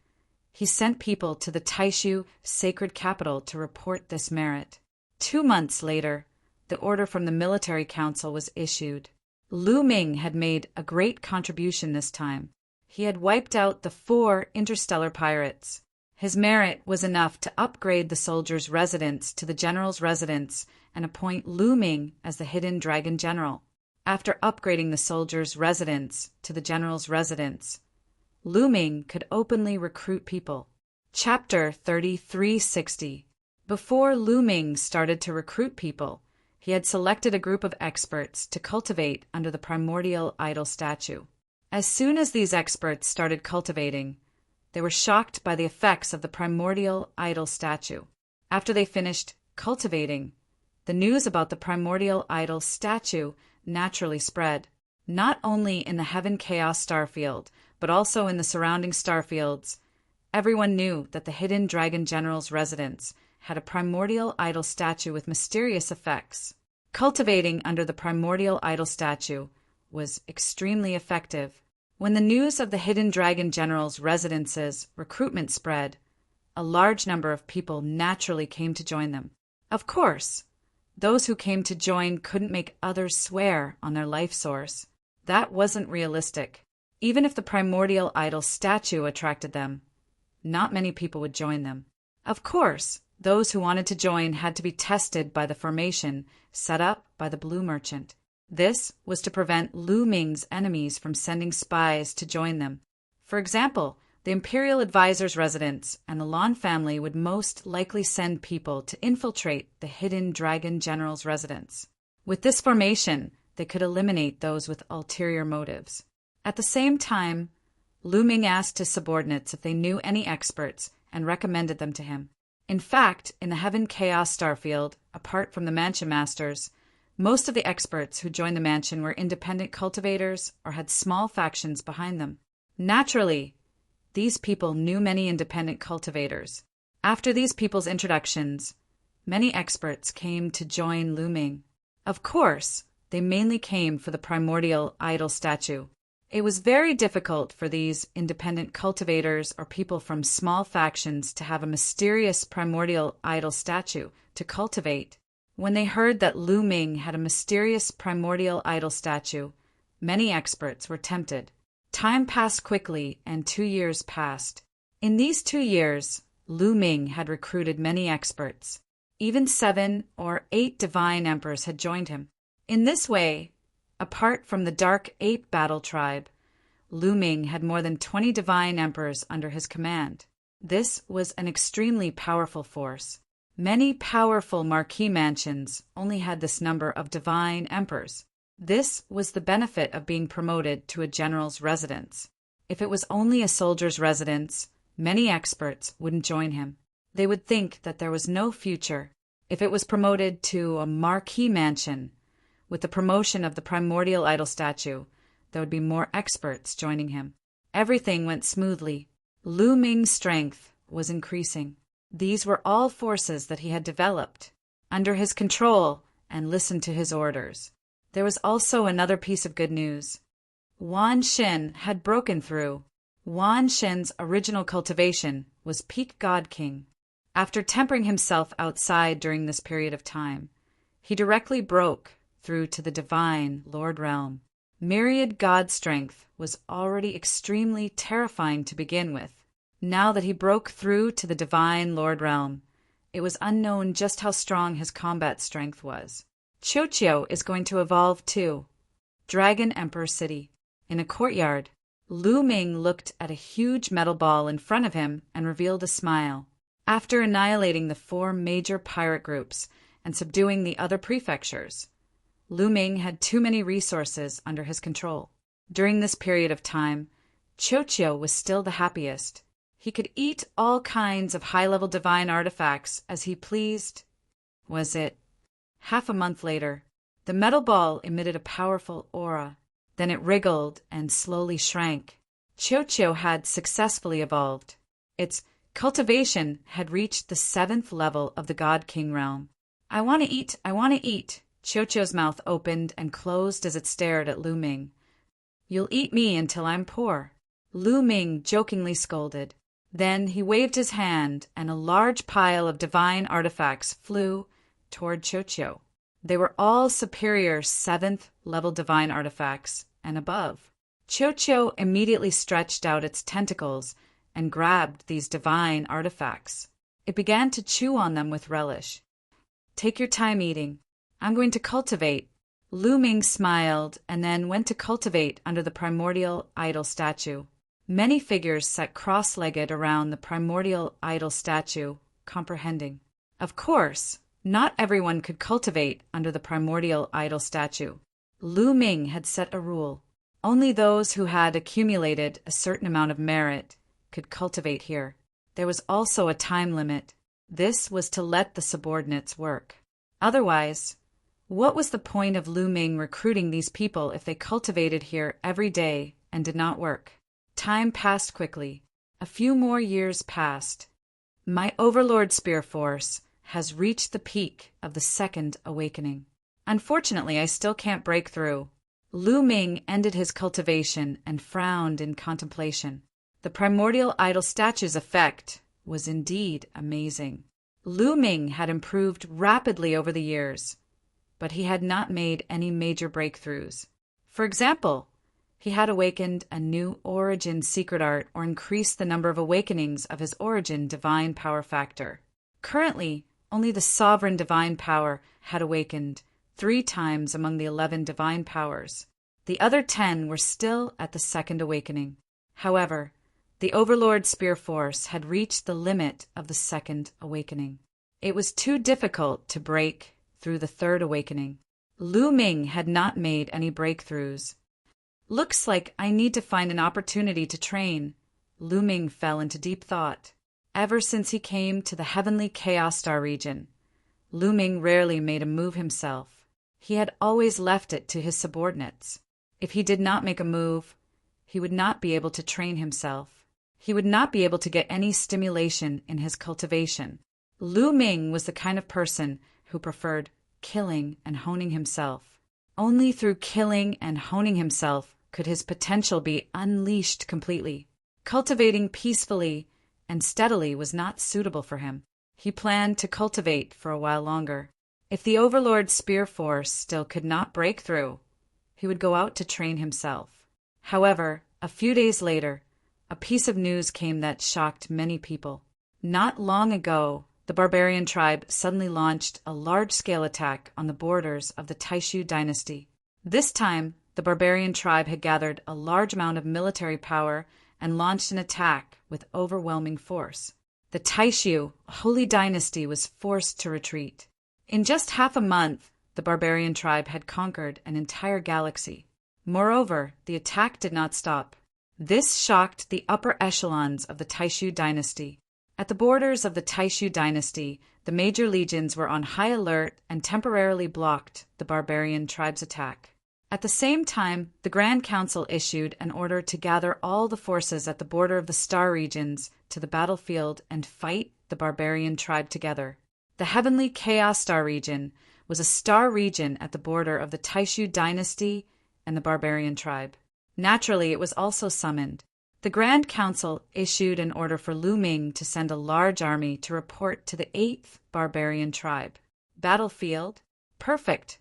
he sent people to the Taishu sacred capital to report this merit. 2 months later, the order from the military council was issued. Lu Ming had made a great contribution this time. He had wiped out the 4 interstellar pirates. His merit was enough to upgrade the soldiers' residence to the general's residence and appoint Lu Ming as the hidden dragon general. After upgrading the soldiers' residence to the general's residence, Lu Ming could openly recruit people. Chapter 3360. Before Lu Ming started to recruit people, he had selected a group of experts to cultivate under the primordial idol statue. As soon as these experts started cultivating, they were shocked by the effects of the primordial idol statue. After they finished cultivating, the news about the primordial idol statue naturally spread. Not only in the Heaven Chaos starfield, but also in the surrounding starfields, everyone knew that the hidden Dragon General's residence had a primordial idol statue with mysterious effects. Cultivating under the primordial idol statue was extremely effective. When the news of the hidden Dragon General's residence's recruitment spread, a large number of people naturally came to join them. Of course, those who came to join couldn't make others swear on their life source. That wasn't realistic. Even if the primordial idol statue attracted them, not many people would join them. Of course, those who wanted to join had to be tested by the formation set up by the Blue Merchant. This was to prevent Lu Ming's enemies from sending spies to join them. For example, the Imperial Advisor's residence and the Lan family would most likely send people to infiltrate the hidden Dragon General's residence. With this formation, they could eliminate those with ulterior motives. At the same time, Lu Ming asked his subordinates if they knew any experts and recommended them to him. In fact, in the Heaven Chaos starfield, apart from the Mansion Masters, most of the experts who joined the mansion were independent cultivators or had small factions behind them. Naturally, these people knew many independent cultivators. After these people's introductions, many experts came to join Lu Ming. Of course, they mainly came for the primordial idol statue. It was very difficult for these independent cultivators or people from small factions to have a mysterious primordial idol statue to cultivate. When they heard that Lu Ming had a mysterious primordial idol statue, many experts were tempted. Time passed quickly, and 2 years passed. In these 2 years, Lu Ming had recruited many experts. Even 7 or 8 divine emperors had joined him. In this way, apart from the Dark Ape battle tribe, Lu Ming had more than 20 divine emperors under his command. This was an extremely powerful force. Many powerful marquee mansions only had this number of divine emperors. This was the benefit of being promoted to a general's residence. If it was only a soldier's residence, many experts wouldn't join him. They would think that there was no future. If it was promoted to a marquee mansion, with the promotion of the primordial idol statue, there would be more experts joining him. Everything went smoothly. Lu Ming's strength was increasing. These were all forces that he had developed under his control and listened to his orders. There was also another piece of good news. Wan Xin had broken through. Wan Xin's original cultivation was peak God King. After tempering himself outside during this period of time, he directly broke through to the divine Lord Realm. Myriad God strength was already extremely terrifying to begin with. Now that he broke through to the divine Lord Realm, it was unknown just how strong his combat strength was. Qiuqiu is going to evolve too. Dragon Emperor City. In a courtyard, Lu Ming looked at a huge metal ball in front of him and revealed a smile. After annihilating the 4 major pirate groups and subduing the other prefectures, Lu Ming had too many resources under his control. During this period of time, Qiuqiu was still the happiest. He could eat all kinds of high-level divine artifacts as he pleased. Was it? Half a month later, the metal ball emitted a powerful aura. Then it wriggled and slowly shrank. Qiuqiu had successfully evolved. Its cultivation had reached the 7th level of the God King realm. I want to eat, I want to eat. Qiuqiu's mouth opened and closed as it stared at Lu Ming. You'll eat me until I'm poor. Lu Ming jokingly scolded. Then he waved his hand, and a large pile of divine artifacts flew toward Qiuqiu. They were all superior 7th level divine artifacts and above. Qiuqiu immediately stretched out its tentacles and grabbed these divine artifacts. It began to chew on them with relish. Take your time eating. I'm going to cultivate. Lu Ming smiled and then went to cultivate under the primordial idol statue. Many figures sat cross-legged around the primordial idol statue, comprehending. Of course, not everyone could cultivate under the primordial idol statue. Lu Ming had set a rule. Only those who had accumulated a certain amount of merit could cultivate here. There was also a time limit. This was to let the subordinates work. Otherwise, What was the point of Lu Ming recruiting these people if they cultivated here every day and did not work? Time passed quickly. A few more years passed. My Overlord Spear Force has reached the peak of the Second Awakening. Unfortunately, I still can't break through. Lu Ming ended his cultivation and frowned in contemplation. The primordial idol statue's effect was indeed amazing. Lu Ming had improved rapidly over the years, but he had not made any major breakthroughs. For example, he had awakened a new origin secret art or increased the number of awakenings of his origin divine power factor. Currently, only the sovereign divine power had awakened 3 times among the 11 divine powers. The other 10 were still at the Second Awakening. However, the Overlord Spear Force had reached the limit of the Second Awakening. It was too difficult to break through the Third Awakening. Lu Ming had not made any breakthroughs. Looks like I need to find an opportunity to train. Lu Ming fell into deep thought. Ever since he came to the heavenly Chaos Star region, Lu Ming rarely made a move himself. He had always left it to his subordinates. If he did not make a move, he would not be able to train himself. He would not be able to get any stimulation in his cultivation. Lu Ming was the kind of person who preferred killing and honing himself. Only through killing and honing himself could his potential be unleashed completely. Cultivating peacefully and steadily was not suitable for him. He planned to cultivate for a while longer. If the Overlord Spear Force still could not break through, he would go out to train himself. However, a few days later, a piece of news came that shocked many people. Not long ago, the barbarian tribe suddenly launched a large-scale attack on the borders of the Taishu dynasty. This time, the barbarian tribe had gathered a large amount of military power and launched an attack with overwhelming force. The Taishu, holy dynasty, was forced to retreat. In just half a month, the barbarian tribe had conquered an entire galaxy. Moreover, the attack did not stop. This shocked the upper echelons of the Taishu dynasty. At the borders of the Taishu dynasty, the major legions were on high alert and temporarily blocked the barbarian tribe's attack. At the same time, the Grand Council issued an order to gather all the forces at the border of the star regions to the battlefield and fight the barbarian tribe together. The heavenly Chaos Star region was a star region at the border of the Taishu dynasty and the barbarian tribe. Naturally, it was also summoned. The Grand Council issued an order for Lu Ming to send a large army to report to the 8th barbarian tribe. Battlefield? Perfect.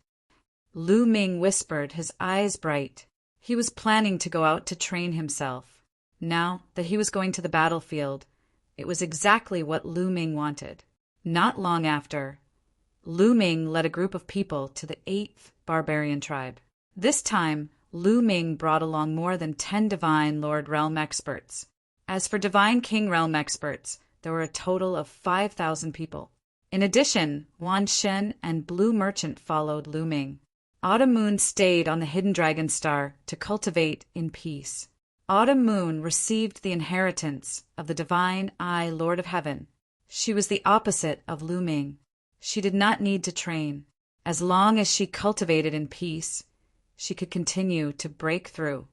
Lu Ming whispered, his eyes bright. He was planning to go out to train himself. Now that he was going to the battlefield, it was exactly what Lu Ming wanted. Not long after, Lu Ming led a group of people to the 8th barbarian tribe. This time, Lu Ming brought along more than 10 Divine Lord Realm experts. As for Divine King Realm experts, there were a total of 5,000 people. In addition, Wan Shen and Blue Merchant followed Lu Ming. Autumn Moon stayed on the Hidden Dragon Star to cultivate in peace. Autumn Moon received the inheritance of the Divine Eye Lord of Heaven. She was the opposite of Lu Ming. She did not need to train. As long as she cultivated in peace, she could continue to break through.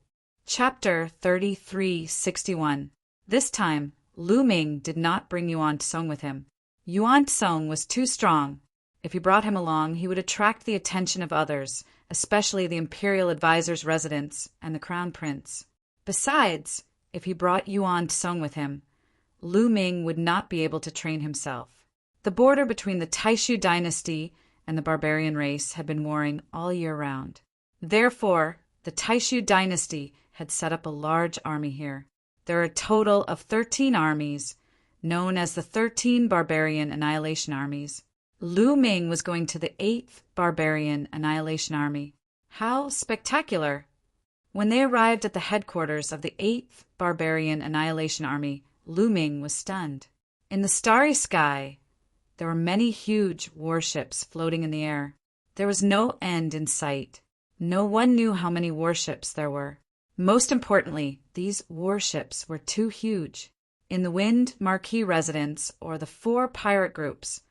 Chapter 3361. This time, Lu Ming did not bring Yuan Tsong with him. Yuan Tsong was too strong. If he brought him along, he would attract the attention of others, especially the imperial advisor's residents and the crown prince. Besides, if he brought Yuan Tsong with him, Lu Ming would not be able to train himself. The border between the Taishu dynasty and the barbarian race had been warring all year round. Therefore, the Taishu dynasty had set up a large army here. There are a total of 13 armies, known as the 13 Barbarian Annihilation Armies. Lu Ming was going to the 8th Barbarian Annihilation Army. How spectacular! When they arrived at the headquarters of the 8th Barbarian Annihilation Army, Lu Ming was stunned. In the starry sky, there were many huge warships floating in the air. There was no end in sight. No one knew how many warships there were. Most importantly, these warships were too huge. In the Wind Marquis residence, or the 4 pirate groups,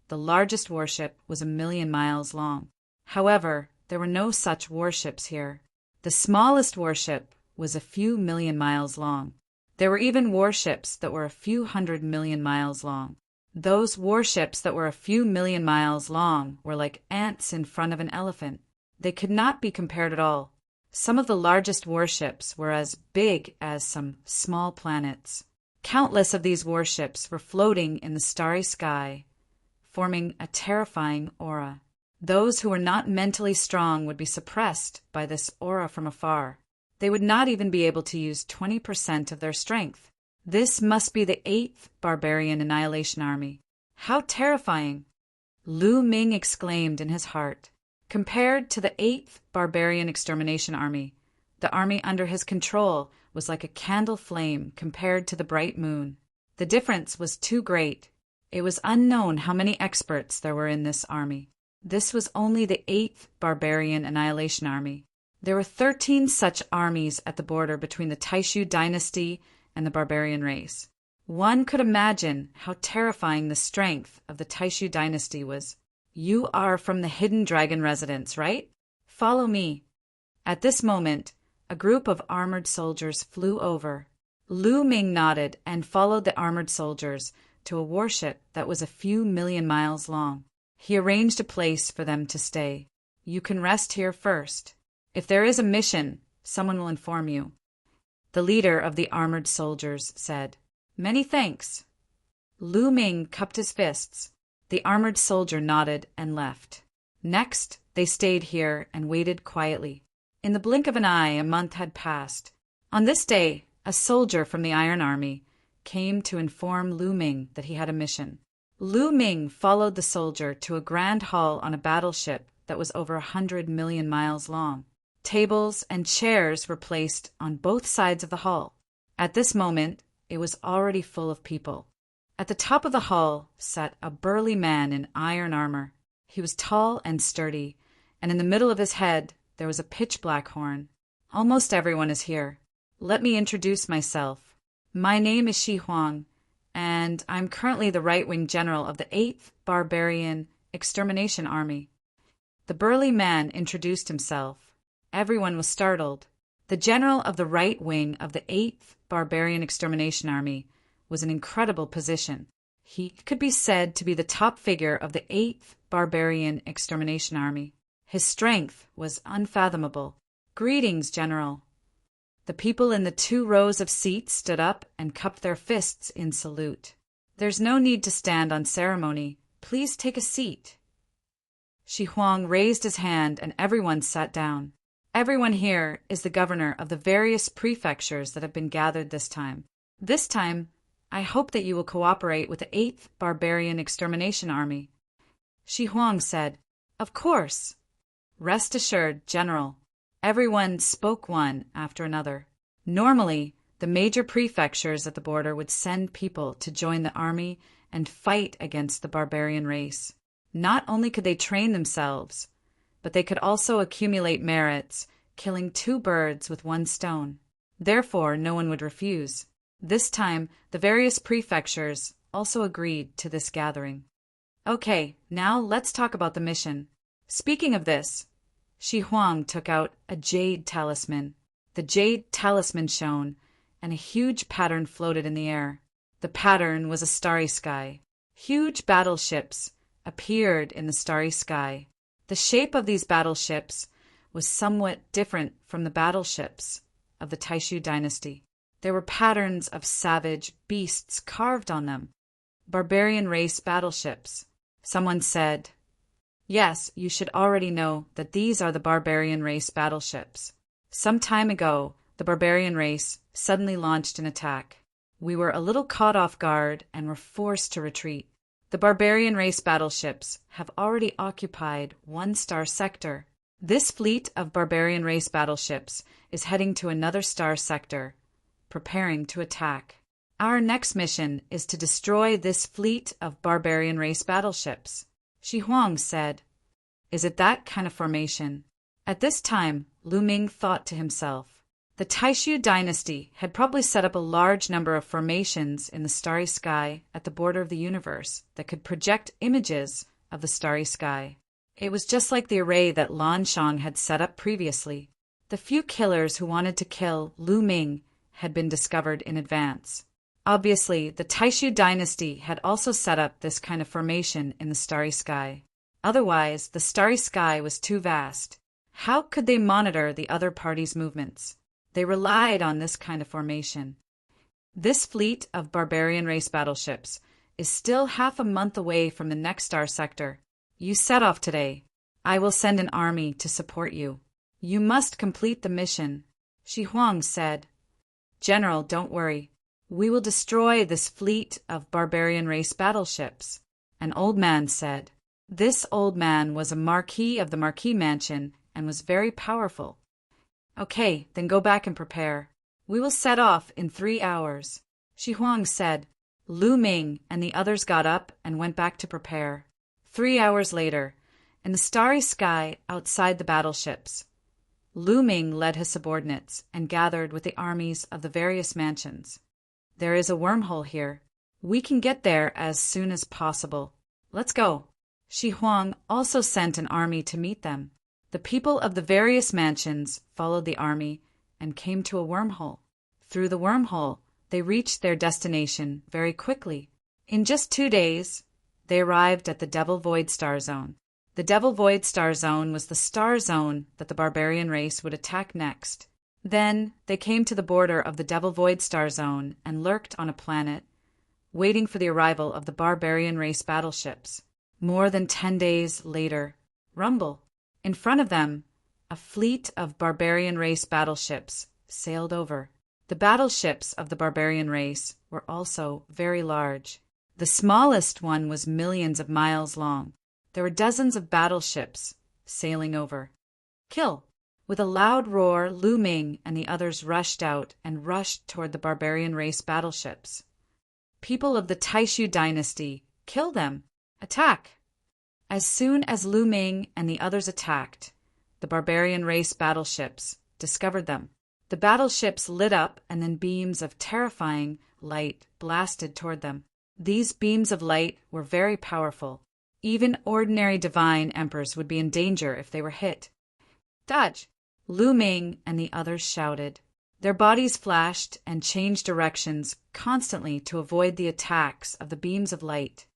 the largest warship was 1,000,000 miles long. However, there were no such warships here. The smallest warship was a few million miles long. There were even warships that were a few 100 million miles long. Those warships that were a few million miles long were like ants in front of an elephant. They could not be compared at all. Some of the largest warships were as big as some small planets. Countless of these warships were floating in the starry sky, forming a terrifying aura. Those who were not mentally strong would be suppressed by this aura from afar. They would not even be able to use 20% of their strength. This must be the 8th Barbarian Annihilation Army. How terrifying! Lu Ming exclaimed in his heart. Compared to the 8th Barbarian Extermination Army, the army under his control was like a candle flame compared to the bright moon. The difference was too great. It was unknown how many experts there were in this army. This was only the 8th Barbarian Annihilation Army. There were 13 such armies at the border between the Taishu dynasty and the barbarian race. One could imagine how terrifying the strength of the Taishu dynasty was. You are from the Hidden Dragon residence, right? Follow me. At this moment, a group of armored soldiers flew over. Lu Ming nodded and followed the armored soldiers to a warship that was a few million miles long. He arranged a place for them to stay. You can rest here first. If there is a mission, someone will inform you. The leader of the armored soldiers said, Many thanks. Lu Ming cupped his fists. The armored soldier nodded and left. Next, they stayed here and waited quietly. In the blink of an eye, a month had passed. On this day, a soldier from the Iron Army came to inform Lu Ming that he had a mission. Lu Ming followed the soldier to a grand hall on a battleship that was over 100 million miles long. Tables and chairs were placed on both sides of the hall. At this moment, it was already full of people. At the top of the hall sat a burly man in iron armor. He was tall and sturdy, and in the middle of his head there was a pitch-black horn. Almost everyone is here. Let me introduce myself. My name is Shi Huang, and I'm currently the right-wing general of the 8th Barbarian Extermination Army. The burly man introduced himself. Everyone was startled. The general of the right wing of the 8th Barbarian Extermination Army was an incredible position. He could be said to be the top figure of the 8th Barbarian Extermination Army. His strength was unfathomable. Greetings, General. The people in the 2 rows of seats stood up and cupped their fists in salute. There's no need to stand on ceremony. Please take a seat. Shi Huang raised his hand and everyone sat down. Everyone here is the governor of the various prefectures that have been gathered this time. This time, I hope that you will cooperate with the 8th Barbarian Extermination Army. Shi Huang said, Of course. Rest assured, General. Everyone spoke one after another. Normally, the major prefectures at the border would send people to join the army and fight against the barbarian race. Not only could they train themselves, but they could also accumulate merits, killing 2 birds with 1 stone. Therefore, no one would refuse. This time, the various prefectures also agreed to this gathering. Okay, now let's talk about the mission. Speaking of this, Shi Huang took out a jade talisman. The jade talisman shone, and a huge pattern floated in the air. The pattern was a starry sky. Huge battleships appeared in the starry sky. The shape of these battleships was somewhat different from the battleships of the Taishu dynasty. There were patterns of savage beasts carved on them. Barbarian race battleships. Someone said, Yes, you should already know that these are the barbarian race battleships. Some time ago, the barbarian race suddenly launched an attack. We were a little caught off guard and were forced to retreat. The barbarian race battleships have already occupied 1 star sector. This fleet of barbarian race battleships is heading to another star sector, preparing to attack. Our next mission is to destroy this fleet of barbarian race battleships. Shi Huang said, Is it that kind of formation? At this time, Lu Ming thought to himself, the Taishu dynasty had probably set up a large number of formations in the starry sky at the border of the universe that could project images of the starry sky. It was just like the array that Lan Shang had set up previously. The few killers who wanted to kill Lu Ming had been discovered in advance. Obviously, the Taishu dynasty had also set up this kind of formation in the starry sky. Otherwise, the starry sky was too vast. How could they monitor the other party's movements? They relied on this kind of formation. This fleet of barbarian race battleships is still half a month away from the next star sector. You set off today. I will send an army to support you. You must complete the mission. Shi Huang said. General, don't worry. We will destroy this fleet of barbarian race battleships. An old man said. This old man was a marquis of the Marquis Mansion and was very powerful. Okay, then go back and prepare. We will set off in 3 hours. Shi Huang said. Lu Ming and the others got up and went back to prepare. 3 hours later, in the starry sky outside the battleships, Lu Ming led his subordinates and gathered with the armies of the various mansions. There is a wormhole here. We can get there as soon as possible. Let's go. Shi Huang also sent an army to meet them. The people of the various mansions followed the army and came to a wormhole. Through the wormhole, they reached their destination very quickly. In just 2 days, they arrived at the Devil Void Star Zone. The Devil Void Star Zone was the star zone that the barbarian race would attack next. Then they came to the border of the Devil Void Star Zone and lurked on a planet, waiting for the arrival of the barbarian race battleships. More than 10 days later, rumble. In front of them, a fleet of barbarian race battleships sailed over. The battleships of the barbarian race were also very large. The smallest one was millions of miles long. There were dozens of battleships sailing over. Kill! With a loud roar, Lu Ming and the others rushed out and rushed toward the barbarian race battleships. People of the Taishu dynasty, kill them! Attack! As soon as Lu Ming and the others attacked, the barbarian race battleships discovered them. The battleships lit up and then beams of terrifying light blasted toward them. These beams of light were very powerful. Even ordinary divine emperors would be in danger if they were hit. Dodge! Lu Ming and the others shouted. Their bodies flashed and changed directions constantly to avoid the attacks of the beams of light.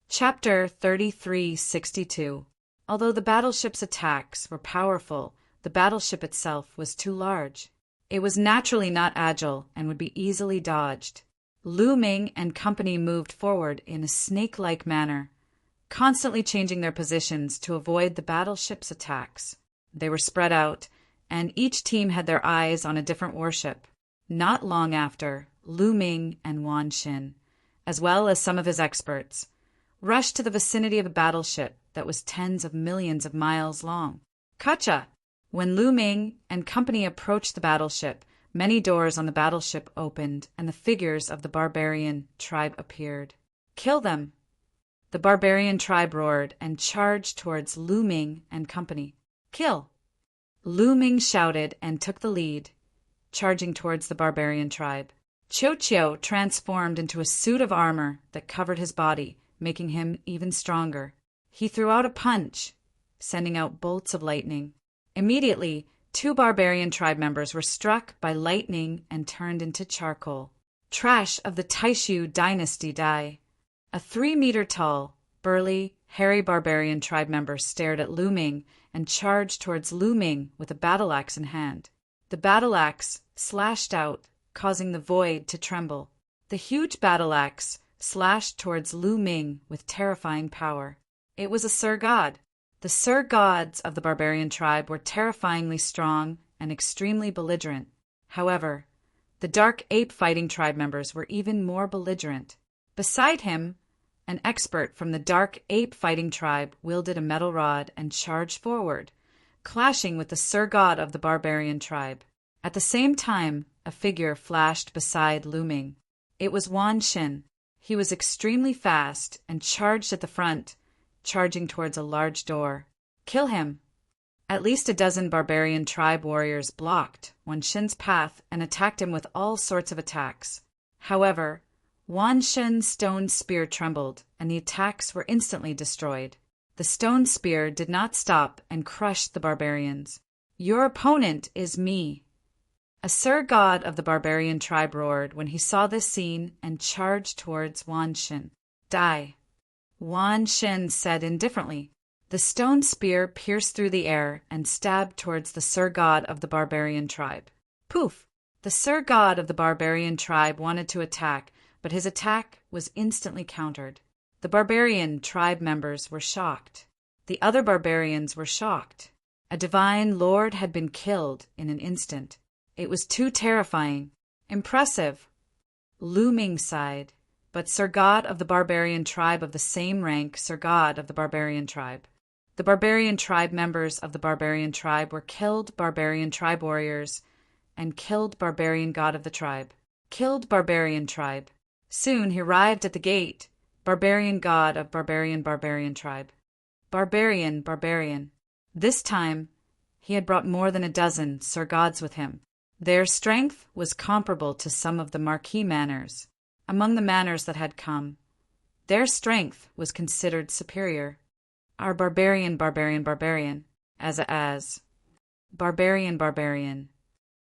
Chapter 3362. Although the battleship's attacks were powerful, the battleship itself was too large. It was naturally not agile and would be easily dodged. Lu Ming and company moved forward in a snake-like manner, constantly changing their positions to avoid the battleship's attacks. They were spread out, and each team had their eyes on a different warship. Not long after, Lu Ming and Wan Xin, as well as some of his experts, rushed to the vicinity of a battleship that was tens of millions of miles long. Kacha! When Lu Ming and company approached the battleship, many doors on the battleship opened and the figures of the barbarian tribe appeared. Kill them! The barbarian tribe roared and charged towards Lu Ming and company. Kill! Lu Ming shouted and took the lead, charging towards the barbarian tribe. Qiu Qiu transformed into a suit of armor that covered his body, making him even stronger. He threw out a punch, sending out bolts of lightning. Immediately, 2 barbarian tribe members were struck by lightning and turned into charcoal. Trash of the Taishu dynasty die. A 3-meter-tall, burly, hairy barbarian tribe member stared at Lu Ming and charged towards Lu Ming with a battle axe in hand. The battle axe slashed out, causing the void to tremble. The huge battle axe slashed towards Lu Ming with terrifying power. It was a Sir God. The Sir Gods of the barbarian tribe were terrifyingly strong and extremely belligerent. However, the Dark Ape fighting tribe members were even more belligerent. Beside him, an expert from the Dark Ape fighting tribe wielded a metal rod and charged forward, clashing with the Sir God of the barbarian tribe. At the same time, a figure flashed beside Lu Ming. It was Wan Xin. He was extremely fast and charged at the front, charging towards a large door. Kill him! At least a dozen barbarian tribe warriors blocked Wan Xin's path and attacked him with all sorts of attacks. However, Wan Xin's stone spear trembled, and the attacks were instantly destroyed. The stone spear did not stop and crushed the barbarians. "Your opponent is me." A Sir God of the barbarian tribe roared when he saw this scene and charged towards Wan Shin. "Die." Wan Shin said indifferently. The stone spear pierced through the air and stabbed towards the Sir God of the barbarian tribe. Poof! The Sir God of the barbarian tribe wanted to attack, but his attack was instantly countered. The barbarian tribe members were shocked. The other barbarians were shocked. A divine lord had been killed in an instant. It was too terrifying. Impressive. Lu Ming sighed. But Sir God of the barbarian tribe of the same rank, Sir God of the barbarian tribe. The barbarian tribe members of the barbarian tribe were killed barbarian tribe warriors and killed barbarian god of the tribe. Killed barbarian tribe. Soon he arrived at the gate. Barbarian god of barbarian tribe. Barbarian. This time he had brought more than a dozen Sir Gods with him. Their strength was comparable to some of the marquee manors. Among the manors that had come, their strength was considered superior. Our barbarian. As barbarian.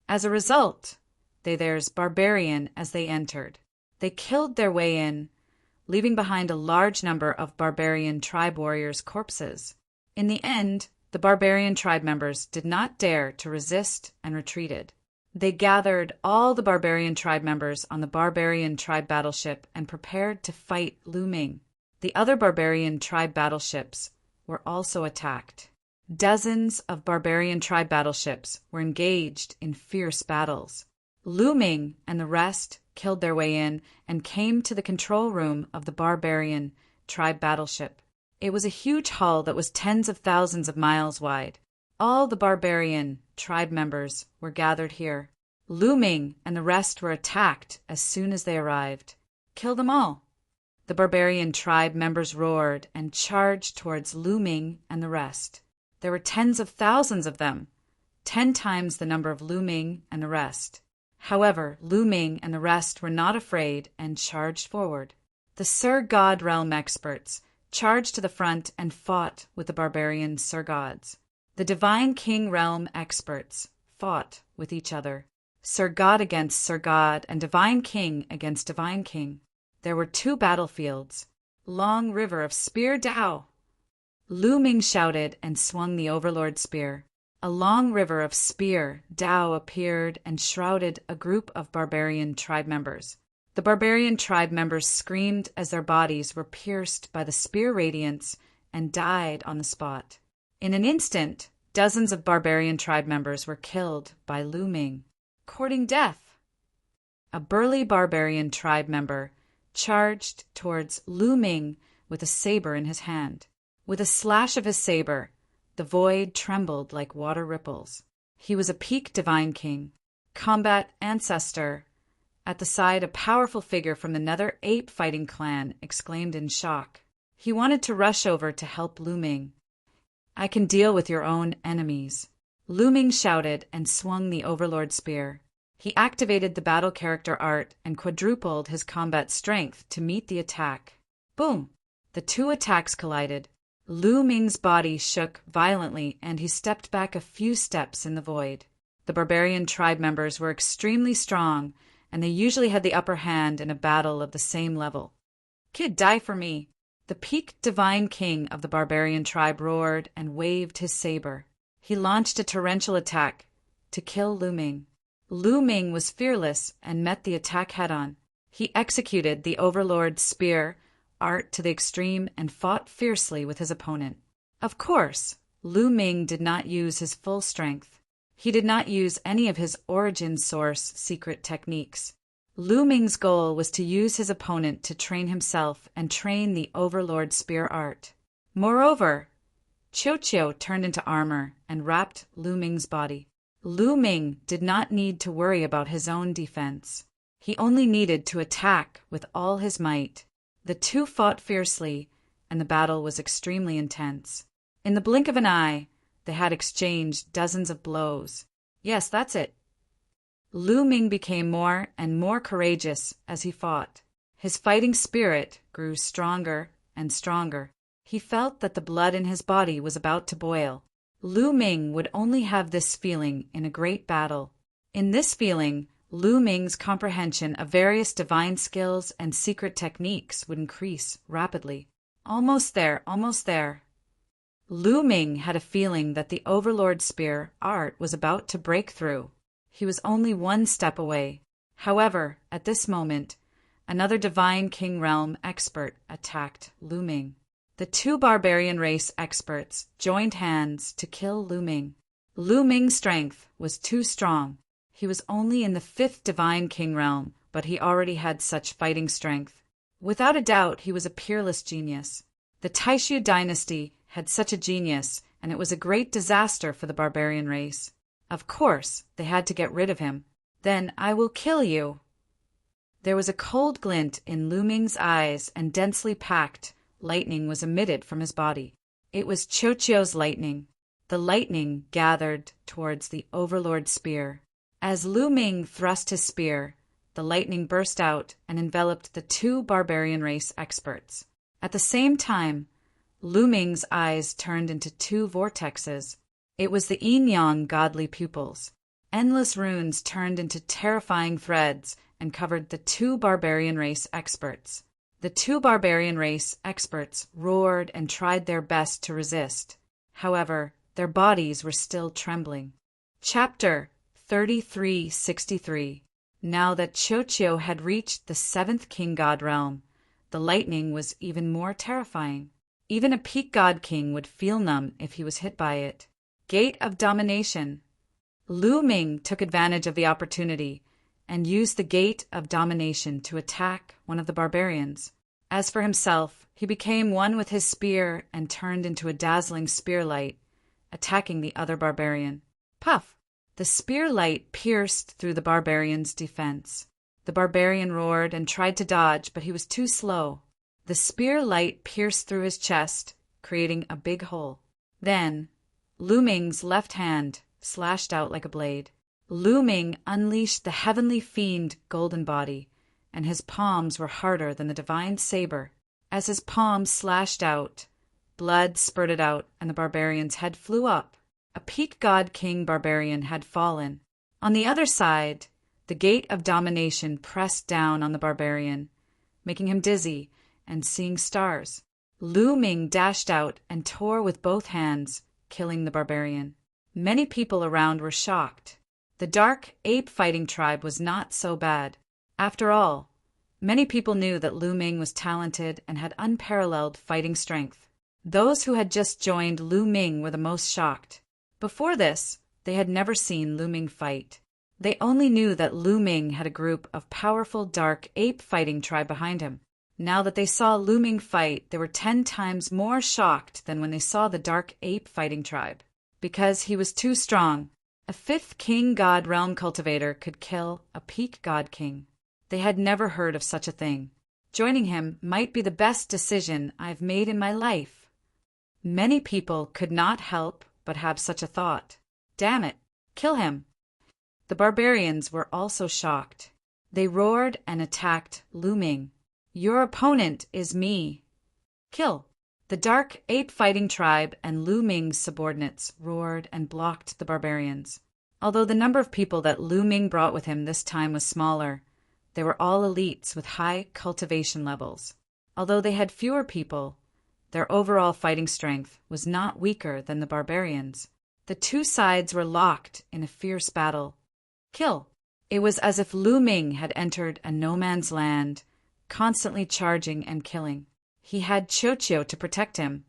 As a result, there's barbarian as they entered. They killed their way in, leaving behind a large number of barbarian tribe warriors' corpses. In the end, the barbarian tribe members did not dare to resist and retreated. They gathered all the barbarian tribe members on the barbarian tribe battleship and prepared to fight Lu Ming. The other barbarian tribe battleships were also attacked. Dozens of barbarian tribe battleships were engaged in fierce battles. Lu Ming and the rest killed their way in and came to the control room of the barbarian tribe battleship. It was a huge hall that was tens of thousands of miles wide. All the barbarian tribe members were gathered here. Lu Ming and the rest were attacked as soon as they arrived. "Kill them all." The barbarian tribe members roared and charged towards Lu Ming and the rest. There were tens of thousands of them, 10 times the number of Lu Ming and the rest. However, Lu Ming and the rest were not afraid and charged forward. The Sir God realm experts charged to the front and fought with the barbarian Sir Gods. The Divine King realm experts fought with each other. Sir God against Sir God and Divine King against Divine King. There were 2 battlefields. Long River of Spear Dao. Lu Ming shouted and swung the Overlord Spear. A long river of spear Dao appeared and shrouded a group of barbarian tribe members. The barbarian tribe members screamed as their bodies were pierced by the spear radiance and died on the spot. In an instant, dozens of barbarian tribe members were killed by Lu Ming. Courting death. A burly barbarian tribe member charged towards Lu Ming with a saber in his hand. With a slash of his saber, the void trembled like water ripples. He was a peak Divine King, combat ancestor. At the side, a powerful figure from the Nether Ape fighting clan exclaimed in shock. He wanted to rush over to help Lu Ming. "I can deal with your own enemies." Lu Ming shouted and swung the Overlord Spear. He activated the battle character art and quadrupled his combat strength to meet the attack. Boom! The 2 attacks collided. Lu Ming's body shook violently and he stepped back a few steps in the void. The barbarian tribe members were extremely strong and they usually had the upper hand in a battle of the same level. "Kid, die for me." The peak Divine King of the barbarian tribe roared and waved his saber. He launched a torrential attack to kill Lu Ming. Lu Ming was fearless and met the attack head-on. He executed the Overlord Spear art to the extreme and fought fiercely with his opponent. Of course, Lu Ming did not use his full strength. He did not use any of his origin source secret techniques. Lu Ming's goal was to use his opponent to train himself and train the Overlord Spear art. Moreover, Chiu turned into armor and wrapped Lu Ming's body. Lu Ming did not need to worry about his own defense. He only needed to attack with all his might. The 2 fought fiercely, and the battle was extremely intense. In the blink of an eye, they had exchanged dozens of blows. Yes, that's it. Lu Ming became more and more courageous as he fought. His fighting spirit grew stronger and stronger. He felt that the blood in his body was about to boil. Lu Ming would only have this feeling in a great battle. In this feeling, Lu Ming's comprehension of various divine skills and secret techniques would increase rapidly. Almost there, almost there. Lu Ming had a feeling that the Overlord Spear art was about to break through. He was only one step away. However, at this moment, another Divine King Realm expert attacked Lu Ming. The two barbarian race experts joined hands to kill Lu Ming. Lu Ming's strength was too strong. He was only in the 5th Divine King Realm, but he already had such fighting strength. Without a doubt, he was a peerless genius. The Taishu dynasty had such a genius, and it was a great disaster for the barbarian race. Of course, they had to get rid of him. Then I will kill you. There was a cold glint in Lu Ming's eyes, and densely packed lightning was emitted from his body. It was Chochio's lightning. The lightning gathered towards the Overlord Spear. As Lu Ming thrust his spear, the lightning burst out and enveloped the two barbarian race experts. At the same time, Lu Ming's eyes turned into two vortexes. It was the yin-yang godly pupils. Endless runes turned into terrifying threads and covered the two barbarian race experts. The two barbarian race experts roared and tried their best to resist. However, their bodies were still trembling. Chapter 3363. Now that Chochio had reached the 7th King God realm, the lightning was even more terrifying. Even a peak god king would feel numb if he was hit by it. Gate of Domination. Lu Ming took advantage of the opportunity and used the Gate of Domination to attack one of the barbarians. As for himself, he became one with his spear and turned into a dazzling spear light, attacking the other barbarian. Puff! The spear light pierced through the barbarian's defense. The barbarian roared and tried to dodge, but he was too slow. The spear light pierced through his chest, creating a big hole. Then, Lu Ming's left hand slashed out like a blade. Lu Ming unleashed the heavenly fiend golden body, and his palms were harder than the divine saber. As his palms slashed out, blood spurted out and the barbarian's head flew up. A peak god king barbarian had fallen. On the other side, the Gate of Domination pressed down on the barbarian, making him dizzy and seeing stars. Lu Ming dashed out and tore with both hands, killing the barbarian. Many people around were shocked. The dark ape fighting tribe was not so bad. After all, many people knew that Lu Ming was talented and had unparalleled fighting strength. Those who had just joined Lu Ming were the most shocked. Before this, they had never seen Lu Ming fight. They only knew that Lu Ming had a group of powerful dark ape fighting tribe behind him. Now that they saw Lu Ming fight, they were 10 times more shocked than when they saw the dark ape fighting tribe. Because he was too strong, a 5th king god realm cultivator could kill a peak god king. They had never heard of such a thing. Joining him might be the best decision I've made in my life. Many people could not help but have such a thought. Damn it, kill him. The barbarians were also shocked. They roared and attacked Lu Ming. Your opponent is me. Kill. The dark ape fighting tribe and Lu Ming's subordinates roared and blocked the barbarians. Although the number of people that Lu Ming brought with him this time was smaller, they were all elites with high cultivation levels. Although they had fewer people, their overall fighting strength was not weaker than the barbarians. The two sides were locked in a fierce battle. Kill. It was as if Lu Ming had entered a no-man's land, constantly charging and killing. He had Chochio to protect him,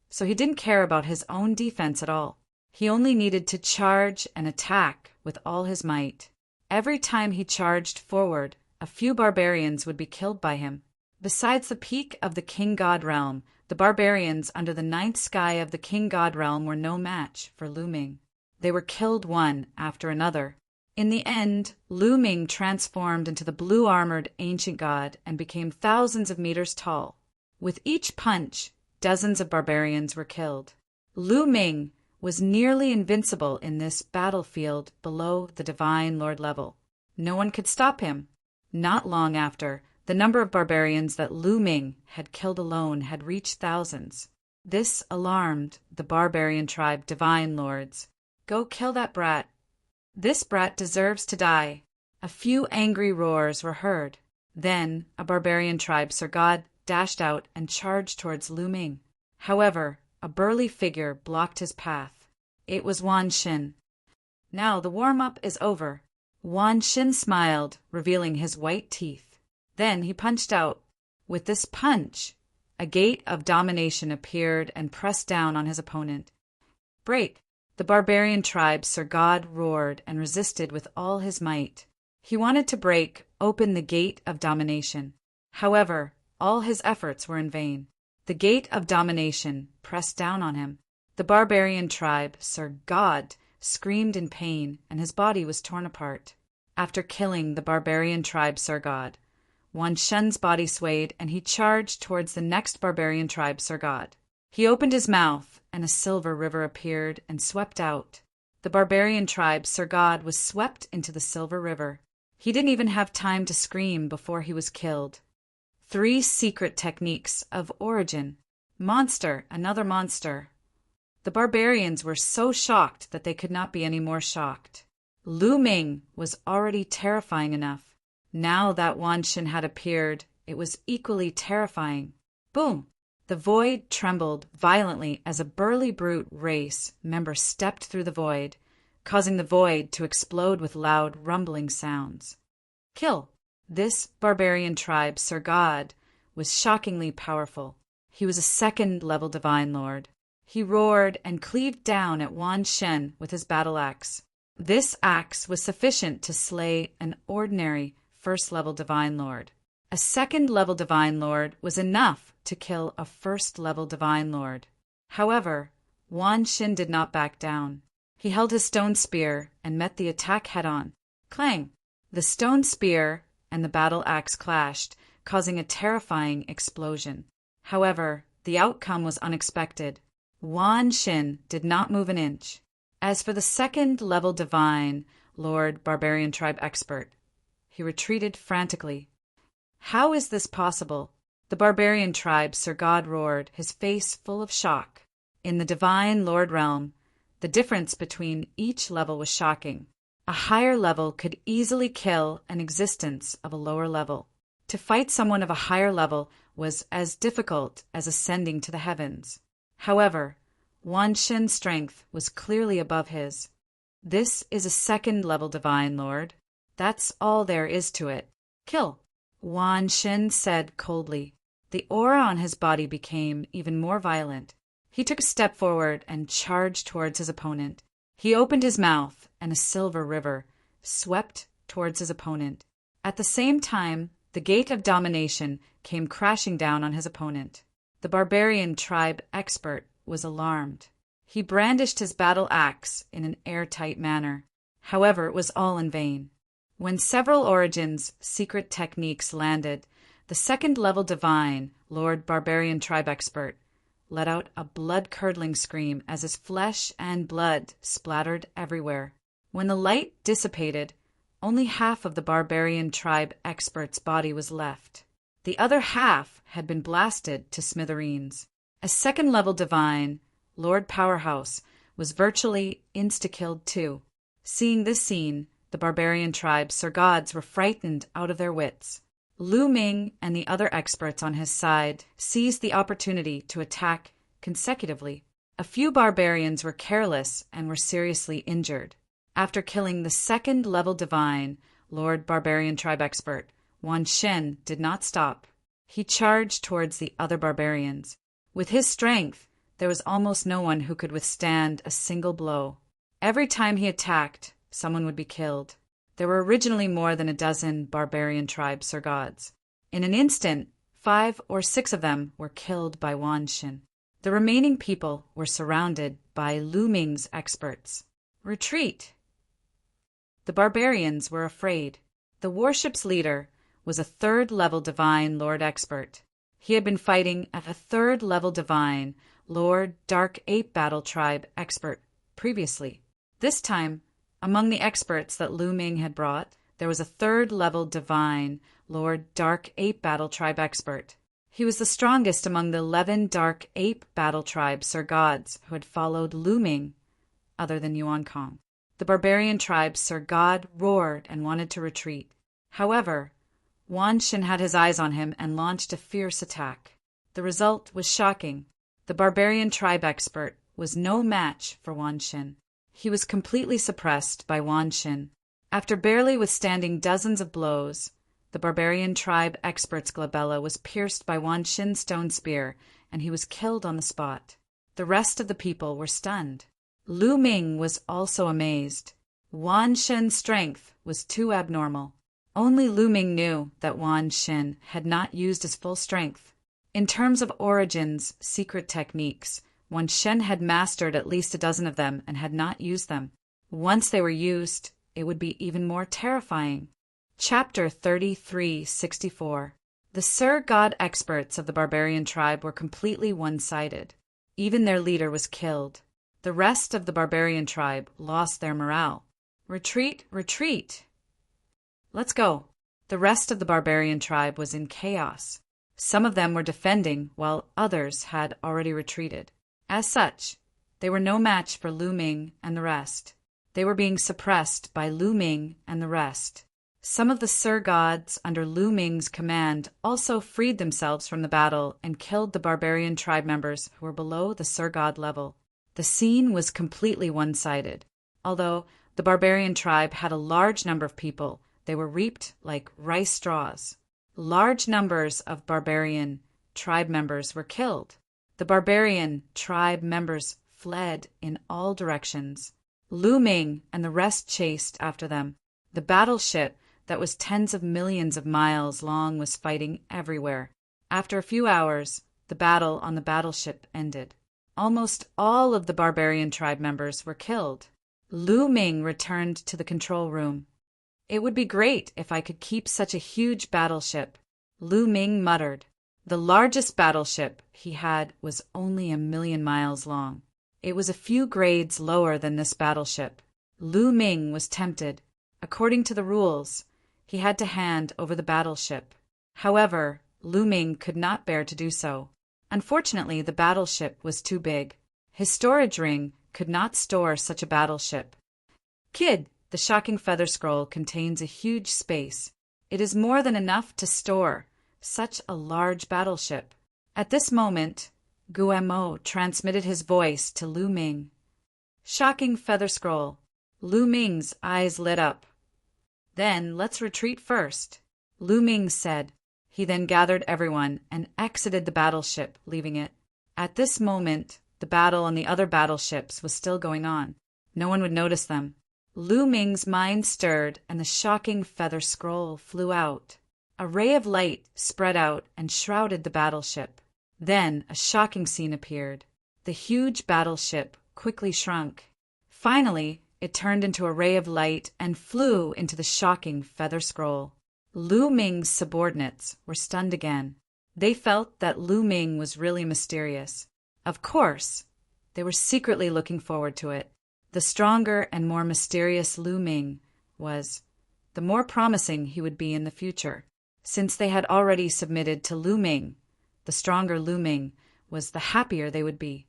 so he didn't care about his own defense at all. He only needed to charge and attack with all his might. Every time he charged forward, a few barbarians would be killed by him. Besides the peak of the King God realm, the barbarians under the 9th sky of the King God realm were no match for Lu Ming. They were killed one after another. In the end, Lu Ming transformed into the blue-armored ancient god and became thousands of meters tall. With each punch, dozens of barbarians were killed. Lu Ming was nearly invincible in this battlefield below the Divine Lord level. No one could stop him. Not long after, The number of barbarians that Lu Ming had killed alone had reached thousands. This alarmed the barbarian tribe divine lords. "Go kill that brat. This brat deserves to die." A few angry roars were heard. Then a barbarian tribe Sir God dashed out and charged towards Lu Ming. However, a burly figure blocked his path. It was Wan Shin. "Now the warm-up is over." Wan Shin smiled, revealing his white teeth. Then he punched out. With this punch, a gate of domination appeared and pressed down on his opponent. "Break!" The barbarian tribe Sir God roared and resisted with all his might. He wanted to break open the gate of domination. However, all his efforts were in vain. The gate of domination pressed down on him. The barbarian tribe Sir God screamed in pain, and his body was torn apart. After killing the barbarian tribe Sir God, Wan Shen's body swayed, and he charged towards the next barbarian tribe Sir God. He opened his mouth, and a silver river appeared and swept out. The barbarian tribe Sir God was swept into the silver river. He didn't even have time to scream before he was killed. 3 secret techniques of origin. Monster, another monster. The barbarians were so shocked that they could not be any more shocked. Lu Ming was already terrifying enough. Now that Wan Shin had appeared, it was equally terrifying. Boom! The void trembled violently as a burly brute race member stepped through the void, causing the void to explode with loud rumbling sounds. Kill! This barbarian tribe Sir God was shockingly powerful. He was a second-level divine lord. He roared and cleaved down at Wan Shen with his battle axe. This axe was sufficient to slay an ordinary first-level divine lord. A second-level divine lord was enough to kill a first-level divine lord. However, Wan Shin did not back down. He held his stone spear and met the attack head-on. Clang! The stone spear and the battle axe clashed, causing a terrifying explosion. However, the outcome was unexpected. Wan Shin did not move an inch. As for the second-level divine Lord Barbarian Tribe expert, he retreated frantically. How is this possible? The barbarian tribe Sir God roared, his face full of shock. In the divine Lord realm, the difference between each level was shocking. A higher level could easily kill an existence of a lower level. To fight someone of a higher level was as difficult as ascending to the heavens. However, Wan Shin's strength was clearly above his. This is a second-level divine lord. That's all there is to it. Kill! Wan Shin said coldly. The aura on his body became even more violent. He took a step forward and charged towards his opponent. He opened his mouth, and a silver river swept towards his opponent. At the same time, the gate of domination came crashing down on his opponent. The barbarian tribe expert was alarmed. He brandished his battle axe in an airtight manner. However, it was all in vain. When several Origins secret techniques landed, the second-level divine, Lord Barbarian Tribe Expert, let out a blood-curdling scream as his flesh and blood splattered everywhere. When the light dissipated, only half of the Barbarian Tribe Expert's body was left. The other half had been blasted to smithereens. A second-level divine, Lord Powerhouse, was virtually insta-killed too. Seeing this scene, the barbarian tribe Sir Gods were frightened out of their wits. Lu Ming and the other experts on his side seized the opportunity to attack consecutively. A few barbarians were careless and were seriously injured. After killing the second-level divine, Lord Barbarian Tribe Expert, Wan Shen did not stop. He charged towards the other barbarians. With his strength, there was almost no one who could withstand a single blow. Every time he attacked, someone would be killed. There were originally more than a dozen barbarian tribes Sir Gods. In an instant, 5 or 6 of them were killed by Wan Shin. The remaining people were surrounded by Lu Ming's experts. Retreat! The barbarians were afraid. The warship's leader was a third-level divine Lord expert. He had been fighting at a third-level divine Lord Dark Ape Battle Tribe expert previously. This time, among the experts that Lu Ming had brought, there was a third-level divine, Lord Dark Ape Battle Tribe expert. He was the strongest among the 11 Dark Ape Battle Tribe Sir Gods who had followed Lu Ming, other than Yuan Kong. The barbarian tribe Sir God roared and wanted to retreat. However, Wan Xin had his eyes on him and launched a fierce attack. The result was shocking. The barbarian tribe expert was no match for Wan Xin. He was completely suppressed by Wan Xin. After barely withstanding dozens of blows, the barbarian tribe expert's glabella was pierced by Wan Xin's stone spear, and he was killed on the spot. The rest of the people were stunned. Lu Ming was also amazed. Wan Xin's strength was too abnormal. Only Lu Ming knew that Wan Xin had not used his full strength. In terms of Origin's secret techniques, Wan Xin had mastered at least a dozen of them and had not used them. Once they were used, it would be even more terrifying. Chapter 3364. The Sir God experts of the barbarian tribe were completely one-sided. Even their leader was killed. The rest of the barbarian tribe lost their morale. Retreat, retreat! Let's go. The rest of the barbarian tribe was in chaos. Some of them were defending, while others had already retreated. As such, they were no match for Lu Ming and the rest. They were being suppressed by Lu Ming and the rest. Some of the Sir Gods under Lu Ming's command also freed themselves from the battle and killed the barbarian tribe members who were below the Sir God level. The scene was completely one-sided. Although the barbarian tribe had a large number of people, they were reaped like rice straws. Large numbers of barbarian tribe members were killed. The barbarian tribe members fled in all directions. Lu Ming and the rest chased after them. The battleship that was tens of millions of miles long was fighting everywhere. After a few hours, the battle on the battleship ended. Almost all of the barbarian tribe members were killed. Lu Ming returned to the control room. It would be great if I could keep such a huge battleship, Lu Ming muttered. The largest battleship he had was only 1,000,000 miles long. It was a few grades lower than this battleship. Lu Ming was tempted. According to the rules, he had to hand over the battleship. However, Lu Ming could not bear to do so. Unfortunately, the battleship was too big. His storage ring could not store such a battleship. Kid, the shocking feather scroll contains a huge space. It is more than enough to store such a large battleship. At this moment, Guemo transmitted his voice to Lu Ming. Shocking feather scroll. Lu Ming's eyes lit up. Then let's retreat first, Lu Ming said. He then gathered everyone and exited the battleship, leaving it. At this moment, the battle on the other battleships was still going on. No one would notice them. Lu Ming's mind stirred and the shocking feather scroll flew out. A ray of light spread out and shrouded the battleship. Then a shocking scene appeared. The huge battleship quickly shrunk. Finally, it turned into a ray of light and flew into the shocking feather scroll. Lu Ming's subordinates were stunned again. They felt that Lu Ming was really mysterious. Of course, they were secretly looking forward to it. The stronger and more mysterious Lu Ming was, the more promising he would be in the future. Since they had already submitted to Lu Ming, the stronger Lu Ming was, the happier they would be.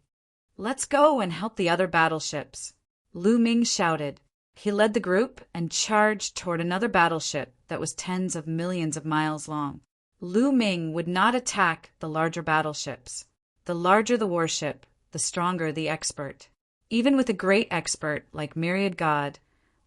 Let's go and help the other battleships, Lu Ming shouted. He led the group and charged toward another battleship that was tens of millions of miles long. Lu Ming would not attack the larger battleships. The larger the warship, the stronger the expert. Even with a great expert like Myriad God,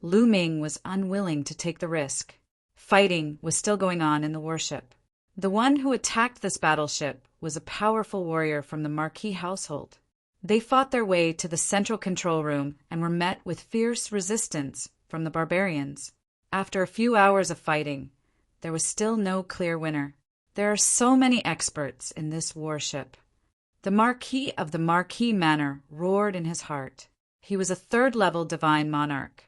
Lu Ming was unwilling to take the risk. Fighting was still going on in the warship. The one who attacked this battleship was a powerful warrior from the Marquis household. They fought their way to the central control room and were met with fierce resistance from the barbarians. After a few hours of fighting, there was still no clear winner. There are so many experts in this warship. The Marquis of the Marquis Manor roared in his heart. He was a third-level divine monarch,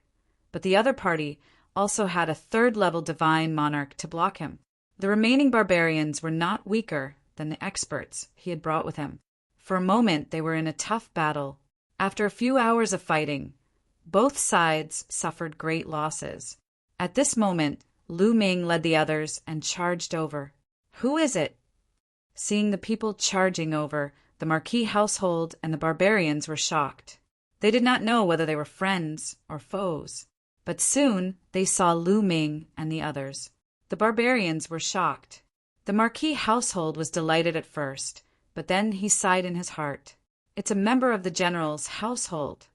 but the other party also had a third-level divine monarch to block him. The remaining barbarians were not weaker than the experts he had brought with him. For a moment, they were in a tough battle. After a few hours of fighting, both sides suffered great losses. At this moment, Lu Ming led the others and charged over. "Who is it?" Seeing the people charging over, the Marquis household and the barbarians were shocked. They did not know whether they were friends or foes. But soon they saw Lu Ming and the others. The barbarians were shocked. The Marquis household was delighted at first, but then he sighed in his heart. "It's a member of the general's household."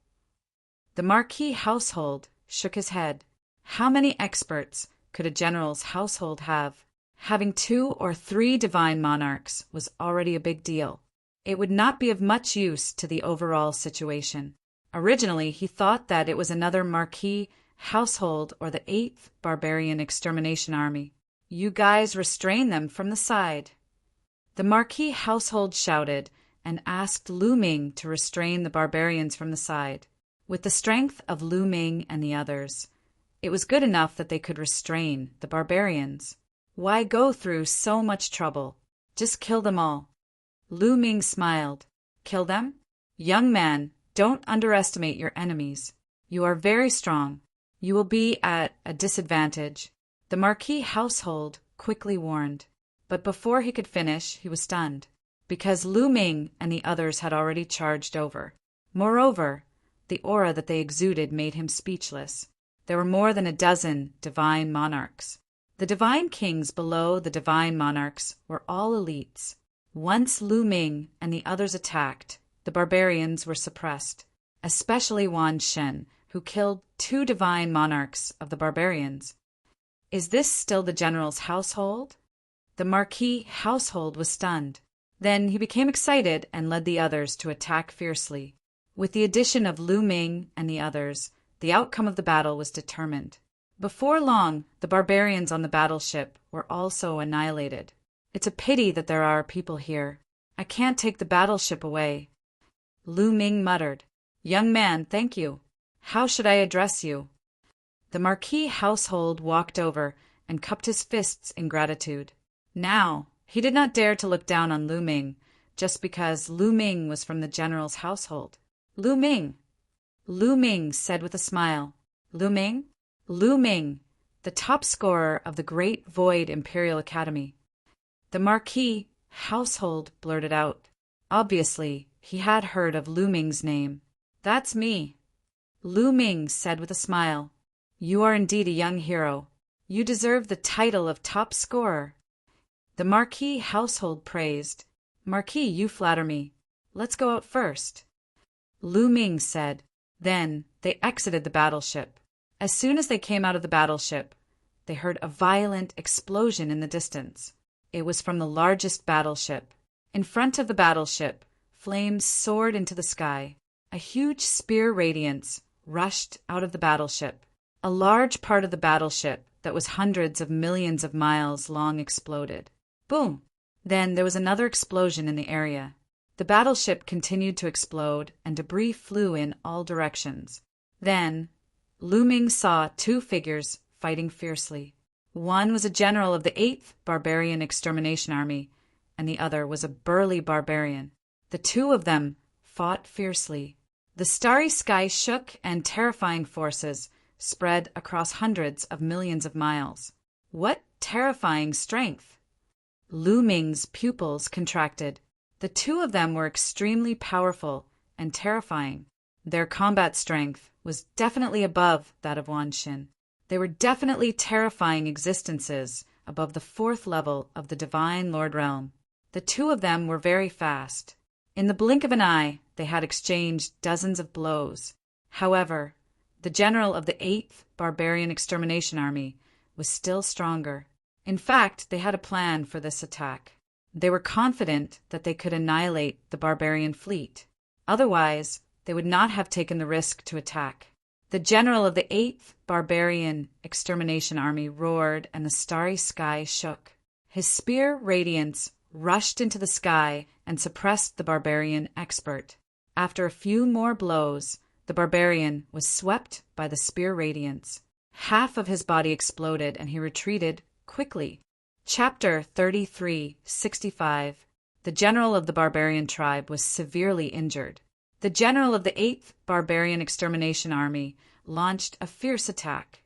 The Marquis household shook his head. How many experts could a general's household have? Having 2 or 3 divine monarchs was already a big deal. It would not be of much use to the overall situation. Originally, he thought that it was another Marquis household or the 8th Barbarian Extermination Army. "You guys restrain them from the side." The Marquis household shouted and asked Lu Ming to restrain the barbarians from the side. With the strength of Lu Ming and the others, it was good enough that they could restrain the barbarians. Why go through so much trouble? Just kill them all. Lu Ming smiled. "Kill them? Young man, don't underestimate your enemies. You are very strong. You will be at a disadvantage," the Marquis household quickly warned. But before he could finish, he was stunned, because Lu Ming and the others had already charged over. Moreover, the aura that they exuded made him speechless. There were more than a dozen divine monarchs. The divine kings below the divine monarchs were all elites. Once Lu Ming and the others attacked, the barbarians were suppressed, especially Wan Shen, who killed 2 divine monarchs of the barbarians. Is this still the general's household? The Marquis household was stunned. Then he became excited and led the others to attack fiercely. With the addition of Lu Ming and the others, the outcome of the battle was determined. Before long, the barbarians on the battleship were also annihilated. "It's a pity that there are people here. I can't take the battleship away." Lu Ming muttered. "Young man, thank you. How should I address you?" The Marquis household walked over and cupped his fists in gratitude. Now, he did not dare to look down on Lu Ming, just because Lu Ming was from the general's household. "Lu Ming," Lu Ming said with a smile. "Lu Ming?" "Lu Ming, the top scorer of the Great Void Imperial Academy." The Marquis household blurted out. Obviously, he had heard of Lu Ming's name. "That's me," Lu Ming said with a smile. "You are indeed a young hero. You deserve the title of top scorer." The Marquis household praised. "Marquis, you flatter me. Let's go out first," Lu Ming said. Then they exited the battleship. As soon as they came out of the battleship, they heard a violent explosion in the distance. It was from the largest battleship. In front of the battleship, flames soared into the sky. A huge spear radiance rushed out of the battleship. A large part of the battleship that was hundreds of millions of miles long exploded. Boom! Then there was another explosion in the area. The battleship continued to explode, and debris flew in all directions. Then, Lu Ming saw 2 figures fighting fiercely. One was a general of the 8th Barbarian Extermination Army, and the other was a burly barbarian. The 2 of them fought fiercely. The starry sky shook, and terrifying forces spread across hundreds of millions of miles. What terrifying strength! Lu Ming's pupils contracted. The 2 of them were extremely powerful and terrifying. Their combat strength was definitely above that of Wan Xin. They were definitely terrifying existences above the 4th level of the Divine Lord Realm. The 2 of them were very fast. In the blink of an eye, they had exchanged dozens of blows. However, the general of the 8th Barbarian Extermination Army was still stronger. In fact, they had a plan for this attack. They were confident that they could annihilate the barbarian fleet. Otherwise, they would not have taken the risk to attack. The general of the 8th Barbarian Extermination Army roared, and the starry sky shook. His spear radiance rushed into the sky and suppressed the barbarian expert. After a few more blows, the barbarian was swept by the spear radiance. Half of his body exploded, and he retreated quickly. Chapter 3365. The general of the barbarian tribe was severely injured. The general of the 8th Barbarian Extermination Army launched a fierce attack.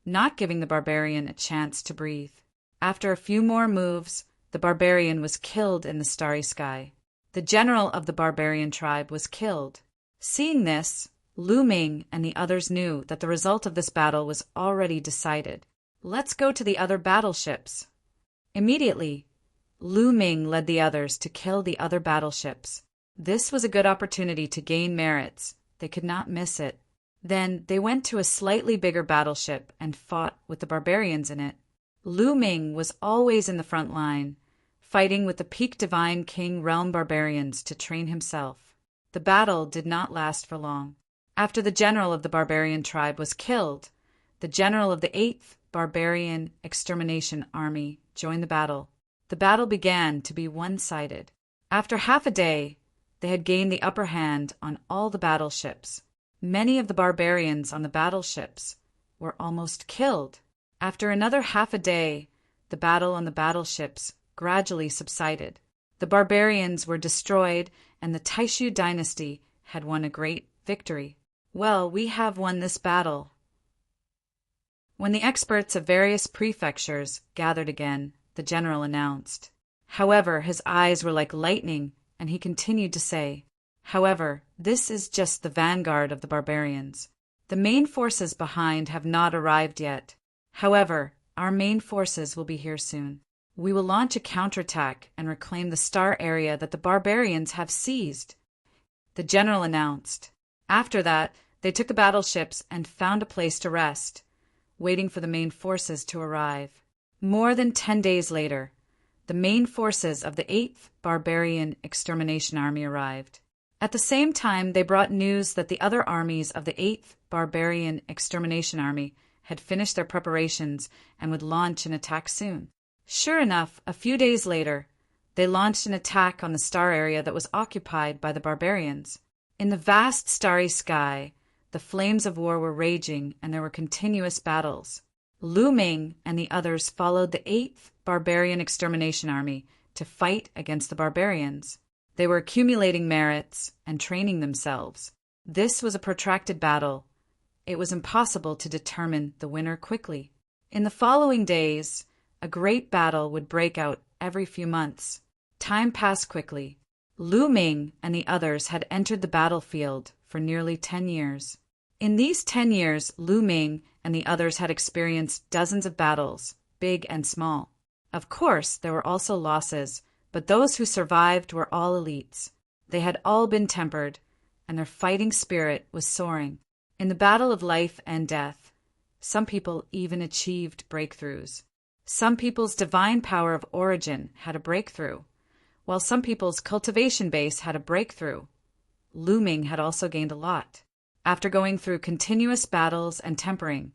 not giving the barbarian a chance to breathe. After a few more moves, the barbarian was killed in the starry sky. The general of the barbarian tribe was killed. Seeing this, Lu Ming and the others knew that the result of this battle was already decided. Let's go to the other battleships. Immediately, Lu Ming led the others to kill the other battleships. This was a good opportunity to gain merits. They could not miss it. Then they went to a slightly bigger battleship and fought with the barbarians in it. Lu Ming was always in the front line, fighting with the peak Divine King Realm barbarians to train himself. The battle did not last for long. After the general of the barbarian tribe was killed, the general of the 8th Barbarian Extermination Army joined the battle. The battle began to be one-sided. After half a day, they had gained the upper hand on all the battleships. Many of the barbarians on the battleships were almost killed. After another half a day, the battle on the battleships gradually subsided. The barbarians were destroyed, and the Taishu dynasty had won a great victory. Well, we have won this battle. When the experts of various prefectures gathered again, the general announced. However, his eyes were like lightning, and he continued to say, "However, this is just the vanguard of the barbarians. The main forces behind have not arrived yet. However, our main forces will be here soon. We will launch a counterattack and reclaim the star area that the barbarians have seized," the general announced. After that, they took the battleships and found a place to rest, waiting for the main forces to arrive. More than 10 days later, the main forces of the 8th Barbarian Extermination Army arrived. At the same time, they brought news that the other armies of the 8th Barbarian Extermination Army had finished their preparations and would launch an attack soon. Sure enough, a few days later, they launched an attack on the star area that was occupied by the barbarians. In the vast starry sky, the flames of war were raging and there were continuous battles. Lu Ming and the others followed the 8th Barbarian Extermination Army to fight against the barbarians. They were accumulating merits and training themselves. This was a protracted battle. It was impossible to determine the winner quickly. In the following days, a great battle would break out every few months. Time passed quickly. Lu Ming and the others had entered the battlefield for nearly 10 years. In these 10 years, Lu Ming and the others had experienced dozens of battles, big and small. Of course, there were also losses, but those who survived were all elites. They had all been tempered, and their fighting spirit was soaring. In the battle of life and death, some people even achieved breakthroughs. Some people's divine power of origin had a breakthrough, while some people's cultivation base had a breakthrough. Lu Ming had also gained a lot. After going through continuous battles and tempering,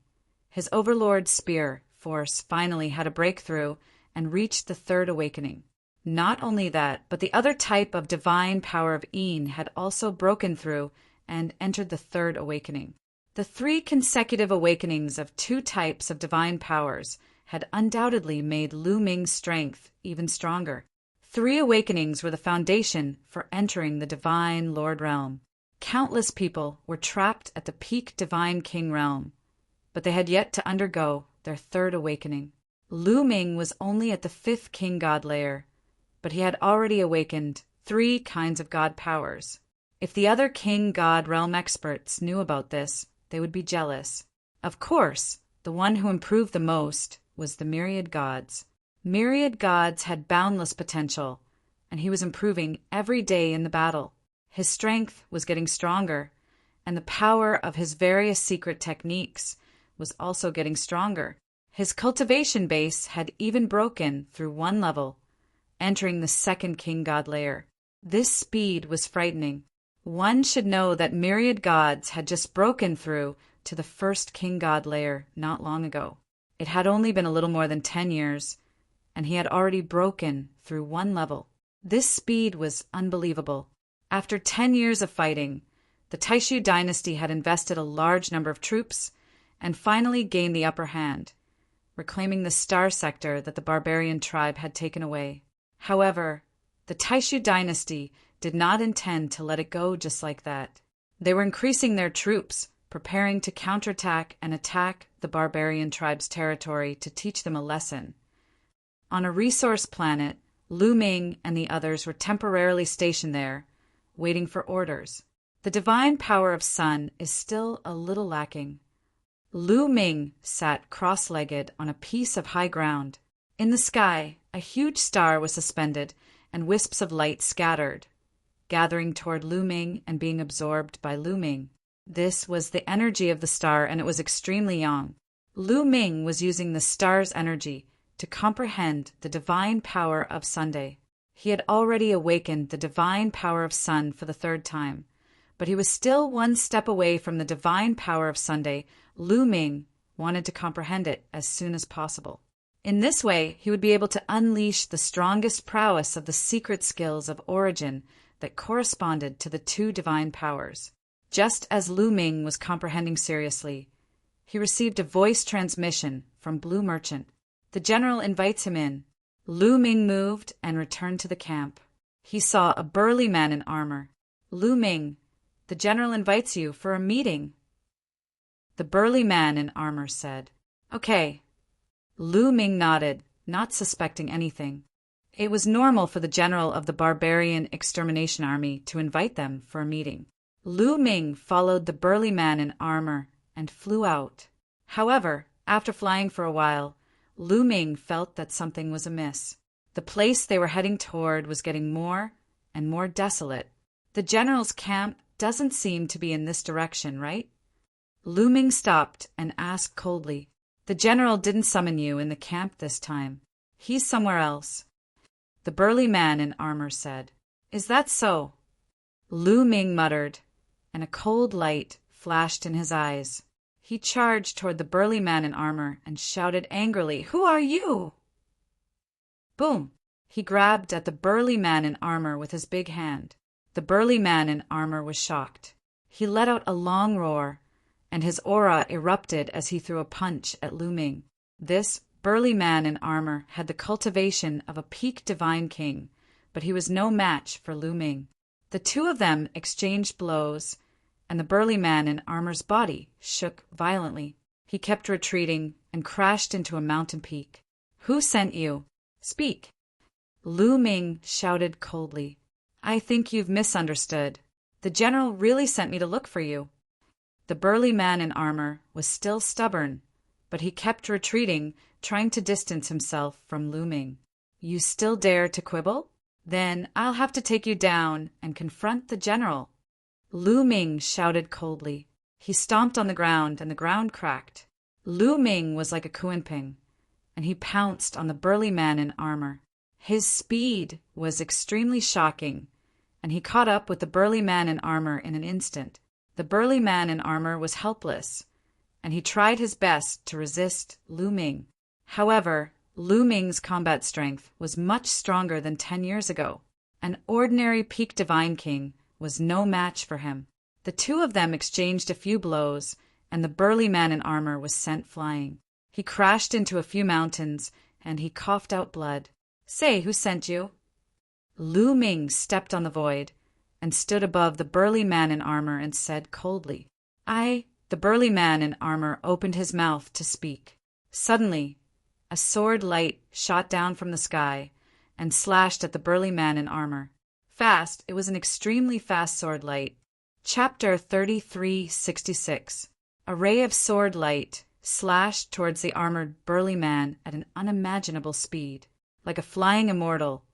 his overlord spear force finally had a breakthrough and reached the third awakening. Not only that, but the other type of divine power of Yin had also broken through and entered the third awakening. The 3 consecutive awakenings of 2 types of divine powers had undoubtedly made Lu Ming's strength even stronger. 3 awakenings were the foundation for entering the Divine Lord Realm. Countless people were trapped at the peak Divine King Realm, but they had yet to undergo their third awakening. Lu Ming was only at the 5th King God layer, but he had already awakened 3 kinds of God powers. If the other King God Realm experts knew about this, they would be jealous. Of course, the one who improved the most was the Myriad Gods. Myriad Gods had boundless potential, and he was improving every day in the battle. His strength was getting stronger, and the power of his various secret techniques was also getting stronger. His cultivation base had even broken through 1 level, entering the 2nd King God layer. This speed was frightening. One should know that Myriad Gods had just broken through to the 1st King God layer not long ago. It had only been a little more than 10 years, and he had already broken through 1 level. This speed was unbelievable. After 10 years of fighting, the Taishu dynasty had invested a large number of troops and finally gained the upper hand, reclaiming the star sector that the barbarian tribe had taken away. However, the Taishu dynasty did not intend to let it go just like that. They were increasing their troops, preparing to counterattack and attack the barbarian tribe's territory to teach them a lesson. On a resource planet, Lu Ming and the others were temporarily stationed there, waiting for orders. The divine power of Sun is still a little lacking. Lu Ming sat cross-legged on a piece of high ground. In the sky, a huge star was suspended, and wisps of light scattered, gathering toward Lu Ming and being absorbed by Lu Ming. This was the energy of the star, and it was extremely young. Lu Ming was using the star's energy to comprehend the divine power of Sunday. He had already awakened the divine power of Sun for the third time, but he was still one step away from the divine power of Sunday. Lu Ming wanted to comprehend it as soon as possible. In this way, he would be able to unleash the strongest prowess of the secret skills of origin that corresponded to the two divine powers. Just as Lu Ming was comprehending seriously, he received a voice transmission from Blue Merchant. The general invites him in. Lu Ming moved and returned to the camp. He saw a burly man in armor. Lu Ming, the general invites you for a meeting. The burly man in armor said, "Okay." Lu Ming nodded, not suspecting anything. It was normal for the general of the barbarian extermination army to invite them for a meeting. Lu Ming followed the burly man in armor and flew out. However, after flying for a while, Lu Ming felt that something was amiss. The place they were heading toward was getting more and more desolate. The general's camp doesn't seem to be in this direction, right? Lu Ming stopped and asked coldly, "The general didn't summon you in the camp this time. He's somewhere else." The burly man in armor said, "Is that so?" Lu Ming muttered, and a cold light flashed in his eyes. He charged toward the burly man in armor and shouted angrily, "Who are you?" Boom! He grabbed at the burly man in armor with his big hand. The burly man in armor was shocked. He let out a long roar, and his aura erupted as he threw a punch at Lu Ming. This burly man in armor had the cultivation of a peak divine king, but he was no match for Lu Ming. The two of them exchanged blows, and the burly man in armor's body shook violently. He kept retreating and crashed into a mountain peak. "Who sent you? Speak." Lu Ming shouted coldly, "I think you've misunderstood. The general really sent me to look for you." The burly man in armor was still stubborn, but he kept retreating, trying to distance himself from Lu Ming. "You still dare to quibble? Then I'll have to take you down and confront the general." Lu Ming shouted coldly. He stomped on the ground, and the ground cracked. Lu Ming was like a kuenping, and he pounced on the burly man in armor. His speed was extremely shocking, and he caught up with the burly man in armor in an instant. The burly man in armor was helpless, and he tried his best to resist Lu Ming. However, Lu Ming's combat strength was much stronger than 10 years ago. An ordinary peak divine king was no match for him. The two of them exchanged a few blows, and the burly man in armor was sent flying. He crashed into a few mountains, and he coughed out blood. "Say, who sent you?" Lu Ming stepped on the void and stood above the burly man in armor and said coldly, "I." The burly man in armor opened his mouth to speak. Suddenly, a sword light shot down from the sky and slashed at the burly man in armor. Fast, it was an extremely fast sword light. Chapter 3366. A ray of sword light slashed towards the armored burly man at an unimaginable speed. Like a flying immortal,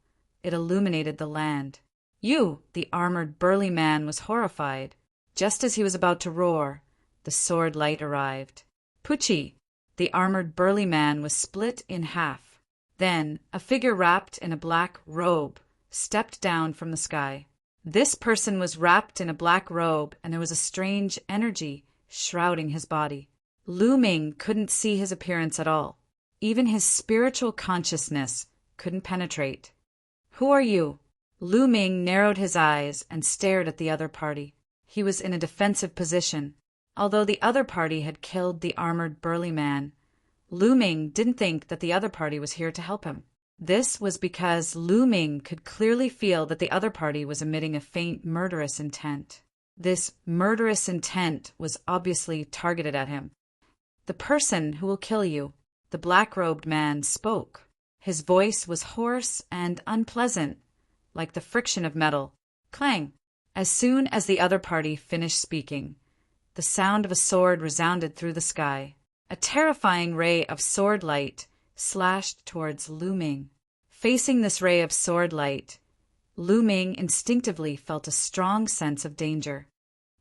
it illuminated the land. "You!" The armored burly man was horrified. Just as he was about to roar, the sword light arrived. "Pucci!" The armored burly man was split in half. Then a figure wrapped in a black robe stepped down from the sky. This person was wrapped in a black robe, and there was a strange energy shrouding his body. Lu Ming couldn't see his appearance at all. Even his spiritual consciousness couldn't penetrate. "Who are you?" Lu Ming narrowed his eyes and stared at the other party. He was in a defensive position. Although the other party had killed the armored burly man, Lu Ming didn't think that the other party was here to help him. This was because Lu Ming could clearly feel that the other party was emitting a faint murderous intent. This murderous intent was obviously targeted at him. "The person who will kill you," the black-robed man spoke. His voice was hoarse and unpleasant, like the friction of metal. Clang! As soon as the other party finished speaking, the sound of a sword resounded through the sky. A terrifying ray of sword light slashed towards Lu Ming. Facing this ray of sword light, Lu Ming instinctively felt a strong sense of danger.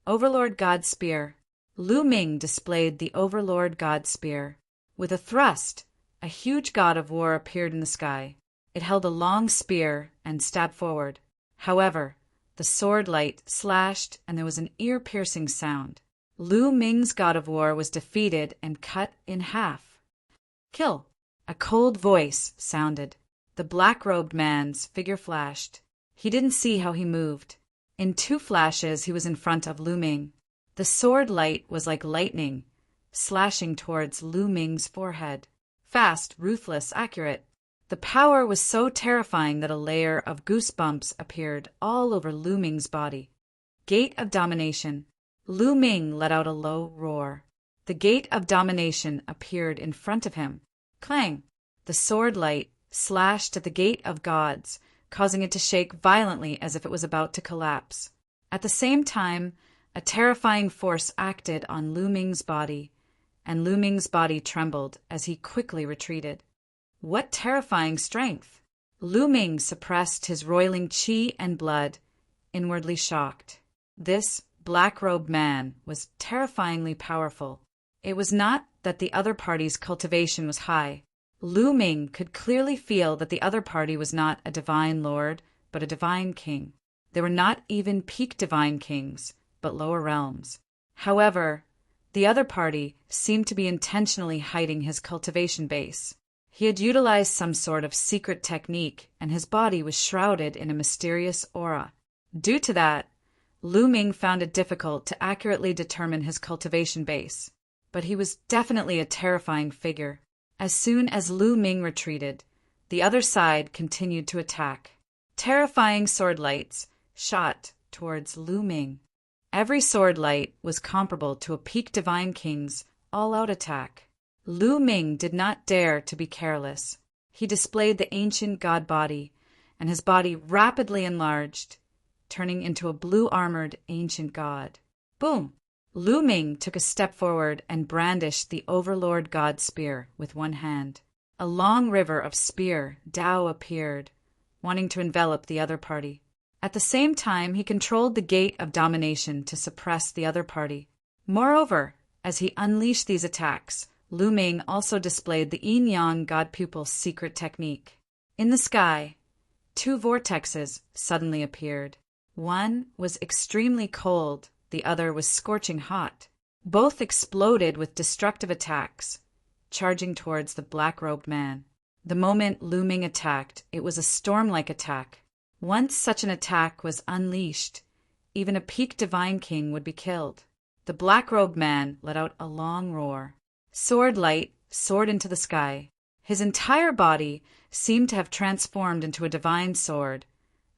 Overlord God Spear. Lu Ming displayed the Overlord God Spear. With a thrust, a huge god of war appeared in the sky. It held a long spear and stabbed forward. However, the sword light slashed and there was an ear-piercing sound. Lu Ming's god of war was defeated and cut in half. "Kill!" A cold voice sounded. The black-robed man's figure flashed. He didn't see how he moved. In 2 flashes he was in front of Lu Ming. The sword light was like lightning, slashing towards Lu Ming's forehead. Fast, ruthless, accurate. The power was so terrifying that a layer of goosebumps appeared all over Lu Ming's body. Gate of Domination. Lu Ming let out a low roar. The Gate of Domination appeared in front of him. Clang! The sword light slashed at the Gate of Gods, causing it to shake violently as if it was about to collapse. At the same time, a terrifying force acted on Lu Ming's body, and Lu Ming's body trembled as he quickly retreated. What terrifying strength! Lu Ming suppressed his roiling qi and blood, inwardly shocked. This black-robed man was terrifyingly powerful. It was not that the other party's cultivation was high. Lu Ming could clearly feel that the other party was not a divine lord, but a divine king. They were not even peak divine kings, but lower realms. However, the other party seemed to be intentionally hiding his cultivation base. He had utilized some sort of secret technique, and his body was shrouded in a mysterious aura. Due to that, Lu Ming found it difficult to accurately determine his cultivation base, but he was definitely a terrifying figure. As soon as Lu Ming retreated, the other side continued to attack. Terrifying sword lights shot towards Lu Ming. Every sword light was comparable to a peak divine king's all-out attack. Lu Ming did not dare to be careless. He displayed the ancient god body, and his body rapidly enlarged, turning into a blue-armored ancient god. Boom! Lu Ming took a step forward and brandished the Overlord God Spear with one hand. A long river of spear Dao appeared, wanting to envelop the other party. At the same time, he controlled the Gate of Domination to suppress the other party. Moreover, as he unleashed these attacks, Lu Ming also displayed the Yin-Yang God Pupil's secret technique. In the sky, 2 vortexes suddenly appeared. One was extremely cold, the other was scorching hot. Both exploded with destructive attacks, charging towards the black-robed man. The moment Lu Ming attacked, it was a storm-like attack. Once such an attack was unleashed, even a peak divine king would be killed. The black-robed man let out a long roar. Sword light soared into the sky. His entire body seemed to have transformed into a divine sword,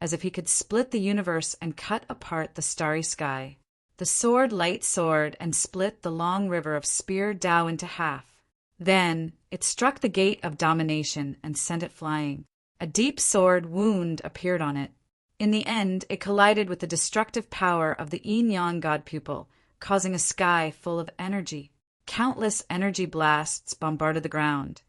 as if he could split the universe and cut apart the starry sky. The sword light soared and split the long river of spear Dao into half. Then it struck the Gate of Domination and sent it flying. A deep sword wound appeared on it. In the end, it collided with the destructive power of the Yin-Yang God Pupil, causing a sky full of energy. Countless energy blasts bombarded the ground.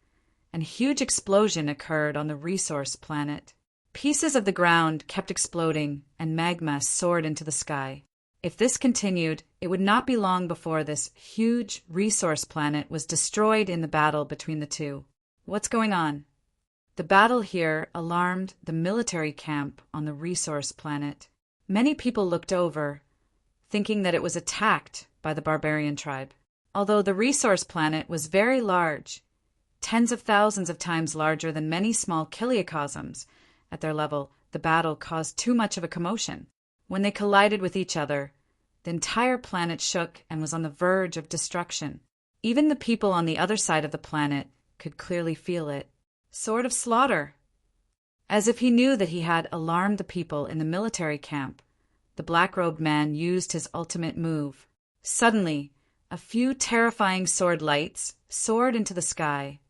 and a huge explosion occurred on the resource planet. Pieces of the ground kept exploding, and magma soared into the sky. If this continued, it would not be long before this huge resource planet was destroyed in the battle between the two. What's going on? The battle here alarmed the military camp on the resource planet. Many people looked over, thinking that it was attacked by the barbarian tribe. Although the resource planet was very large, tens of thousands of times larger than many small kiliocosms, at their level, the battle caused too much of a commotion. When they collided with each other, the entire planet shook and was on the verge of destruction. Even the people on the other side of the planet could clearly feel it. Sort of slaughter. As if he knew that he had alarmed the people in the military camp, the black-robed man used his ultimate move. Suddenly, a few terrifying sword lights soared into the sky,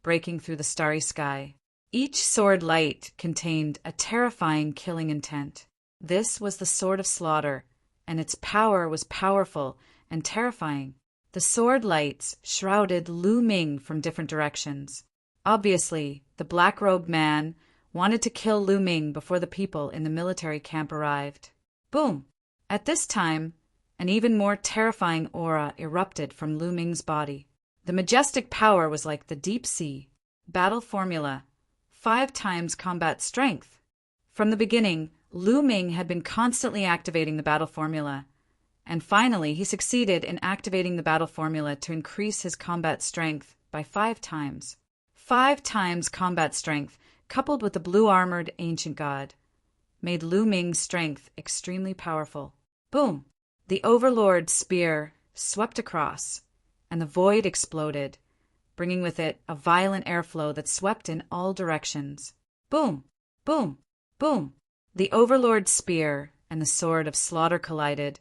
breaking through the starry sky. Each sword light contained a terrifying killing intent. This was the Sword of Slaughter, and its power was powerful and terrifying. The sword lights shrouded Lu Ming from different directions. Obviously, the black-robed man wanted to kill Lu Ming before the people in the military camp arrived. Boom! At this time, an even more terrifying aura erupted from Lu Ming's body. The majestic power was like the deep sea. Battle formula: 5 times combat strength. From the beginning, Lu Ming had been constantly activating the battle formula, and finally he succeeded in activating the battle formula to increase his combat strength by 5 times. 5 times combat strength, coupled with the blue-armored ancient god, made Lu Ming's strength extremely powerful. Boom! The Overlord's spear swept across, and the void exploded, bringing with it a violent airflow that swept in all directions. Boom! Boom! Boom! The Overlord's spear and the Sword of Slaughter collided,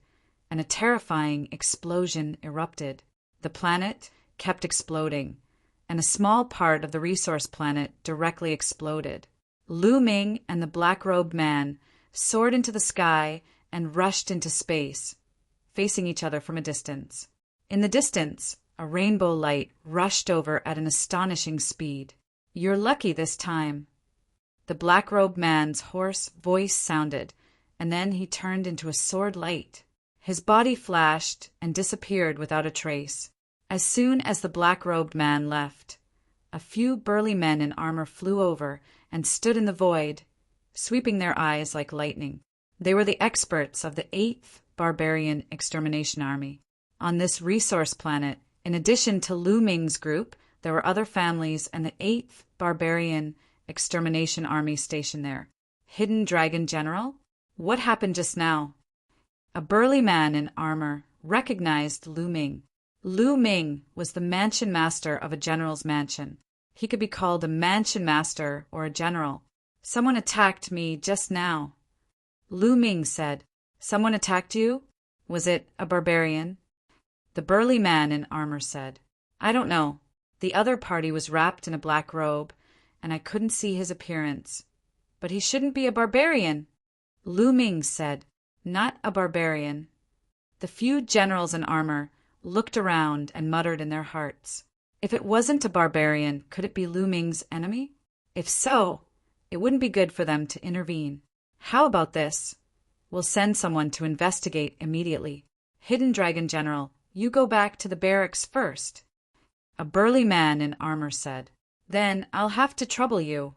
and a terrifying explosion erupted. The planet kept exploding, and a small part of the resource planet directly exploded. Lu Ming and the black-robed man soared into the sky and rushed into space, facing each other from a distance. In the distance, a rainbow light rushed over at an astonishing speed. "You're lucky this time." The black-robed man's hoarse voice sounded, and then he turned into a sword light. His body flashed and disappeared without a trace. As soon as the black-robed man left, a few burly men in armor flew over and stood in the void, sweeping their eyes like lightning. They were the experts of the 8th Barbarian Extermination Army. On this resource planet, in addition to Lu Ming's group, there were other families and the 8th Barbarian Extermination Army stationed there. Hidden Dragon General? What happened just now? A burly man in armor recognized Lu Ming. Lu Ming was the mansion master of a general's mansion. He could be called a mansion master or a general. "Someone attacked me just now." Lu Ming said. "Someone attacked you? Was it a barbarian?" The burly man in armor said. "I don't know. The other party was wrapped in a black robe, and I couldn't see his appearance. But he shouldn't be a barbarian." Lu Ming said, "Not a barbarian." The few generals in armor looked around and muttered in their hearts. If it wasn't a barbarian, could it be Lu Ming's enemy? If so, it wouldn't be good for them to intervene. "How about this? We'll send someone to investigate immediately. Hidden Dragon General, you go back to the barracks first." A burly man in armor said. "Then I'll have to trouble you."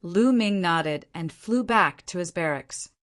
Lu Ming nodded and flew back to his barracks.